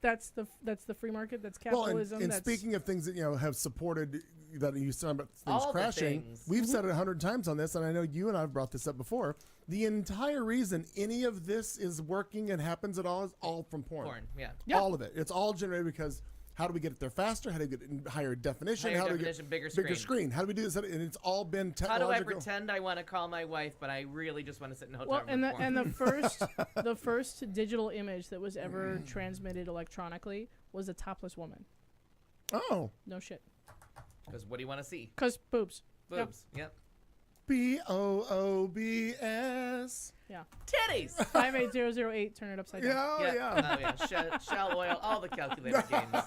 That's the free market. That's Well, capitalism. and that's speaking of things that have supported that you said about things All the crashing, things. we've said it 100 times on this, and I know you and I have brought this up before. The entire reason any of this is working and happens at all is all from porn. Yeah. All of it. It's all generated because how do we get it there faster? How do we get it in higher definition? Higher how do definition, we get bigger screen. How do we do this? And it's all been How technological. do I pretend I want to call my wife, but I really just want to sit in a hotel well, room and with the porn? the first digital image that was ever transmitted electronically was a topless woman. Oh. No shit. Because what do you want to see? 'Cause boobs. Boobs. Yep. BOOBS. Yeah. Titties. 58008. Turn it upside down. Yeah, Yep. yeah. Oh, yeah. Shell oil, all the calculator games.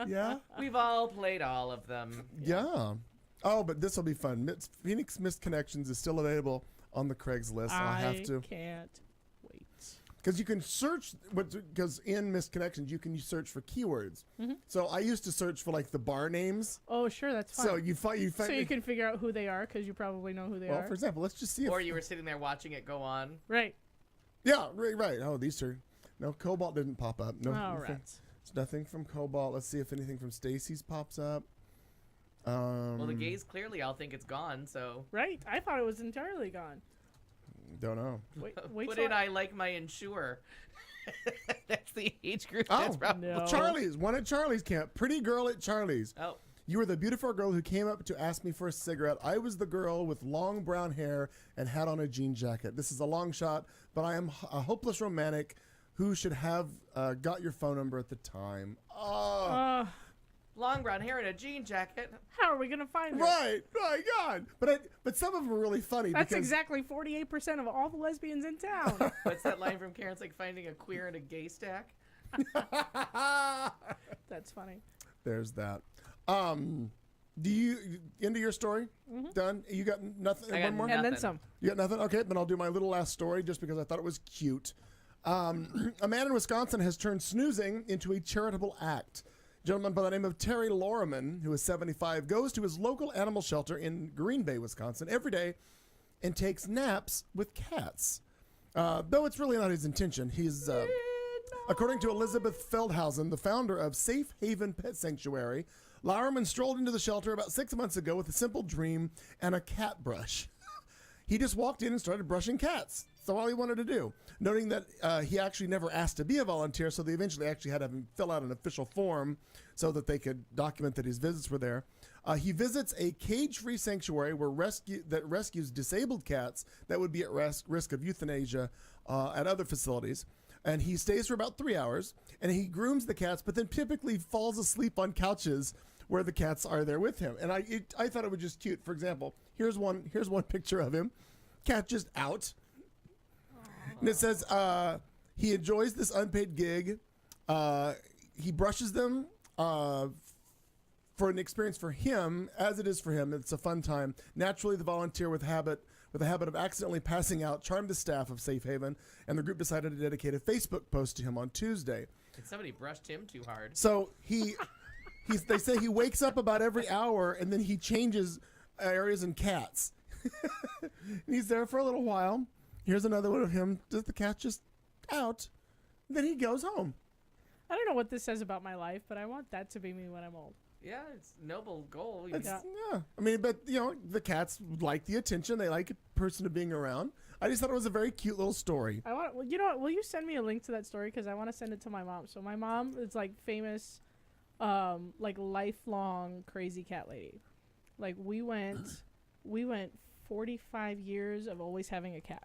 Yeah. We've all played all of them. Yeah. Oh, but this will be fun. Phoenix Missed Connections is still available on the Craigslist. I'll have to. Can't wait. Because you can search, because in Missed Connections, you can search for keywords. So I used to search for like the bar names. Oh, sure, that's fine. So you find. So you can figure out who they are because you probably know who they Well, are. for example, let's just see if. Or you were sitting there watching it go on. Right. Yeah, right. Oh, these two. No, Cobalt didn't pop up. No. All nothing, right. It's nothing from Cobalt. Let's see if anything from Stacy's pops up. Well, the gays clearly all think it's gone, so. Right. I thought it was entirely gone. Don't know. Wait Put till in I like my insure. That's the age group. Oh, That's probably. no. Charlie's. One at Charlie's camp. Pretty girl at Charlie's. Oh. You were the beautiful girl who came up to ask me for a cigarette. I was the girl with long brown hair and had on a jean jacket. This is a long shot, but I am a hopeless romantic who should have got your phone number at the time. Oh, Long brown hair and a jean jacket. how are we gonna find it? right. My God. But some of them are really funny. That's because, exactly 48% of all the lesbians in town. What's that line from Karen's like finding a queer in a gay stack? That's funny. There's that. Do you into your story? Done? You got nothing? I got One more? nothing. And then some. You got nothing? Okay, then I'll do my little last story just because I thought it was cute. A man in Wisconsin has turned snoozing into a charitable act. A gentleman by the name of Terry Loriman, who is 75, goes to his local animal shelter in Green Bay, Wisconsin, every day and takes naps with cats. Though it's really not his intention. He's, according to Elizabeth Feldhausen, the founder of Safe Haven Pet Sanctuary, Loriman strolled into the shelter about 6 months ago with a simple dream and a cat brush. He just walked in and started brushing cats. That's all he wanted to do. Noting that he actually never asked to be a volunteer, so they eventually actually had to have him fill out an official form so that they could document that his visits were there. He visits a cage-free sanctuary that rescues disabled cats that would be at risk of euthanasia at other facilities. And he stays for about 3 hours, and he grooms the cats, but then typically falls asleep on couches where the cats are there with him. And I thought it was just cute. For example, here's one picture of him. Cat just out. And it says he enjoys this unpaid gig. He brushes them for an experience for him, as it is for him. It's a fun time. Naturally, the volunteer with a habit of accidentally passing out charmed the staff of Safe Haven, and the group decided to dedicate a Facebook post to him on Tuesday. And somebody brushed him too hard. So they say he wakes up about every hour, and then he changes areas in cats. And he's there for a little while. Here's another one of him. Does the cat just out? Then he goes home. I don't know what this says about my life, but I want that to be me when I'm old. Yeah, it's a noble goal. Yeah. I mean, but the cats like the attention. They like a person to being around. I just thought it was a very cute little story. Well, you know what? Will you send me a link to that story? Because I want to send it to my mom. So my mom is like famous, like lifelong crazy cat lady. Like we went 45 years of always having a cat.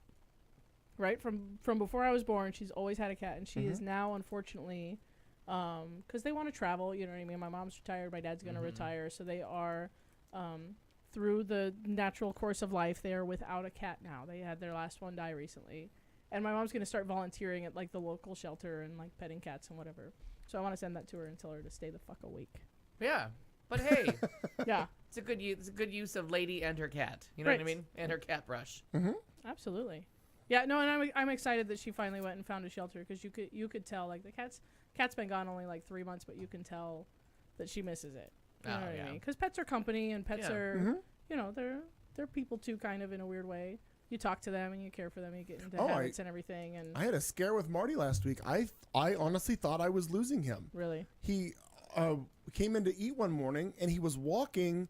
right from before I was born. She's always had a cat, and she is now, unfortunately, because they want to travel. You know what I mean? My mom's retired. My dad's gonna retire, so they are, through the natural course of life, they are without a cat now. They had their last one die recently, and my mom's gonna start volunteering at like the local shelter and like petting cats and whatever. So I want to send that to her and tell her to stay the fuck awake. Yeah, but hey, Yeah, it's a good use of Lady and her cat. You know what I Right. mean? And her cat brush. absolutely. Yeah, no, and I'm excited that she finally went and found a shelter, because you could tell, like, the cat's been gone only like 3 months, but you can tell that she misses it. You know Oh, what I yeah. mean? Because pets are company, and pets Yeah. are, you know, they're people too, kind of, in a weird way. You talk to them and you care for them, and you get into habits and everything, and I had a scare with Marty last week. I honestly thought I was losing him. really. He came in to eat one morning, and he was walking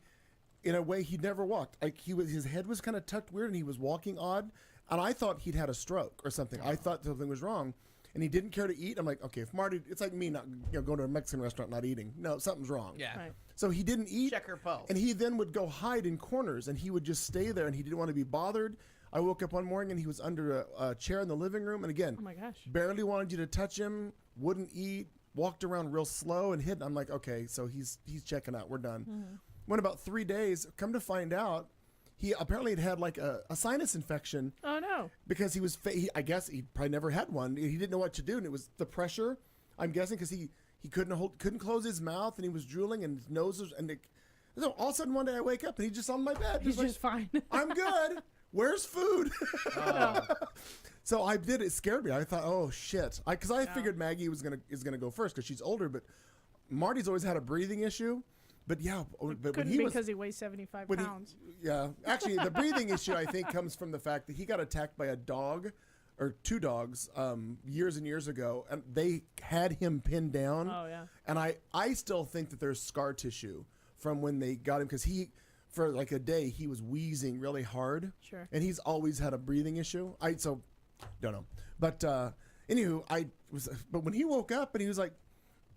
in a way he'd never walked. Like his head was kind of tucked weird, and he was walking odd. And I thought he'd had a stroke or something. I thought something was wrong, and he didn't care to eat. I'm like, okay, if Marty, it's like me not going to a Mexican restaurant not eating. No, something's wrong. Yeah. Right. So he didn't eat. Check her pulse. And he then would go hide in corners, and he would just stay there, and he didn't want to be bothered. I woke up one morning, and he was under a chair in the living room, and again, Oh my gosh. barely wanted you to touch him, wouldn't eat, walked around real slow and hidden. I'm like, okay, so he's checking out. We're done. Went about 3 days. Come to find out, he apparently had like a sinus infection Oh no. because he was. I guess he probably never had one. He didn't know what to do, and it was the pressure. I'm guessing because he couldn't close his mouth, and he was drooling, and his nose was, and so all of a sudden one day I wake up and he's just on my bed. He's like, just fine. I'm good. Where's food? So I did. It scared me. I thought, oh shit, because I figured Maggie is gonna go first because she's older, but Marty's always had a breathing issue. But yeah, but when Couldn't he be was, because he weighs 75 when he- pounds. yeah, actually the breathing issue I think comes from the fact that he got attacked by a dog or 2 dogs years and years ago, and they had him pinned down. Oh, yeah. And I still think that there's scar tissue from when they got him, because for like a day he was wheezing really hard. Sure. And he's always had a breathing issue. Don't know. But anywho, but when he woke up and he was like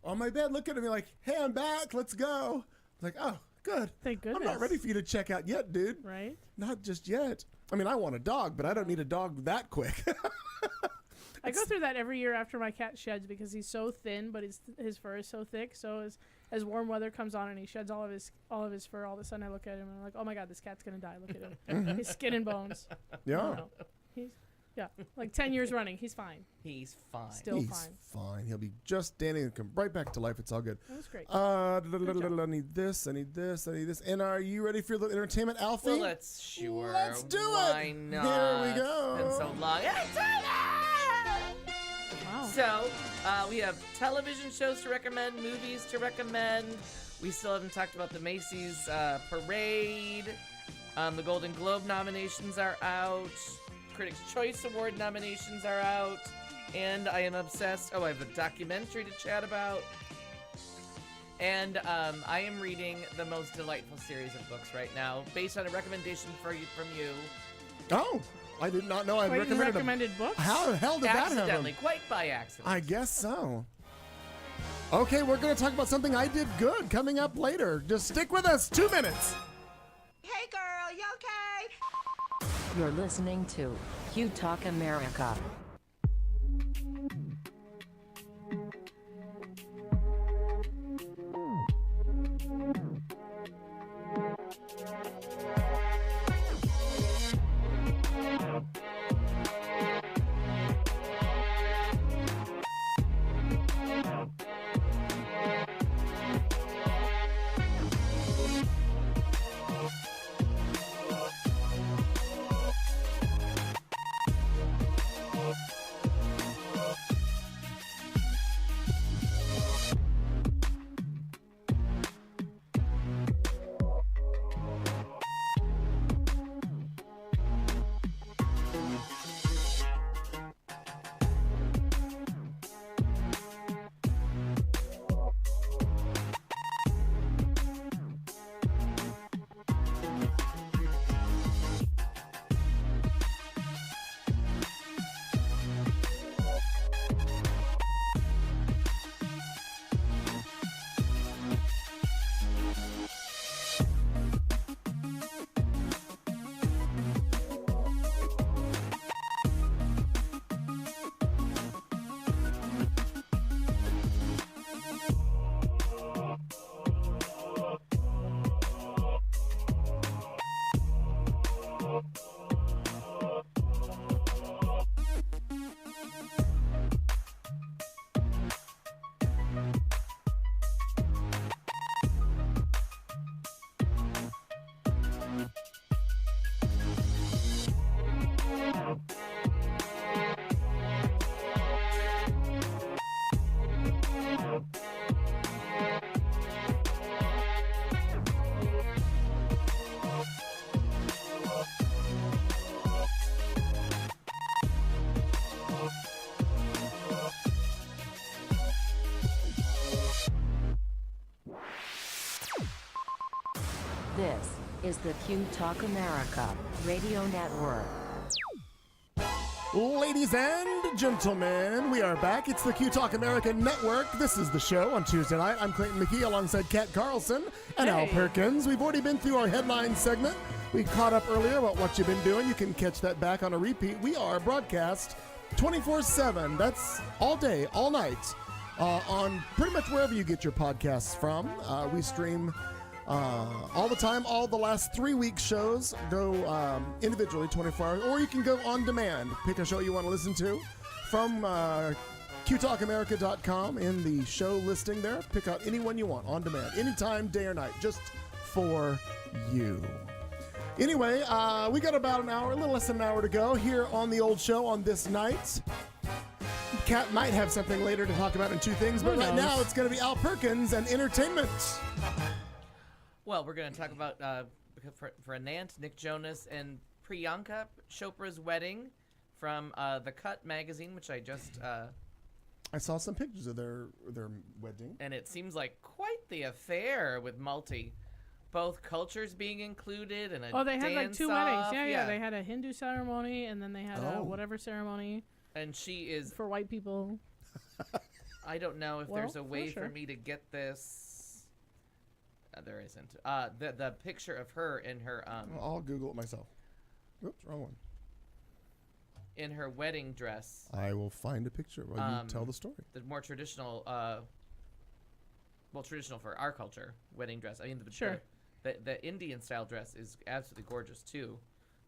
on my bed looking at me like, hey, I'm back, let's go. I was like, oh, good. Thank I'm not goodness. ready for you to check out yet, dude. Right? Not just yet. I mean, I want a dog, but I don't need a dog that quick. I go through that every year after my cat sheds, because he's so thin, but his fur is so thick. So as warm weather comes on and he sheds all of his fur, all of a sudden I look at him and I'm like, oh my god, this cat's gonna die. Look at him, his skin and bones. Yeah. No. He's like 10 years running. He's fine. He's fine. Still He's fine. fine. He'll be just standing and come right back to life. It's all good. That was great. I need this. I need this. I need this. And are you ready for a little entertainment, Alfie? Well, let's do Why it. not? Here we go. It's been so long. Wow. So, we have television shows to recommend, movies to recommend. We still haven't talked about the Macy's parade. The Golden Globe nominations are out. Critics' Choice Award nominations are out. And I am obsessed. Oh, I have a documentary to chat about. And I am reading the most delightful series of books right now, based on a recommendation from you. Oh, I did not know I Clayton recommended recommended books? How the hell did that happen? Accidentally, quite by accident. I guess so. Okay, we're going to talk about something I did good coming up later. Just stick with us. 2 minutes. Hey girl, you okay? You're listening to Q Talk America. is the Q Talk America Radio Network. Ladies and gentlemen, we are back. It's the Q Talk America Network. This is the show on Tuesday night. I'm Clayton McKee alongside Kat Carlson and Al Perkins. We've already been through our headline segment. We caught up earlier about what you've been doing. You can catch that back on a repeat. We are broadcast 24/7. That's all day, all night, on pretty much wherever you get your podcasts from. We stream all the time. All the last 3 weeks shows go individually 24 hours, or you can go on demand. Pick a show you want to listen to from qtalkamerica.com in the show listing there. Pick out any one you want on demand, anytime, day or night, just for you. Anyway, we got about an hour, a little less than an hour to go here on the old show on this night. Kat might have something later to talk about in two things, but right now it's going to be Al Perkins and entertainment. Well, we're going to talk about, for Anant, Nick Jonas, and Priyanka Chopra's wedding from The Cut magazine, which I just... I saw some pictures of their wedding. And it seems like quite the affair with both cultures being included and they had like two dance-off. weddings. Yeah. They had a Hindu ceremony, and then they had a whatever ceremony. And she is... For white people. I don't know if there's a way for me to get this... there isn't. The picture of her in her I'll Google it myself. Oops, wrong one. In her wedding dress. I will find a picture while you tell the story. The more traditional, traditional for our culture, wedding dress. I mean, the Indian style dress is absolutely gorgeous too,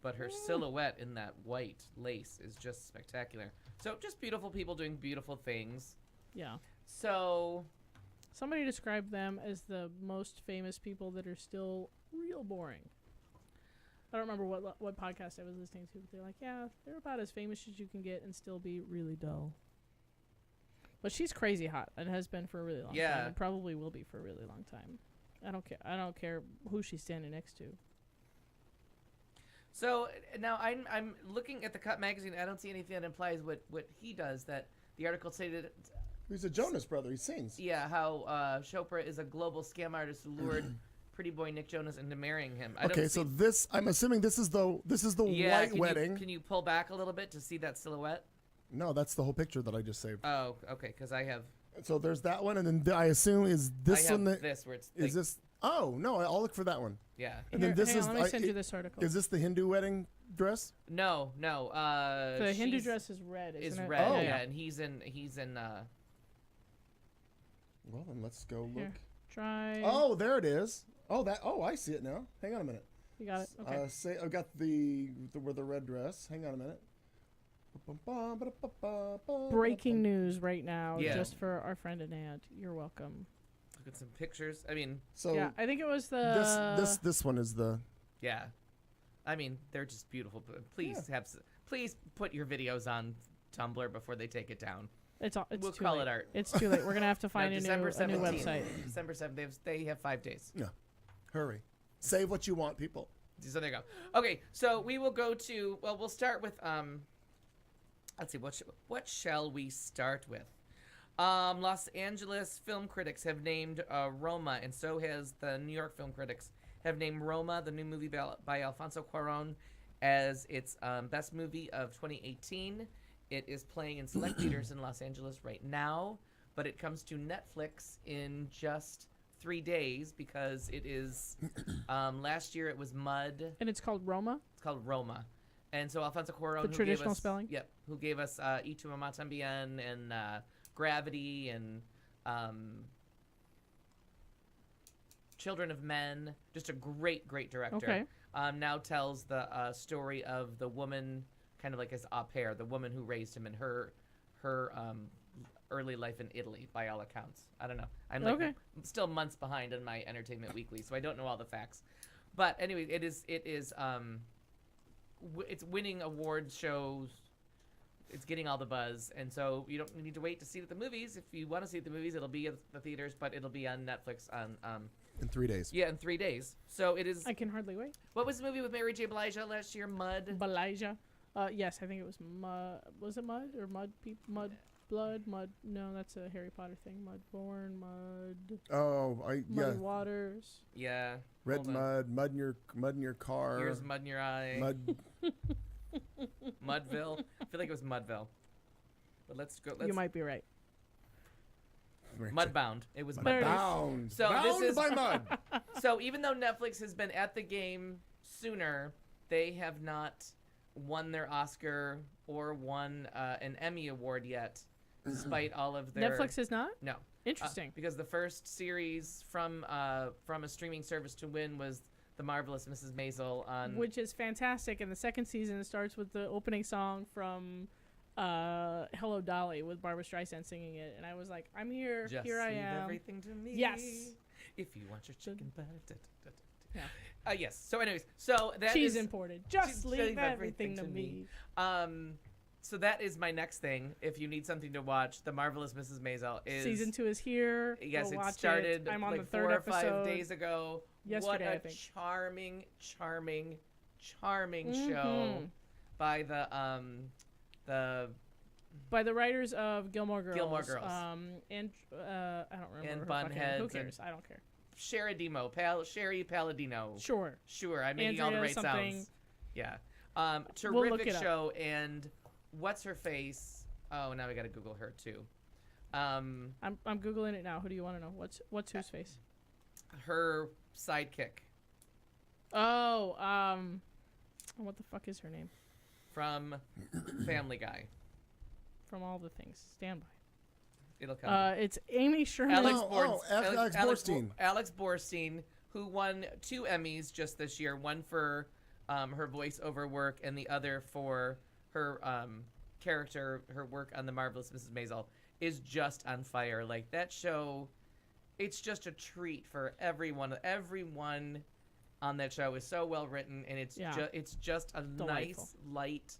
but her silhouette in that white lace is just spectacular. So just beautiful people doing beautiful things. Yeah. So. Somebody described them as the most famous people that are still real boring. I don't remember what podcast I was listening to, but they're like, yeah, they're about as famous as you can get and still be really dull. But she's crazy hot and has been for a really long time. And probably will be for a really long time. I don't care who she's standing next to. So now I'm looking at the Cut magazine. I don't see anything that implies what he does. That the article stated. He's a Jonas brother. He sings. Yeah, how Chopra is a global scam artist who lured pretty boy Nick Jonas into marrying him. So this, I'm assuming this is the white wedding. Can you pull back a little bit to see that silhouette? No, that's the whole picture that I just saved. Oh, okay, because I have. So there's that one, and then I assume is this one that this where it's. Is this? Oh no, I'll look for that one. Yeah. And then this is. Let me send you this article. Is this the Hindu wedding dress? No. The Hindu dress is red. Isn't it? Red. Oh. Yeah, and he's in. Well, then let's go look. Here, try. Oh, there it is. Oh, I see it now. Hang on a minute. You got it. Okay. I've got the red dress. Hang on a minute. Breaking news right now, just for our friend Anant. You're welcome. Look at some pictures. I mean, yeah, I think it was the this one is the. Yeah, I mean they're just beautiful. Please please put your videos on Tumblr before they take it down. We'll call it art. It's too late. We're gonna have to find a new website. December 7th. They have 5 days. Yeah, hurry. Save what you want, people. So there you go. Okay, so we will go to. Well, we'll start with. Let's see. What shall we start with? Los Angeles film critics have named Roma, and so has the New York film critics have named Roma, the new movie by Alfonso Cuarón, as its best movie of 2018. It is playing in select theaters in Los Angeles right now, but it comes to Netflix in just 3 days because it is. Last year it was Mud, and it's called Roma. It's called Roma, and so Alfonso Cuarón, the traditional spelling. Yep, who gave us Y Tu Mamá También and Gravity and Children of Men. Just a great director. Okay. Now tells the story of the woman, kind of like his au pair, the woman who raised him in her early life in Italy, by all accounts. I don't know. I'm still months behind on my Entertainment Weekly, so I don't know all the facts. But anyway, it is it's winning award shows. It's getting all the buzz, and so you don't need to wait to see it at the movies. If you want to see it at the movies, it'll be at the theaters, but it'll be on Netflix in 3 days. Yeah, in 3 days. So it is. I can hardly wait. What was the movie with Mary J. Blige last year? Mud. Blige. Yes, I think it was Mud. Was it Mud or Mud? Mud. Blood, Mud. No, that's a Harry Potter thing. Mudborn, Mud. Oh, Muddy Waters. Yeah. Red hold on. mud in your car. Here's mud in your eye. Mud. Mudville. I feel like it was Mudville. But let's go. You might be right. Mudbound. It was There it is. Mudbound. Bound. So Bound this is- by mud. So even though Netflix has been at the game sooner, they have not won their Oscar or won an Emmy award yet, despite all of their. Netflix is not? No. Interesting. Because the first series from a streaming service to win was The Marvelous Mrs. Maisel on. Which is fantastic. And the second season starts with the opening song from Hello Dolly with Barbara Streisand singing it. And I was like, I'm here. Just Here I leave am. everything to me. Yes. If you want your chicken butter. Yeah. Yes. So, anyways, so that Cheese is imported. Just leave everything to to me. So that is my next thing. If you need something to watch, The Marvelous Mrs. Maisel is Season 2 is here. Yes, Go it watch started I'm on like the third 4 or episode. 5 days ago. Yesterday, what I a think. charming show by the By the writers of Gilmore Girls. Gilmore Girls. And I don't remember. And her fucking name. Who Bunheads cares? I don't care. Sherry Palladino. Sure. Sure, I'm making all the Andrea right something. sounds. Yeah. We'll look Terrific it up. show, and what's her face? Oh, now we got to Google her too. I'm googling it now. Who do you want to know? What's whose face? Her sidekick Oh, what the fuck is her name? from Family Guy. From all the things. Stand by. It'll come. It's Amy Sherman. Alex Alex Borstein. Alex Borstein, who won 2 Emmys just this year, one for her voiceover work and the other for her character, her work on The Marvelous Mrs. Maisel, is just on fire. Like, that show, it's just a treat for everyone. Everyone on that show is so well written, and it's just a Delightful. nice, light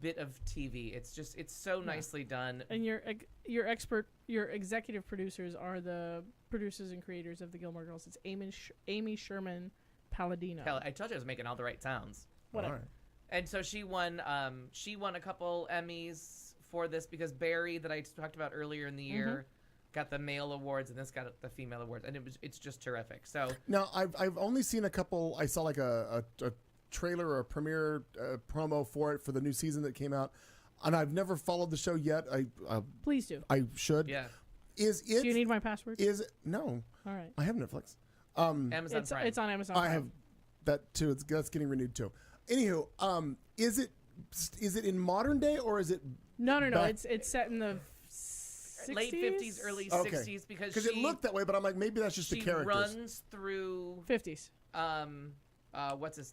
bit of TV. It's so nicely done. And your executive producers are the producers and creators of the Gilmore Girls. It's Amy Sherman Palladino. I told you I was making all the right sounds. Whatever. All right. And so she won a couple Emmys for this because Barry, that I talked about earlier in the year, got the male awards, and this got the female awards, and it's just terrific. So Now, I've only seen a couple. I saw like a trailer or a premiere promo for it for the new season that came out, and I've never followed the show yet. Please do. I should. yeah, Is it? Do you need my password? No? All right. I have Netflix. Amazon Prime. It's on Amazon I Prime. have that too. That's getting renewed too. Anywho, is it in modern day or is it? No. back- It's set in the 60s? late 50s, early Okay. 60s because it looked that way, but I'm like maybe that's just the she characters. runs through 50s.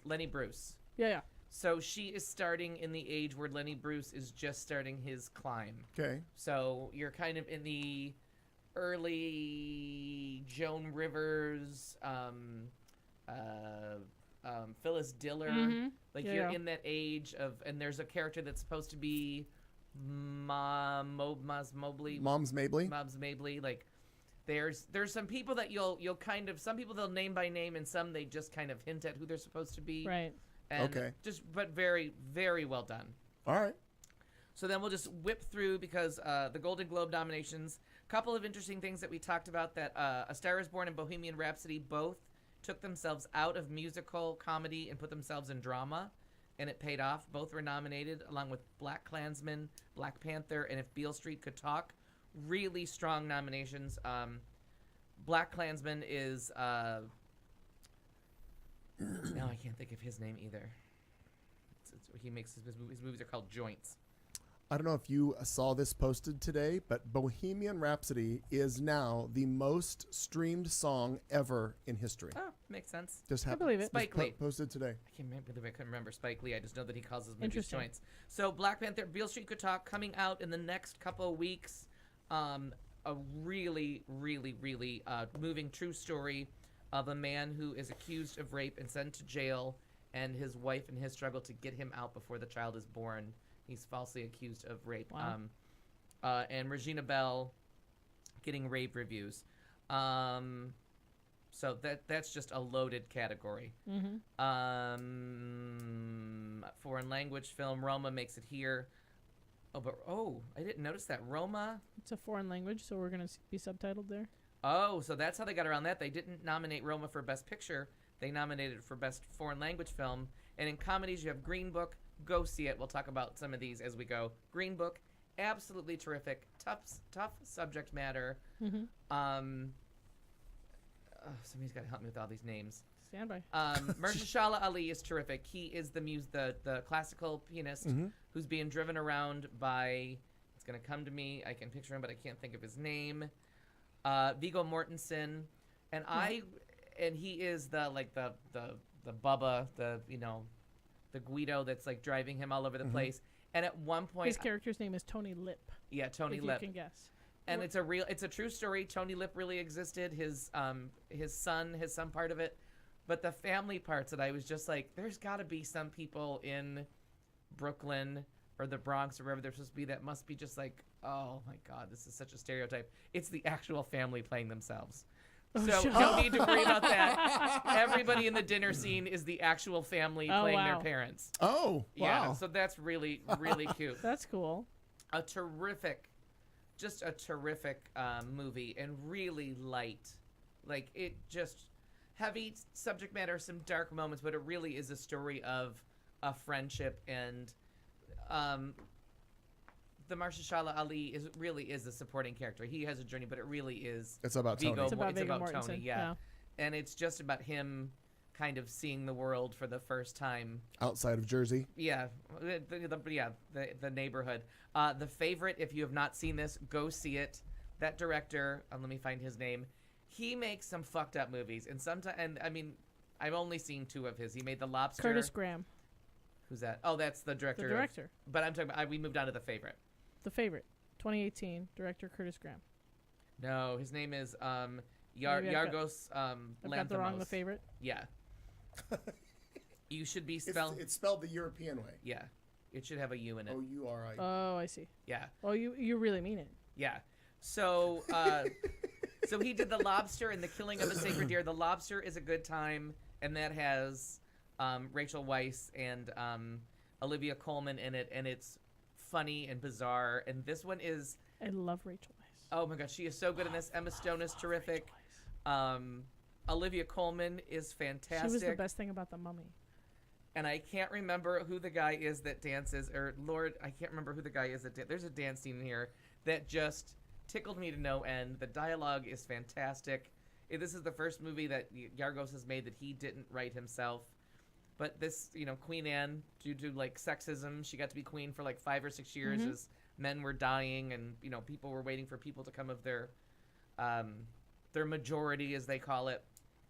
Lenny Bruce. Yeah. So she is starting in the age where Lenny Bruce is just starting his climb. Okay. So you're kind of in the early Joan Rivers, Phyllis Diller. Like you're in that age of, and there's a character that's supposed to be Moms Mobley. Mom's Mabley. Moms Mabley. Like there's some people that you'll kind of, some people they'll name by name, and some they just kind of hint at who they're supposed to be. Right. And Okay. but very, very well done. All right. So then we'll just whip through because the Golden Globe nominations. Couple of interesting things that we talked about, that A Star Is Born and Bohemian Rhapsody both took themselves out of musical comedy and put themselves in drama, and it paid off. Both were nominated, along with BlacKkKlansman, Black Panther, and If Beale Street Could Talk. Really strong nominations. BlacKkKlansman is now I can't think of his name either. He makes his movies are called Joints. I don't know if you saw this posted today, but Bohemian Rhapsody is now the most streamed song ever in history. Oh, makes sense. Just happened. believe it. Spike Lee. Posted today. I can't believe I couldn't remember Spike Lee. I just know that he calls his movies Interesting. Joints. So Black Panther, Beale Street Could Talk, coming out in the next couple of weeks. A really, really, really moving true story of a man who is accused of rape and sent to jail, and his wife and his struggle to get him out before the child is born. He's falsely accused of rape. Wow. And Regina Bell getting rave reviews. So that's just a loaded category. Foreign language film, Roma makes it here. I didn't notice that. Roma. It's a foreign language, so we're gonna be subtitled there. Oh, so that's how they got around that. They didn't nominate Roma for Best Picture. They nominated it for Best Foreign Language Film. And in comedies, you have Green Book. Go see it. We'll talk about some of these as we go. Green Book, absolutely terrific. Tough subject matter. Somebody's got to help me with all these names. Stand by. Mahershala Ali is terrific. He is the classical pianist who's being driven around by. It's gonna come to me. I can picture him, but I can't think of his name. Viggo Mortensen, and he is the Bubba, the Guido that's like driving him all over the place. And at one point, His character's name is Tony Lip. yeah, Tony if Lip. you can guess. And it's a true story. Tony Lip really existed. His son part of it, but the family parts that I was just like, there's got to be some people in Brooklyn or the Bronx or wherever they're supposed to be that must be just like, oh my God, this is such a stereotype. It's the actual family playing themselves. So you don't need to worry about that. Everybody in the dinner scene is the actual family playing their parents. Oh, wow. Yeah, so that's really, really cute. That's cool. A terrific movie, and really light. Like, it just heavy subject matter, some dark moments, but it really is a story of a friendship. And the Mahershala Ali really is a supporting character. He has a journey, but it really is. It's about Tony. It's about Viggo Tony, Mortensen, yeah. And it's just about him kind of seeing the world for the first time Outside of Jersey. Yeah, the neighborhood. The Favorite, if you have not seen this, go see it. That director, let me find his name. He makes some fucked up movies, and sometimes, and I mean, I've only seen 2 of his. He made The Lobster. Curtis Graham. Who's that? Oh, that's the director. The director. But I'm talking about. We moved on to The Favorite. The Favorite. 2018. Director Curtis Graham. No, his name is Yargos I've got the wrong The Favorite. Yeah. You should be spelled. It's spelled the European way. Yeah, it should have a U in it. O-U-R-I. Oh, I see. Yeah. Oh, you really mean it. Yeah. So, so he did The Lobster and The Killing of a Sacred Deer. The Lobster is a good time, and that has Rachel Weisz and Olivia Colman in it, and it's funny and bizarre. And this one is. I love Rachel Weisz. Oh my gosh, she is so good in this. Emma Stone is terrific. Olivia Colman is fantastic. She was the best thing about The Mummy. And I can't remember who the guy is that dances, or Lord, I can't remember who the guy is that there's a dance scene in here that just tickled me to no end. The dialogue is fantastic. This is the first movie that Yargos has made that he didn't write himself. But this, Queen Anne, due to like sexism, she got to be queen for like 5 or 6 years as men were dying, and people were waiting for people to come of their majority, as they call it.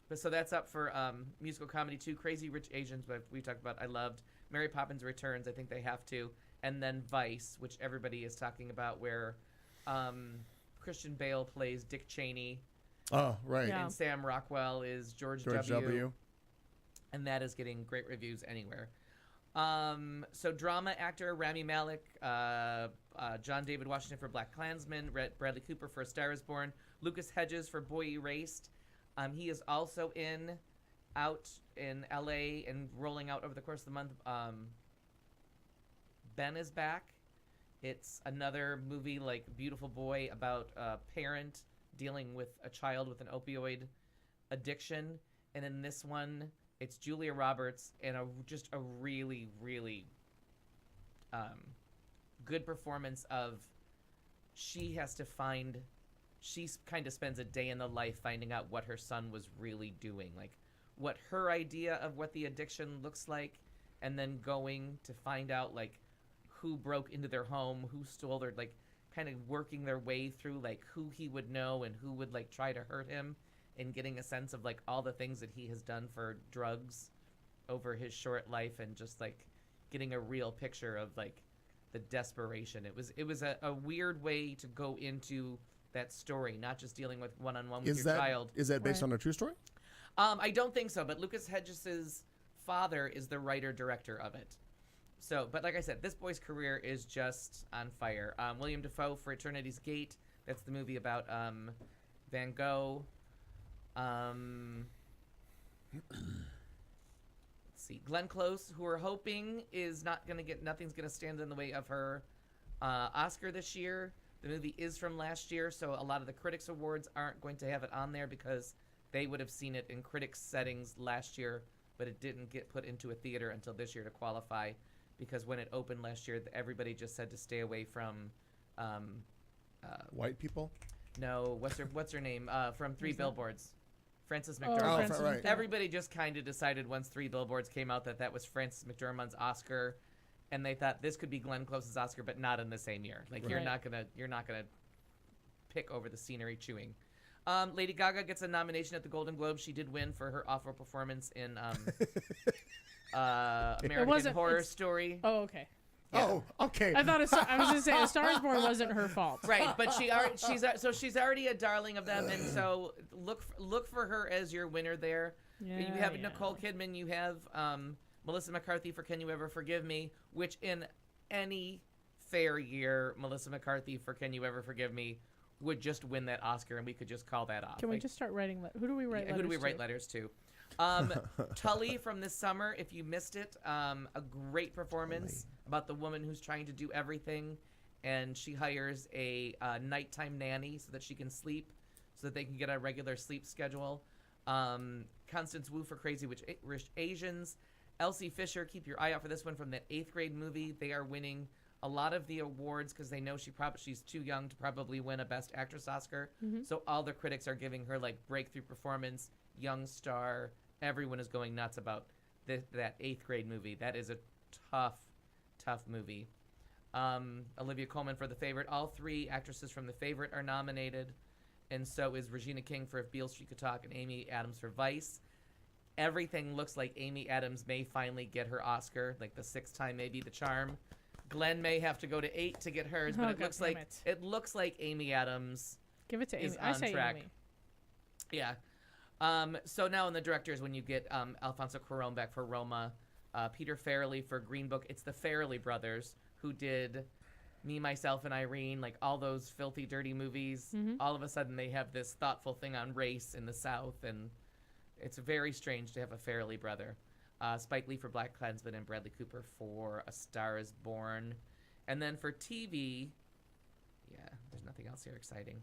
But so that's up for musical comedy too. Crazy Rich Asians, but we talked about. I loved Mary Poppins Returns. I think they have to, and then Vice, which everybody is talking about, where Christian Bale plays Dick Cheney. Oh, right. Yeah. And Sam Rockwell is George W. And that is getting great reviews anywhere. So drama actor Rami Malek, John David Washington for Black Klansman, Bradley Cooper for A Star Is Born, Lucas Hedges for Boy Erased. He is also out in LA and rolling out over the course of the month. Ben is Back. It's another movie like Beautiful Boy about a parent dealing with a child with an opioid addiction. And in this one, it's Julia Roberts and just a really, really good performance of she kind of spends a day in the life finding out what her son was really doing, like what her idea of what the addiction looks like, and then going to find out like who broke into their home, who stole their, like kind of working their way through like who he would know and who would like try to hurt him, and getting a sense of like all the things that he has done for drugs over his short life, and just like getting a real picture of like the desperation. It was a weird way to go into that story, not just dealing with one-on-one with your child. Is that based on a true story? I don't think so, but Lucas Hedges' father is the writer-director of it. So, but like I said, this boy's career is just on fire. William Dafoe for Eternity's Gate. That's the movie about Van Gogh. Let's see. Glenn Close, who we're hoping is not going to nothing's going to stand in the way of her Oscar this year. The movie is from last year, so a lot of the critics awards aren't going to have it on there because they would have seen it in critics settings last year, but it didn't get put into a theater until this year to qualify, because when it opened last year, everybody just said to stay away from White people? no, what's her name from Three Billboards, Frances Oh, McDormand. Frances right. McDormand. Everybody just kind of decided once Three Billboards came out that was Frances McDormand's Oscar, and they thought this could be Glenn Close's Oscar, but not in the same year. Like you're Right. not gonna pick over the scenery chewing. Lady Gaga gets a nomination at the Golden Globes. She did win for her awful performance in American wasn't- Horror it's- Story. Oh, okay. Oh, okay. I thought I was gonna say A Star Is Born wasn't her fault. Right, but she's already a darling of them, and so look for her as your winner there. Yeah, You have yeah. Nicole Kidman. You have Melissa McCarthy for Can You Ever Forgive Me, which in any fair year, Melissa McCarthy for Can You Ever Forgive Me would just win that Oscar, and we could just call that off. Can we Like, just start writing? Who do we write? yeah, who do we letters write to? letters to? Tully from this summer, if you missed it, a great performance about the woman who's trying to do everything, and she hires a nighttime nanny so that she can sleep, so that they can get a regular sleep schedule. Constance Wu for Crazy Rich Asians. Elsie Fisher, keep your eye out for this one from that 8th grade movie. They are winning a lot of the awards because they know she's too young to probably win a Best Actress Oscar. So all the critics are giving her like breakthrough performance, young star. Everyone is going nuts about that 8th grade movie. That is a tough movie. Olivia Colman for The Favorite. All 3 actresses from The Favorite are nominated, and so is Regina King for If Beale Street Could Talk and Amy Adams for Vice. Everything looks like Amy Adams may finally get her Oscar, like the 6th time may be the charm. Glenn may have to go to 8 to get hers, but Oh, it looks God damn like it. Amy Adams Give it to is Amy. I on say track. Amy. Yeah. So now in the directors, when you get Alfonso Cuarón back for Roma, Peter Farrelly for Green Book, it's the Farrelly brothers who did Me, Myself, and Irene, like all those filthy, dirty movies. All of a sudden, they have this thoughtful thing on race in the South, and it's very strange to have a Farrelly brother. Spike Lee for Black Klansman and Bradley Cooper for A Star Is Born. And then for TV, yeah, there's nothing else here exciting.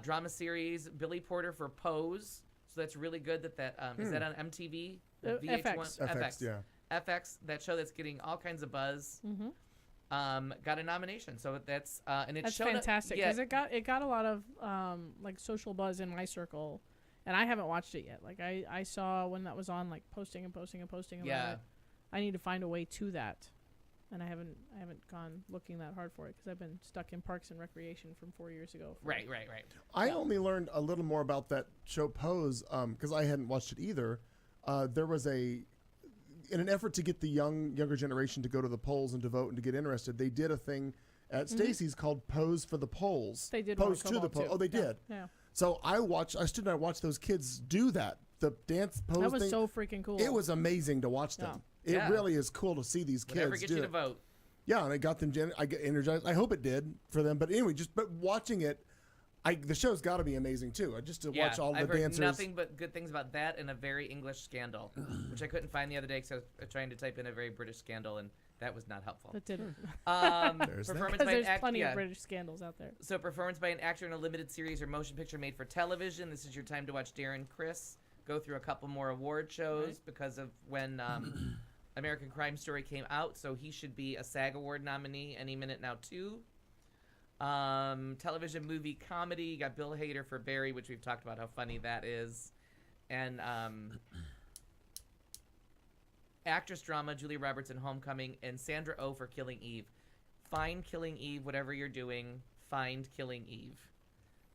Drama series, Billy Porter for Pose. So that's really good is that on MTV? FX. FX, yeah. FX, that show that's getting all kinds of buzz. Got a nomination. So that's and it's That's shown fantastic yeah, because it got a lot of like social buzz in my circle, and I haven't watched it yet. Like I saw when that was on, like posting about Yeah. it. I need to find a way to that, and I haven't gone looking that hard for it because I've been stuck in Parks and Recreation from 4 years ago. Right. I only learned a little more about that show Pose because I hadn't watched it either. There was in an effort to get the younger generation to go to the polls and to vote and to get interested, they did a thing at Stacy's called Pose for the Polls. They did Pose one to the at Polls. Cobalt, Oh, they too. did. Yeah. So I stood and I watched those kids do that. The dance pose That was thing. so freaking cool. It was amazing to watch them. It Yeah. really is cool to see these Whatever kids gets do you to it. vote. Yeah, and it got them. I get energized. I hope it did for them. But anyway, but watching it, the show's got to be amazing too. Just to watch all I've the heard dancers. nothing but good things about that and A Very English Scandal, which I couldn't find the other day because I was trying to type in A Very British Scandal, and that was not helpful. That didn't. There's that. Performance Because by an there's plenty yeah. of British scandals out there. So performance by an actor in a limited series or motion picture made for television. This is your time to watch Darren Criss go through a couple more award shows because of when American Crime Story came out. So he should be a SAG Award nominee any minute now too. Television movie comedy. You got Bill Hader for Barry, which we've talked about how funny that is. And actress drama, Julia Roberts in Homecoming, and Sandra Oh for Killing Eve. Find Killing Eve, whatever you're doing. Find Killing Eve.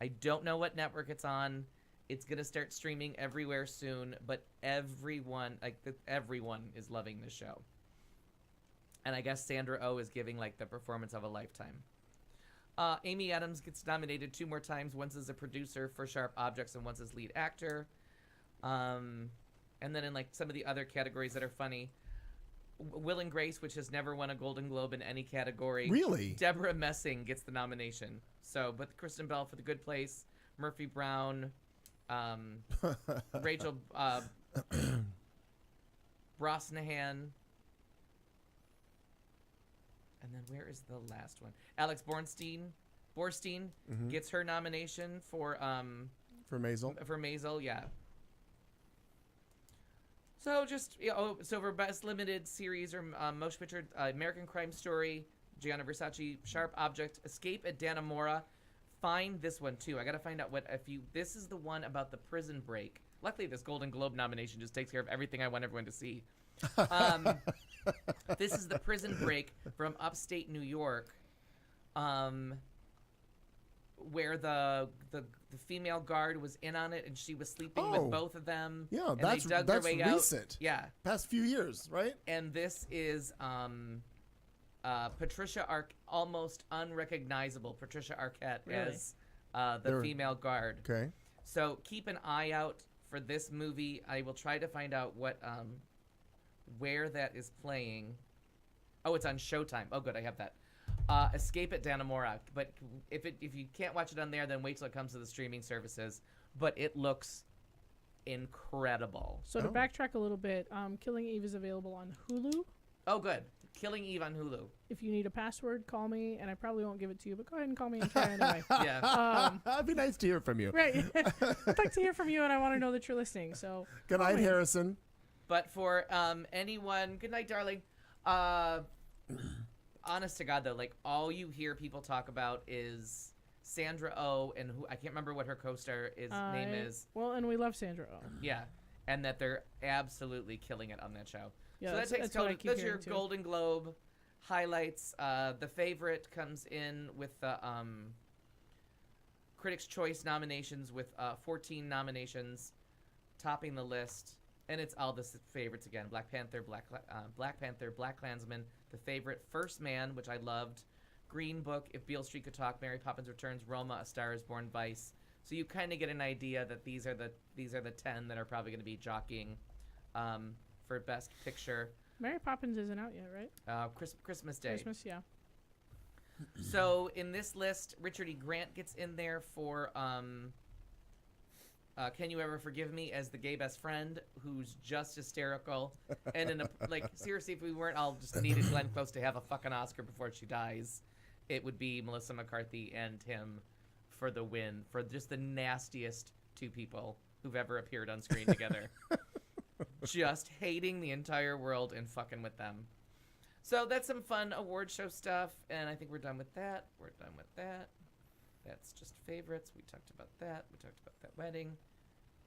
I don't know what network it's on. It's going to start streaming everywhere soon, but everyone is loving this show. And I guess Sandra Oh is giving like the performance of a lifetime. Amy Adams gets nominated 2 more times, once as a producer for Sharp Objects and once as lead actor. And then in like some of the other categories that are funny, Will and Grace, which has never won a Golden Globe in any category. Really? Deborah Messing gets the nomination. So, but Kristen Bell for The Good Place, Murphy Brown, Rachel Brosnahan, and then then where is the last one? Alex Borstein gets her nomination for Maisel. For Maisel, yeah. So just so for best limited series or motion picture, American Crime Story, Gianna Versace, Sharp Object, Escape at Dannemora. Find this one too. I gotta find out this is the one about the prison break. Luckily, this Golden Globe nomination just takes care of everything I want everyone to see. This is the prison break from upstate New York, where the female guard was in on it and she was sleeping with both of them. Yeah, and that's they dug their way recent. Out. Yeah, past few years, right? And this is Patricia almost unrecognizable Patricia Arquette as the female guard. Okay. So keep an eye out for this movie. I will try to find out where that is playing. Oh, it's on Showtime. Oh, good, I have that. Escape at Dannemora. But if you can't watch it on there, then wait till it comes to the streaming services. But it looks incredible. So to backtrack a little bit, Killing Eve is available on Hulu. Oh, good. Killing Eve on Hulu. If you need a password, call me, and I probably won't give it to you, but go ahead and call me and try anyway. Yeah. It'd be nice to hear from you. Right. I'd like to hear from you, and I want to know that you're listening. So good night, Harrison. But for anyone, good night, darling. Honest to God, though, like all you hear people talk about is Sandra Oh, and who I can't remember what her co-star name is. Well, and we love Sandra Oh. Yeah, and that they're absolutely killing it on that show. Yeah, so that takes those are your too. Golden Globe highlights. The Favorite comes in with the Critics' Choice nominations with 14 nominations, topping the list. And it's all the favorites again: Black Panther, Black Klansman, The Favorite, First Man, which I loved, Green Book, If Beale Street Could Talk, Mary Poppins Returns, Roma, A Star Is Born, Vice. So you kind of get an idea that these are the 10 that are probably going to be jockeying for Best Picture. Mary Poppins isn't out yet, right? Christmas Day. Christmas, yeah. So in this list, Richard E. Grant gets in there for Can You Ever Forgive Me as the gay best friend, who's just hysterical. And seriously, if we weren't all just needed Glenn Close to have a fucking Oscar before she dies, it would be Melissa McCarthy and him for the win, for just the nastiest two people who've ever appeared on screen together. Just hating the entire world and fucking with them. So that's some fun award show stuff, and I think we're done with that. We're done with that. That's just favorites. We talked about that. We talked about that wedding.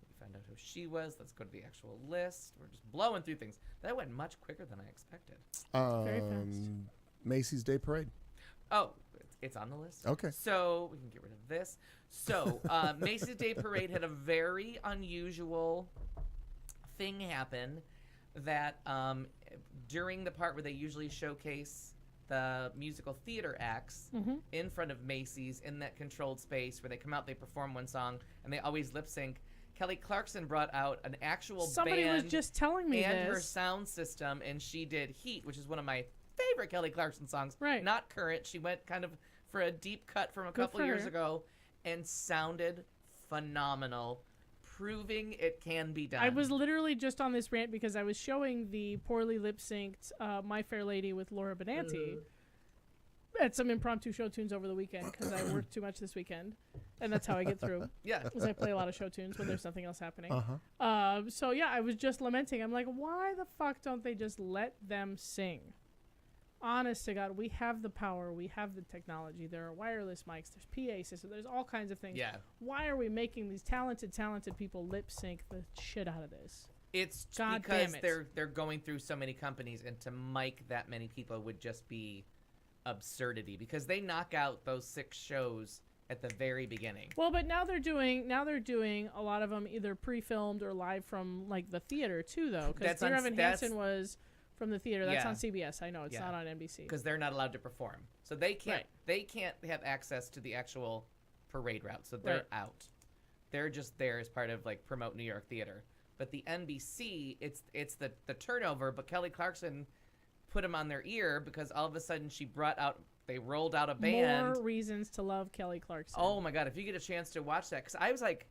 We found out who she was. Let's go to the actual list. We're just blowing through things. That went much quicker than I expected. Very fast. Macy's Day Parade. Oh, it's on the list? Okay. So we can get rid of this. So Macy's Day Parade had a very unusual thing happen that during the part where they usually showcase the musical theater acts in front of Macy's in that controlled space where they come out, they perform one song, and they always lip sync. Kelly Clarkson brought out an actual Somebody band was just telling me and this. her sound system, and she did Heat, which is one of my favorite Kelly Clarkson songs. Right. Not current. She went kind of for a deep cut from a couple for years her. ago and sounded phenomenal, proving it can be done. I was literally just on this rant because I was showing the poorly lip-synced My Fair Lady with Laura Benanti at some impromptu show tunes over the weekend because I worked too much this weekend, and that's how I get through. Yeah. Because I play a lot of show tunes when there's nothing else happening. So yeah, I was just lamenting. I'm like, why the fuck don't they just let them sing? Honest to God, we have the power, we have the technology. There are wireless mics, there's PA systems, there's all kinds of things. Yeah. Why are we making these talented people lip sync the shit out of this? It's God because damn it. they're going through so many companies, and to mic that many people would just be absurdity because they knock out those 6 shows at the very beginning. Well, but now they're doing a lot of them either pre-filmed or live from like the theater too, though. Because Dear Evan Hansen was from the theater. That's on CBS. I know it's not on NBC because they're not allowed to perform, so they can't have access to the actual parade route, so they're out. They're just there as part of like promote New York theater. But the NBC, it's the turnover. But Kelly Clarkson put them on their ear because all of a sudden they rolled out a band. More reasons to love Kelly Clarkson. Oh my God! If you get a chance to watch that, because I was like,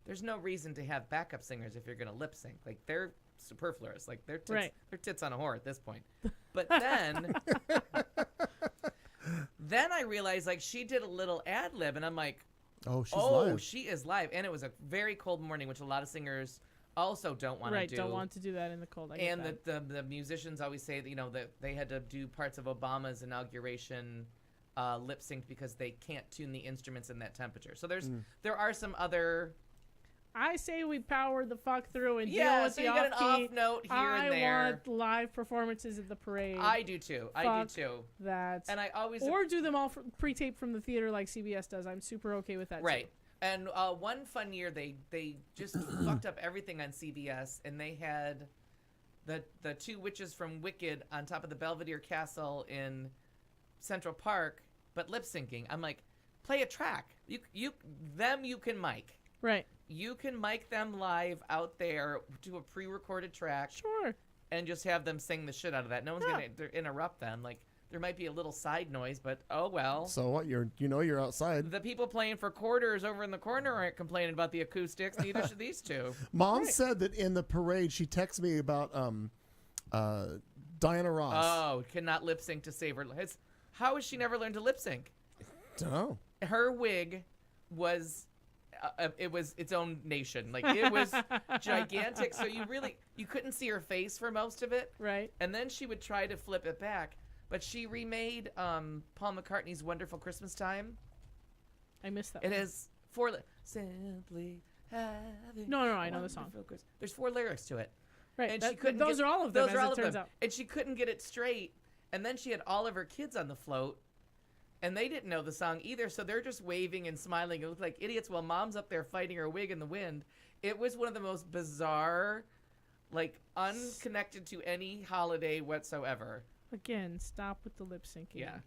there's no reason to have backup singers if you're gonna lip sync. Like they're superfluous. Like they're tits on a whore at this point. But then then I realized like she did a little ad lib, and I'm like, Oh, she's oh, live. she is live, and it was a very cold morning, which a lot of singers also don't want to Right, do. don't want to do that in the cold. I get And that. the musicians always say that, you know, that they had to do parts of Obama's inauguration lip sync because they can't tune the instruments in that temperature. So there are some other. I say we power the fuck through and deal Yeah, with so the you got an off-key. off note here I and there. want live performances at the parade. I do too. I Fuck do too. that. And I always Or do them all pre-taped from the theater like CBS does. I'm super okay with that right. too. And one fun year they just fucked up everything on CBS, and they had the two witches from Wicked on top of the Belvedere Castle in Central Park, but lip syncing. I'm like, play a track. You can mic. Right. You can mic them live out there to a pre-recorded track Sure. and just have them sing the shit out of that. No one's Yeah. gonna interrupt them. Like, there might be a little side noise, but oh well. So what? You're outside. The people playing for quarters over in the corner aren't complaining about the acoustics. Neither should these two. Mom said that in the parade, she texted me about Diana Ross. Oh, cannot lip sync to save her. How has she never learned to lip sync? Don't know. Her wig was it was its own nation. Like, it was gigantic, so you couldn't see her face for most of it. Right. And then she would try to flip it back, but she remade Paul McCartney's Wonderful Christmas Time. I missed that. It one. has simply having No, I know the song. wonderful Christmas. There's 4 lyrics to it. Right. And she that- couldn't those get- are all of them, those as are all it of turns them. out. And she couldn't get it straight. And then she had all of her kids on the float, and they didn't know the song either, so they're just waving and smiling and look like idiots while Mom's up there fighting her wig in the wind. It was one of the most bizarre, like, unconnected to any holiday whatsoever. Again, stop with the lip syncing. Yeah.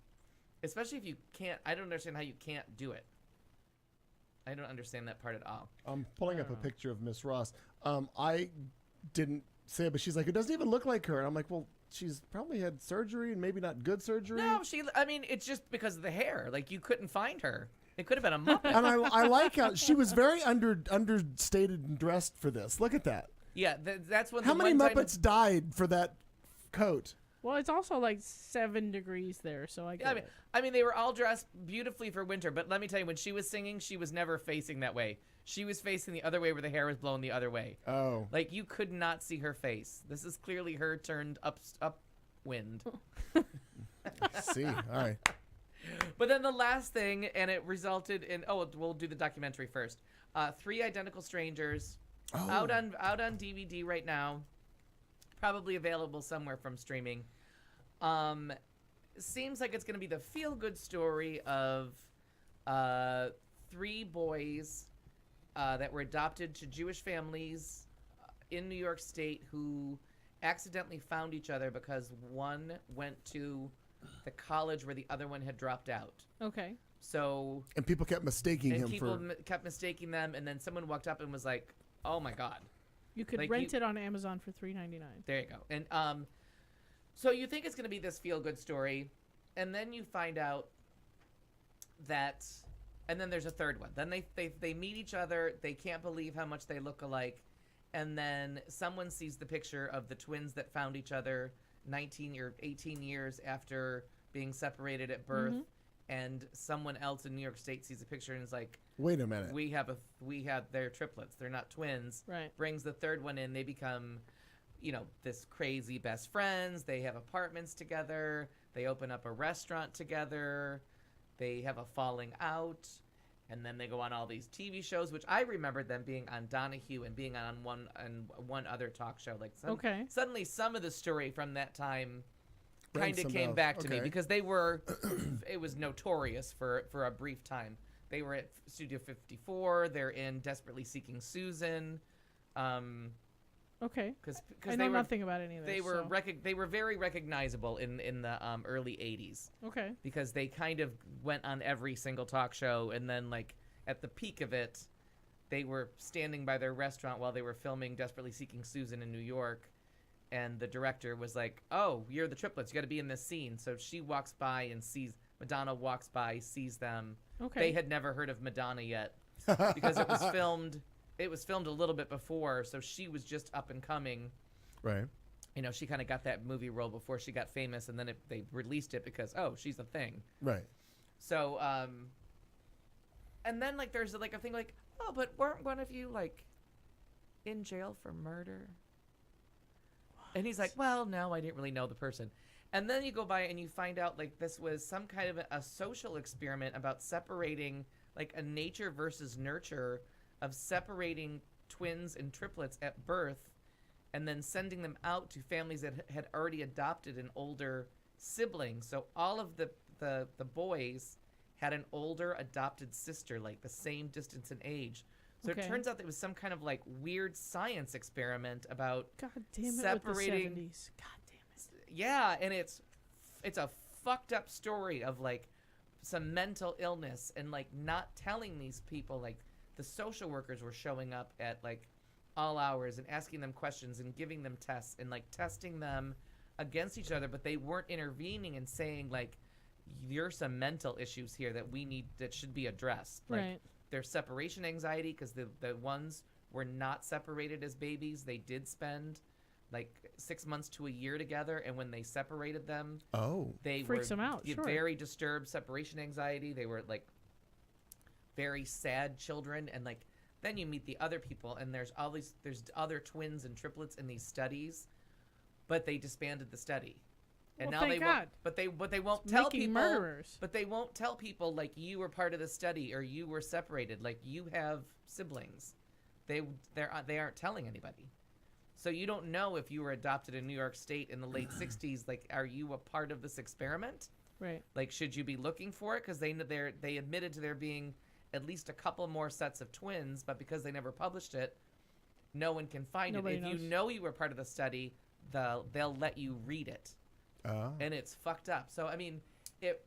Especially if you can't. I don't understand how you can't do it. I don't understand that part at all. I'm pulling up a picture of Miss Ross. I didn't say it, but she's like, it doesn't even look like her. And I'm like, well, she's probably had surgery and maybe not good surgery. No, I mean, it's just because of the hair. Like, you couldn't find her. It could have been a Muppet. And I like how she was very understated and dressed for this. Look at that. Yeah, that's when How the many one time- Muppets died for that coat? Well, it's also like 7 degrees there, so I get it. I mean, they were all dressed beautifully for winter, but let me tell you, when she was singing, she was never facing that way. She was facing the other way where the hair was blown the other way. Oh. Like, you could not see her face. This is clearly her turned upwind. See, all right. But then the last thing, and it resulted in, we'll do the documentary first. 3 Identical Strangers, out on DVD right now, probably available somewhere from streaming. Seems like it's going to be the feel-good story of 3 boys that were adopted to Jewish families in New York State who accidentally found each other because one went to the college where the other one had dropped out. Okay. So And people kept mistaking him people for. kept mistaking them, and then someone walked up and was like, "Oh my God, You could Like, rent you- it on Amazon for $3.99. there you go." And so you think it's going to be this feel-good story, and then you find out that, and then there's a third one. Then they meet each other. They can't believe how much they look alike, and then someone sees the picture of the twins that found each other 19 or 18 years after being separated at birth, and someone else in New York State sees a picture and is like, Wait a minute. we have they're triplets, they're not twins. Right. Brings the third one in, they become, this crazy best friends. They have apartments together, they open up a restaurant together, they have a falling out, and then they go on all these TV shows, which I remember them being on Donahue and being on one other talk show. Like, Okay. Suddenly some of the story from that time Rang kind of some came bells. back to me Okay. because they were it was notorious for a brief time. They were at Studio 54. They're in Desperately Seeking Susan. Okay. Because I know nothing about any of this. they were so. they were very recognizable in the early 80s Okay. because they kind of went on every single talk show, and then like at the peak of it, they were standing by their restaurant while they were filming Desperately Seeking Susan in New York. And the director was like, "Oh, you're the triplets. You got to be in this scene." So she walks by and Madonna walks by, sees them. Okay. They had never heard of Madonna yet because it was filmed. It was filmed a little bit before, so she was just up and coming. Right. She kind of got that movie role before she got famous, and then they released it because she's a thing. Right. So, and then like there's like a thing like, oh, but weren't one of you like in jail for murder? And he's like, well, no, I didn't really know the person. And then you go by and you find out like this was some kind of a social experiment about separating like a nature versus nurture of separating twins and triplets at birth and then sending them out to families that had already adopted an older sibling. So all of the boys had an older adopted sister, like the same distance in age. So Okay. it turns out that it was some kind of like weird science experiment about God damn it separating. with the 70s. God damn it. Yeah, and it's a fucked up story of like some mental illness and like not telling these people. Like the social workers were showing up at like all hours and asking them questions and giving them tests and like testing them against each other, but they weren't intervening and saying like, there's some mental issues here that should be addressed. Like, Right. their separation anxiety, because the ones were not separated as babies. They did spend like 6 months to a year together, and when they separated them, they Freaks were them out, sure. very disturbed separation anxiety. They were like very sad children, and like then you meet the other people, and there's other twins and triplets in these studies, but they disbanded the study. And Well, now thank they God. won't, but they won't It's tell making people. murderers. But they won't tell people like you were part of the study or you were separated. Like you have siblings, they aren't telling anybody. So you don't know if you were adopted in New York State in the late '60s. Like, are you a part of this experiment? Right. Like, should you be looking for it? Because they admitted to there being at least a couple more sets of twins, but because they never published it, no one can find Nobody it. If knows. you know you were part of the study, they'll let you read it. And it's fucked up. So I mean, it.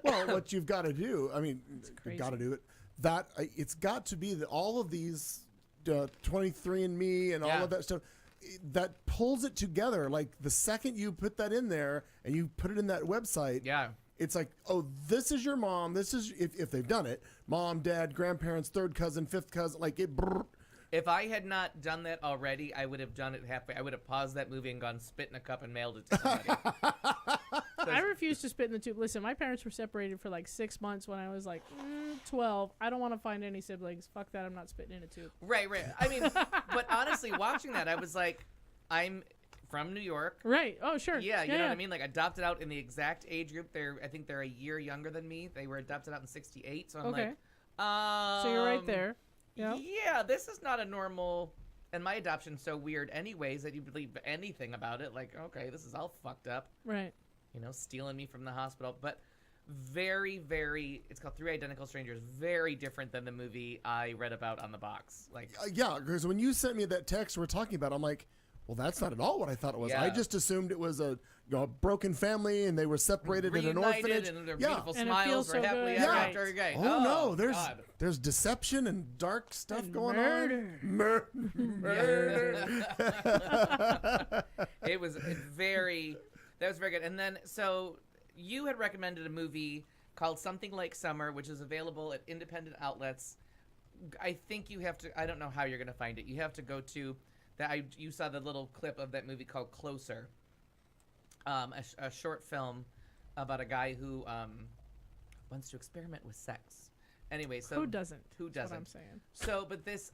Well, what you've got to do, I mean, you've got to crazy. do it. It's got to be that all of these 23andMe and all Yeah. of that stuff that pulls it together. Like the second you put that in there and you put it in that website, Yeah. it's like, oh, this is your mom. This is if they've done it, mom, dad, grandparents, third cousin, fifth cousin, like it. If I had not done that already, I would have done it halfway. I would have paused that movie and gone spit in a cup and mailed it to somebody. I refuse to spit in the tube. Listen, my parents were separated for like 6 months when I was like 12. I don't want to find any siblings. Fuck that. I'm not spitting in a tube. Right. I mean, but honestly, watching that, I was like, I'm from New York. Right. Oh, sure. Yeah, you know what I mean? Like, adopted out in the exact age group. I think they're a year younger than me. They were adopted out in '68. So I'm Okay. like, So you're right there. Yep. Yeah, this is not a normal. And my adoption's so weird, anyways, that you believe anything about it. Like, okay, this is all fucked up. Right. You know, stealing me from the hospital. But very, very, it's called Three Identical Strangers. Very different than the movie I read about on the box. Like, Yeah, because when you sent me that text we're talking about, I'm like, well, that's not at all what I thought it was. I Yeah. just assumed it was a broken family and they were separated in an reunited orphanage. and their Yeah. beautiful And it smiles feels were so happily good. ever Yeah. after. Okay. Oh, no, God. there's deception and dark stuff And going murder. on. Murder. It was very good. And then, so you had recommended a movie called Something Like Summer, which is available at independent outlets. I think you have to, I don't know how you're going to find it. You have to go to you saw the little clip of that movie called Closer, a short film about a guy who wants to experiment with sex. Anyway, so Who doesn't? Who That's doesn't? what I'm saying. So, but this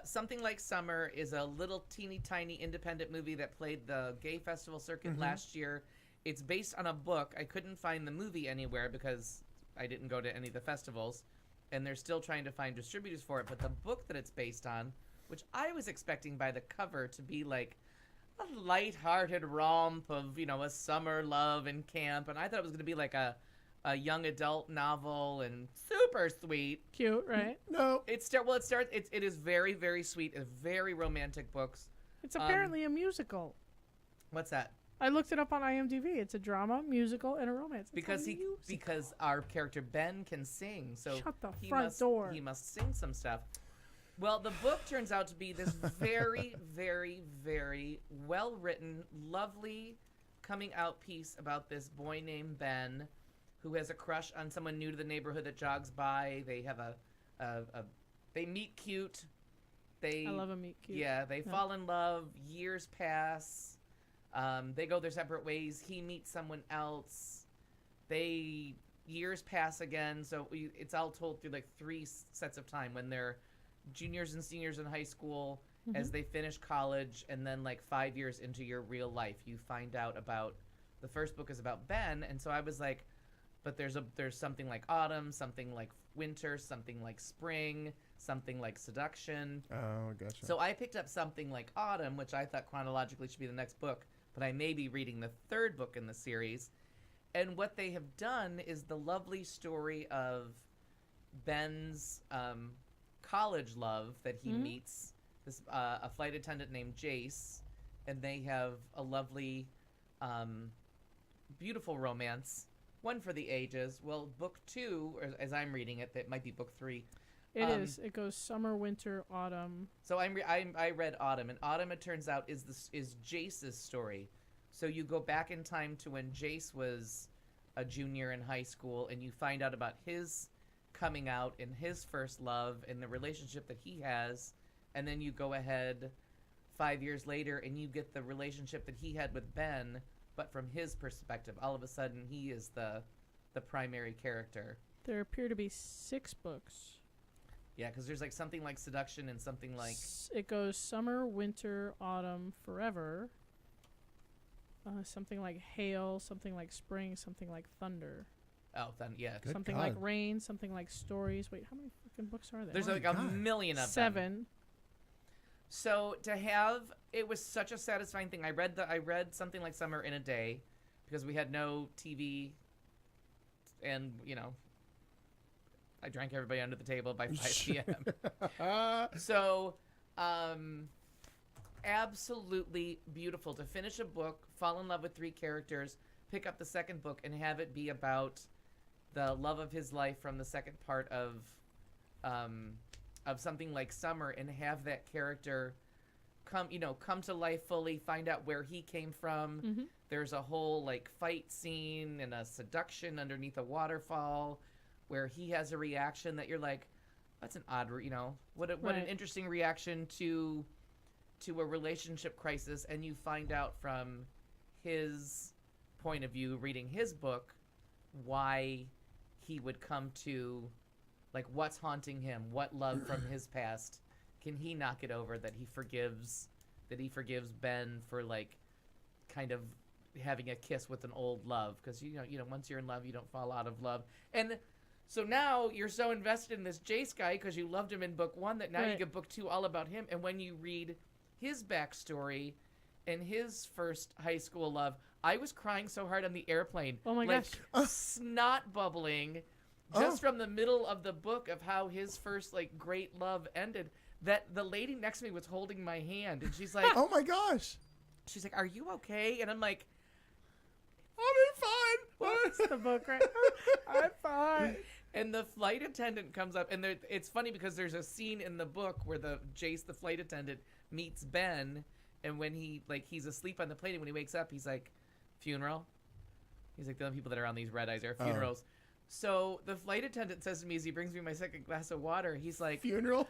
Something Like Summer is a little teeny tiny independent movie that played the Gay Festival circuit last year. It's based on a book. I couldn't find the movie anywhere because I didn't go to any of the festivals, and they're still trying to find distributors for it. But the book that it's based on, which I was expecting by the cover to be like a lighthearted romp of, you know, a summer love and camp, and I thought it was going to be like a young adult novel and super sweet. Cute, right? No. It is very, very sweet. It's very romantic books. It's apparently a musical. What's that? I looked it up on IMDb. It's a drama, musical, and a romance. It's a musical. Because our character Ben can sing, so Shut the he front must, door. He must sing some stuff. Well, the book turns out to be this very, very, very well-written, lovely coming out piece about this boy named Ben, who has a crush on someone new to the neighborhood that jogs by. They have they meet cute. I love a meet cute. Yeah, they fall in love. Years pass. They go their separate ways. He meets someone else. They years pass again. So it's all told through like 3 sets of time when they're juniors and seniors in high school, as they finish college, and then like 5 years into your real life, you find out about, the first book is about Ben. And so I was like, but there's something like autumn, something like winter, something like spring, something like seduction. Oh, gotcha. So I picked up something like autumn, which I thought chronologically should be the next book, but I may be reading the 3rd book in the series. And what they have done is the lovely story of Ben's college love that he meets this a flight attendant named Jace, and they have a lovely, beautiful romance, one for the ages. Well, book 2, or as I'm reading it, that might be book 3. It is. It goes summer, winter, autumn. So I read autumn, and autumn, it turns out, is Jace's story. So you go back in time to when Jace was a junior in high school, and you find out about his coming out and his first love and the relationship that he has, and then you go ahead 5 years later and you get the relationship that he had with Ben, but from his perspective. All of a sudden, he is the primary character. There appear to be 6 books. Yeah, because there's like something like seduction and something like... It goes summer, winter, autumn, forever. Something like hail, something like spring, something like thunder. Oh, then yeah. Good something God. like rain, something like stories. Wait, how many fucking books are there? There's Oh like my a God. million of them. 7. So to have, it was such a satisfying thing. I read something like summer in a day because we had no TV, and I drank everybody under the table by 5 p.m. So, absolutely beautiful to finish a book, fall in love with 3 characters, pick up the second book, and have it be about the love of his life from the second part of something like summer, and have that character come to life fully, find out where he came from. There's a whole like fight scene and a seduction underneath a waterfall where he has a reaction that you're like, that's an odd, what an interesting reaction to a relationship crisis. And you find out from his point of view, reading his book, why he would come to, like, what's haunting him, what love from his past can he not get over, that he forgives Ben for like kind of having a kiss with an old love, because once you're in love, you don't fall out of love. And so now you're so invested in this Jace guy because you loved him in book 1 that now you get book 2 all about him. And when you read his backstory and his first high school love, I was crying so hard on the airplane. Oh my like, gosh. snot bubbling just from the middle of the book of how his first like great love ended, that the lady next to me was holding my hand, and she's like, Oh my gosh. she's like, are you okay? And I'm like, I'm fine. What's the book, right? I'm fine. and the flight attendant comes up, and it's funny because there's a scene in the book where Jace, the flight attendant, meets Ben, and when he's asleep on the plane, and when he wakes up, he's like, funeral? He's like, the only people that are on these red eyes are funerals. So the flight attendant says to me as he brings me my second glass of water, he's like, Funeral.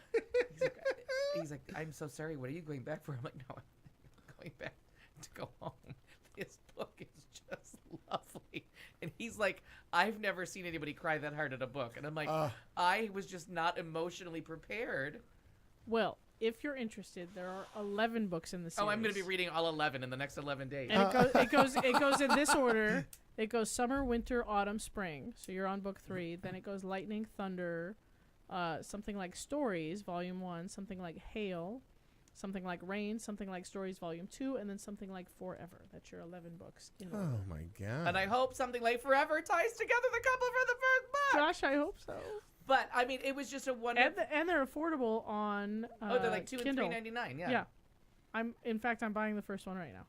he's like, I'm so sorry. What are you going back for? I'm like, no, I'm going back to go home. This book is just lovely. And he's like, I've never seen anybody cry that hard at a book. And I'm like, I was just not emotionally prepared. Well, if you're interested, there are 11 books in the series. Oh, I'm going to be reading all 11 in the next 11 days. And it goes in this order. It goes summer, winter, autumn, spring. So you're on book 3. Then it goes lightning, thunder, something like stories, volume 1, something like hail, something like rain, something like stories, volume 2, and then something like forever. That's your 11 books in order. Oh my God. And I hope something like forever ties together the couple for the first book. Gosh, I hope so. But I mean, it was just a wonderful. And they're affordable on they're like $2 Kindle. and $3.99. Yeah. Yeah. I'm buying the first one right now.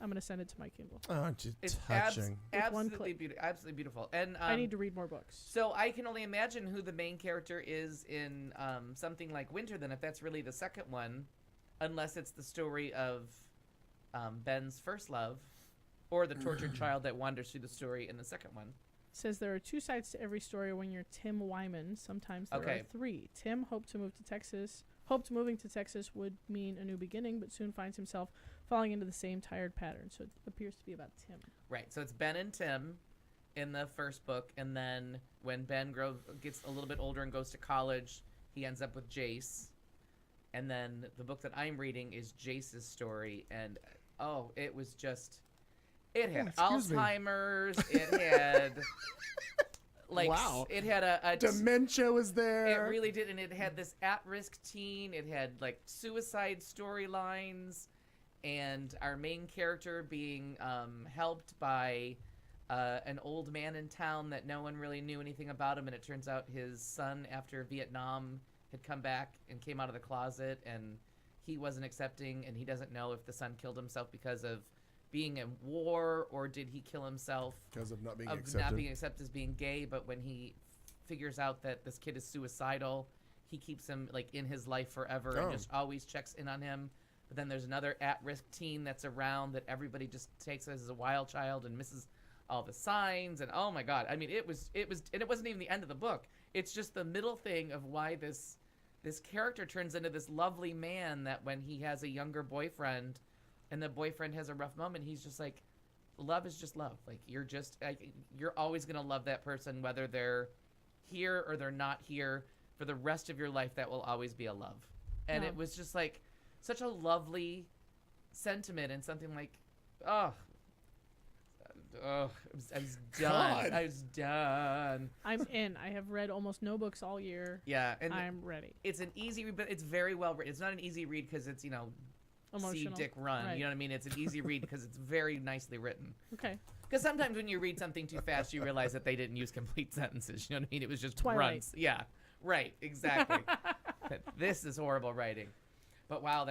I'm going to send it to my Kindle. Oh, just It's touching. With one absolutely click. beautiful. Absolutely beautiful. And I need to read more books. So I can only imagine who the main character is in something like Winter, then, if that's really the second one, unless it's the story of Ben's first love, or the tortured child that wanders through the story in the second one. It says there are 2 sides to every story when you're Tim Wyman. Sometimes there are 3. Tim hoped moving to Texas would mean a new beginning, but soon finds himself falling into the same tired pattern. So it appears to be about Tim. Right. So it's Ben and Tim, in the first book, and then when Ben gets a little bit older and goes to college, he ends up with Jace. And then the book that I'm reading is Jace's story, and it was just, it had excuse me. Alzheimer's, it had like Wow. it had a Dementia was there. it really did, and it had this at-risk teen. It had like suicide storylines, and our main character being helped by an old man in town that no one really knew anything about him, and it turns out his son, after Vietnam, had come back and came out of the closet, and he wasn't accepting, and he doesn't know if the son killed himself because of being in war, or did he kill himself Because of not being of accepted. not being accepted as being gay. But when he figures out that this kid is suicidal, he keeps him like in his life forever and just always checks in on him. But then there's another at-risk teen that's around that everybody just takes as a wild child and misses all the signs. And oh my God, I mean, it was, and it wasn't even the end of the book. It's just the middle thing of why this character turns into this lovely man that when he has a younger boyfriend and the boyfriend has a rough moment, he's just like, love is just love. Like, you're always going to love that person, whether they're here or they're not here. For the rest of your life, that will always be a love. And it was just like such a lovely sentiment, and something like, I was done. God. I was done. I'm in. I have read almost no books all year. Yeah, and I'm ready. it's an easy read, but it's very well written. It's not an easy read because it's, see Emotional. Dick run. Right. You know what I mean? It's an easy read because it's very nicely written. Okay. Because sometimes when you read something too fast, you realize that they didn't use complete sentences. You know what I mean? It was just Twilight. runs. Yeah, right, exactly. But this is horrible writing. But wow,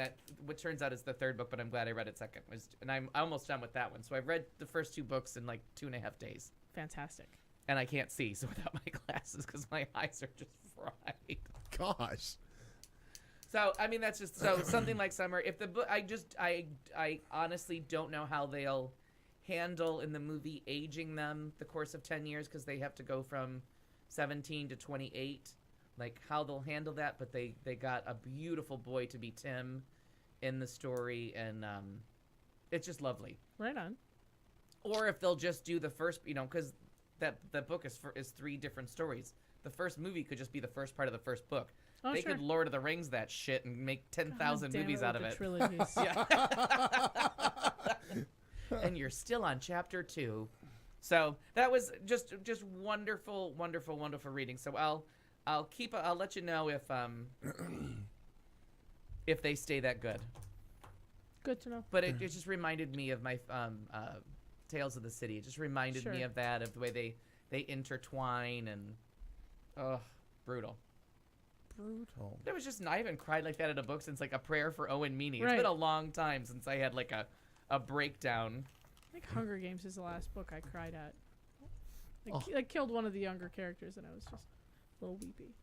what turns out is the third book, but I'm glad I read it second. And I'm almost done with that one. So I've read the first two books in like 2.5 days. Fantastic. And I can't see, so without my glasses, because my eyes are just fried. Gosh. So I mean, that's just something like Summer. If the book, I honestly don't know how they'll handle in the movie aging them the course of 10 years, because they have to go from 17 to 28. Like how they'll handle that, but they got a beautiful boy to be Tim in the story, and it's just lovely. Right on. Or if they'll just do the first, because that book is 3 different stories. The first movie could just be the first part of the first book. Oh, They sure. could Lord of the Rings that shit and make 10,000 Damn movies it out with of the it. Trilogies. And you're still on chapter 2. So that was just wonderful, wonderful, wonderful reading. So I'll let you know if they stay that good. Good to know. But it just reminded me of my Tales of the City. It just reminded me Sure. of that, of the way they intertwine, and brutal. Brutal. It was just, I haven't cried like that in a book since like A Prayer for Owen Meany. It's Right. been a long time since I had like a breakdown. I think Hunger Games is the last book I cried at. I killed one of the younger characters, and I was just a little weepy.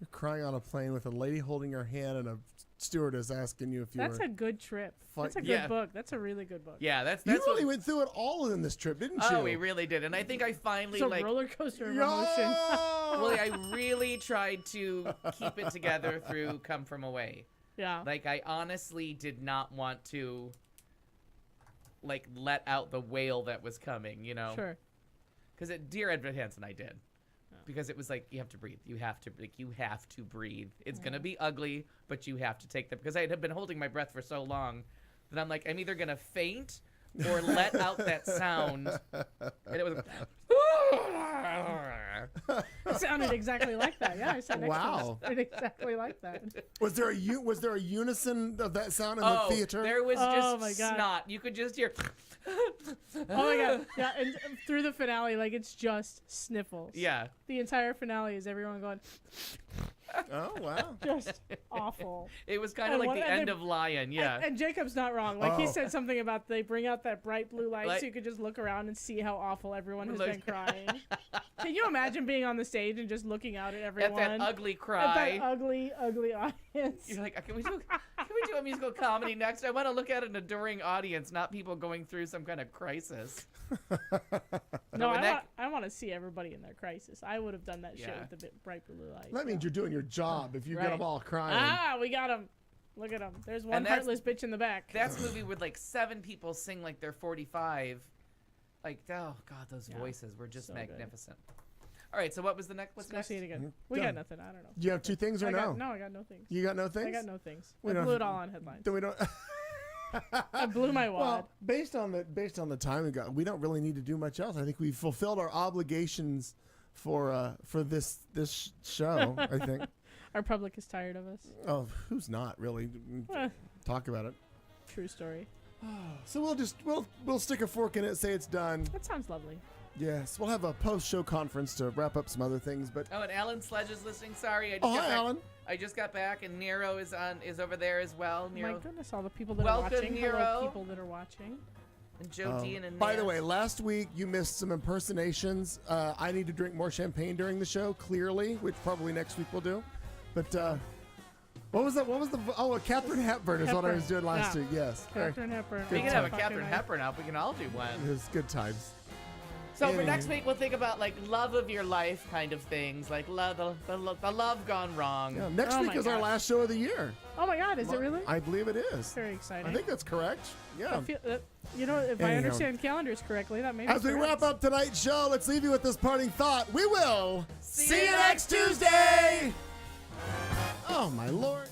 You're crying on a plane with a lady holding your hand and a stewardess asking you if you That's were... a good trip. Fight- That's a good Yeah. book. That's a really good book. Yeah, that's You what really went through it all in this trip, didn't you? Oh, we really did. And I think I finally It's a like roller coaster of Yeah! emotion. well, I really tried to keep it together through Come From Away. Yeah. Like I honestly did not want to like let out the wail that was coming, Sure. Because Dear Evan Hansen, I did. Because it was like, you have to breathe. You have to breathe. It's going to be ugly, but you have to take them. Because I had been holding my breath for so long that I'm like, I'm either going to faint or let out that sound. And it was It sounded exactly like that. Yeah, I sat next Wow. to it. It sounded exactly like that. Was there a unison of that sound in oh, the theater? there was Oh just my God. snot. You could just hear. Oh my God. Yeah, and through the finale, like it's just sniffles. Yeah. The entire finale is everyone going, Oh, wow. just awful. It was kind And of like one- the and end then- of Lion. Yeah. And Jacob's not wrong. Like he Oh. said something about they bring out that bright blue light Like- so you could just look around and see how awful everyone has Like- been crying. Can you imagine being on the stage and just looking out at At everyone? that ugly At cry. that ugly, ugly audience. You're like, can we do a musical comedy next? I want to look at an adoring audience, not people going through some kind of crisis. No, when I want to see everybody in their crisis. I would have done that shit Yeah. with the bright blue light. That means you're doing your job if you get Right. them all crying. Ah, we got him. Look at him. There's one And that's- heartless bitch in the back. That's a movie with like 7 people sing like they're 45. Like, oh God, those Yeah. voices were just So good. magnificent. All right, so what was the next? Let's What's go next? see it again. Mhm. We Done. got nothing. I don't know. Do you have two things or I no? got no things. You got no things? I got no things. We I don't blew have- it all on headlines. Then we don't. I blew my wad. Well, based on the time we got, we don't really need to do much else. I think we've fulfilled our obligations for this show. I think. Our public is tired of us. Oh, who's not really? Eh, Talk about it. true story. So we'll stick a fork in it, say it's done. That sounds lovely. Yes, we'll have a post-show conference to wrap up some other things. But Oh, and Alan Sledge is listening. Sorry, I just oh, got hi, back. Alan. I just got back, and Nero is over there as well. Nero My goodness, all the people that Welcome, are watching. Nero. Hello, people that are watching. and Joe Dean and By the Nance. way, last week you missed some impersonations. I need to drink more champagne during the show, clearly, which probably next week we'll do. But what was that? What was the? Oh, Katharine Hepburn is what I was doing last Yeah. week. Yes, Catherine Hepburn. we Good can have a time. Katharine Hepburn up. We can all do one. it was good times. So for Anyway. next week, we'll think about like love of your life kind of things, like love, the love gone wrong. Yeah, next Oh week my is our gosh. last show of the year. Oh my God, is it really? I believe it is. Very exciting. I think that's correct. Yeah. You know, if I Anyhow. understand calendars correctly, that may be As we correct. wrap up tonight's show, let's leave you with this parting thought. We will See you next Tuesday! Oh my Lord.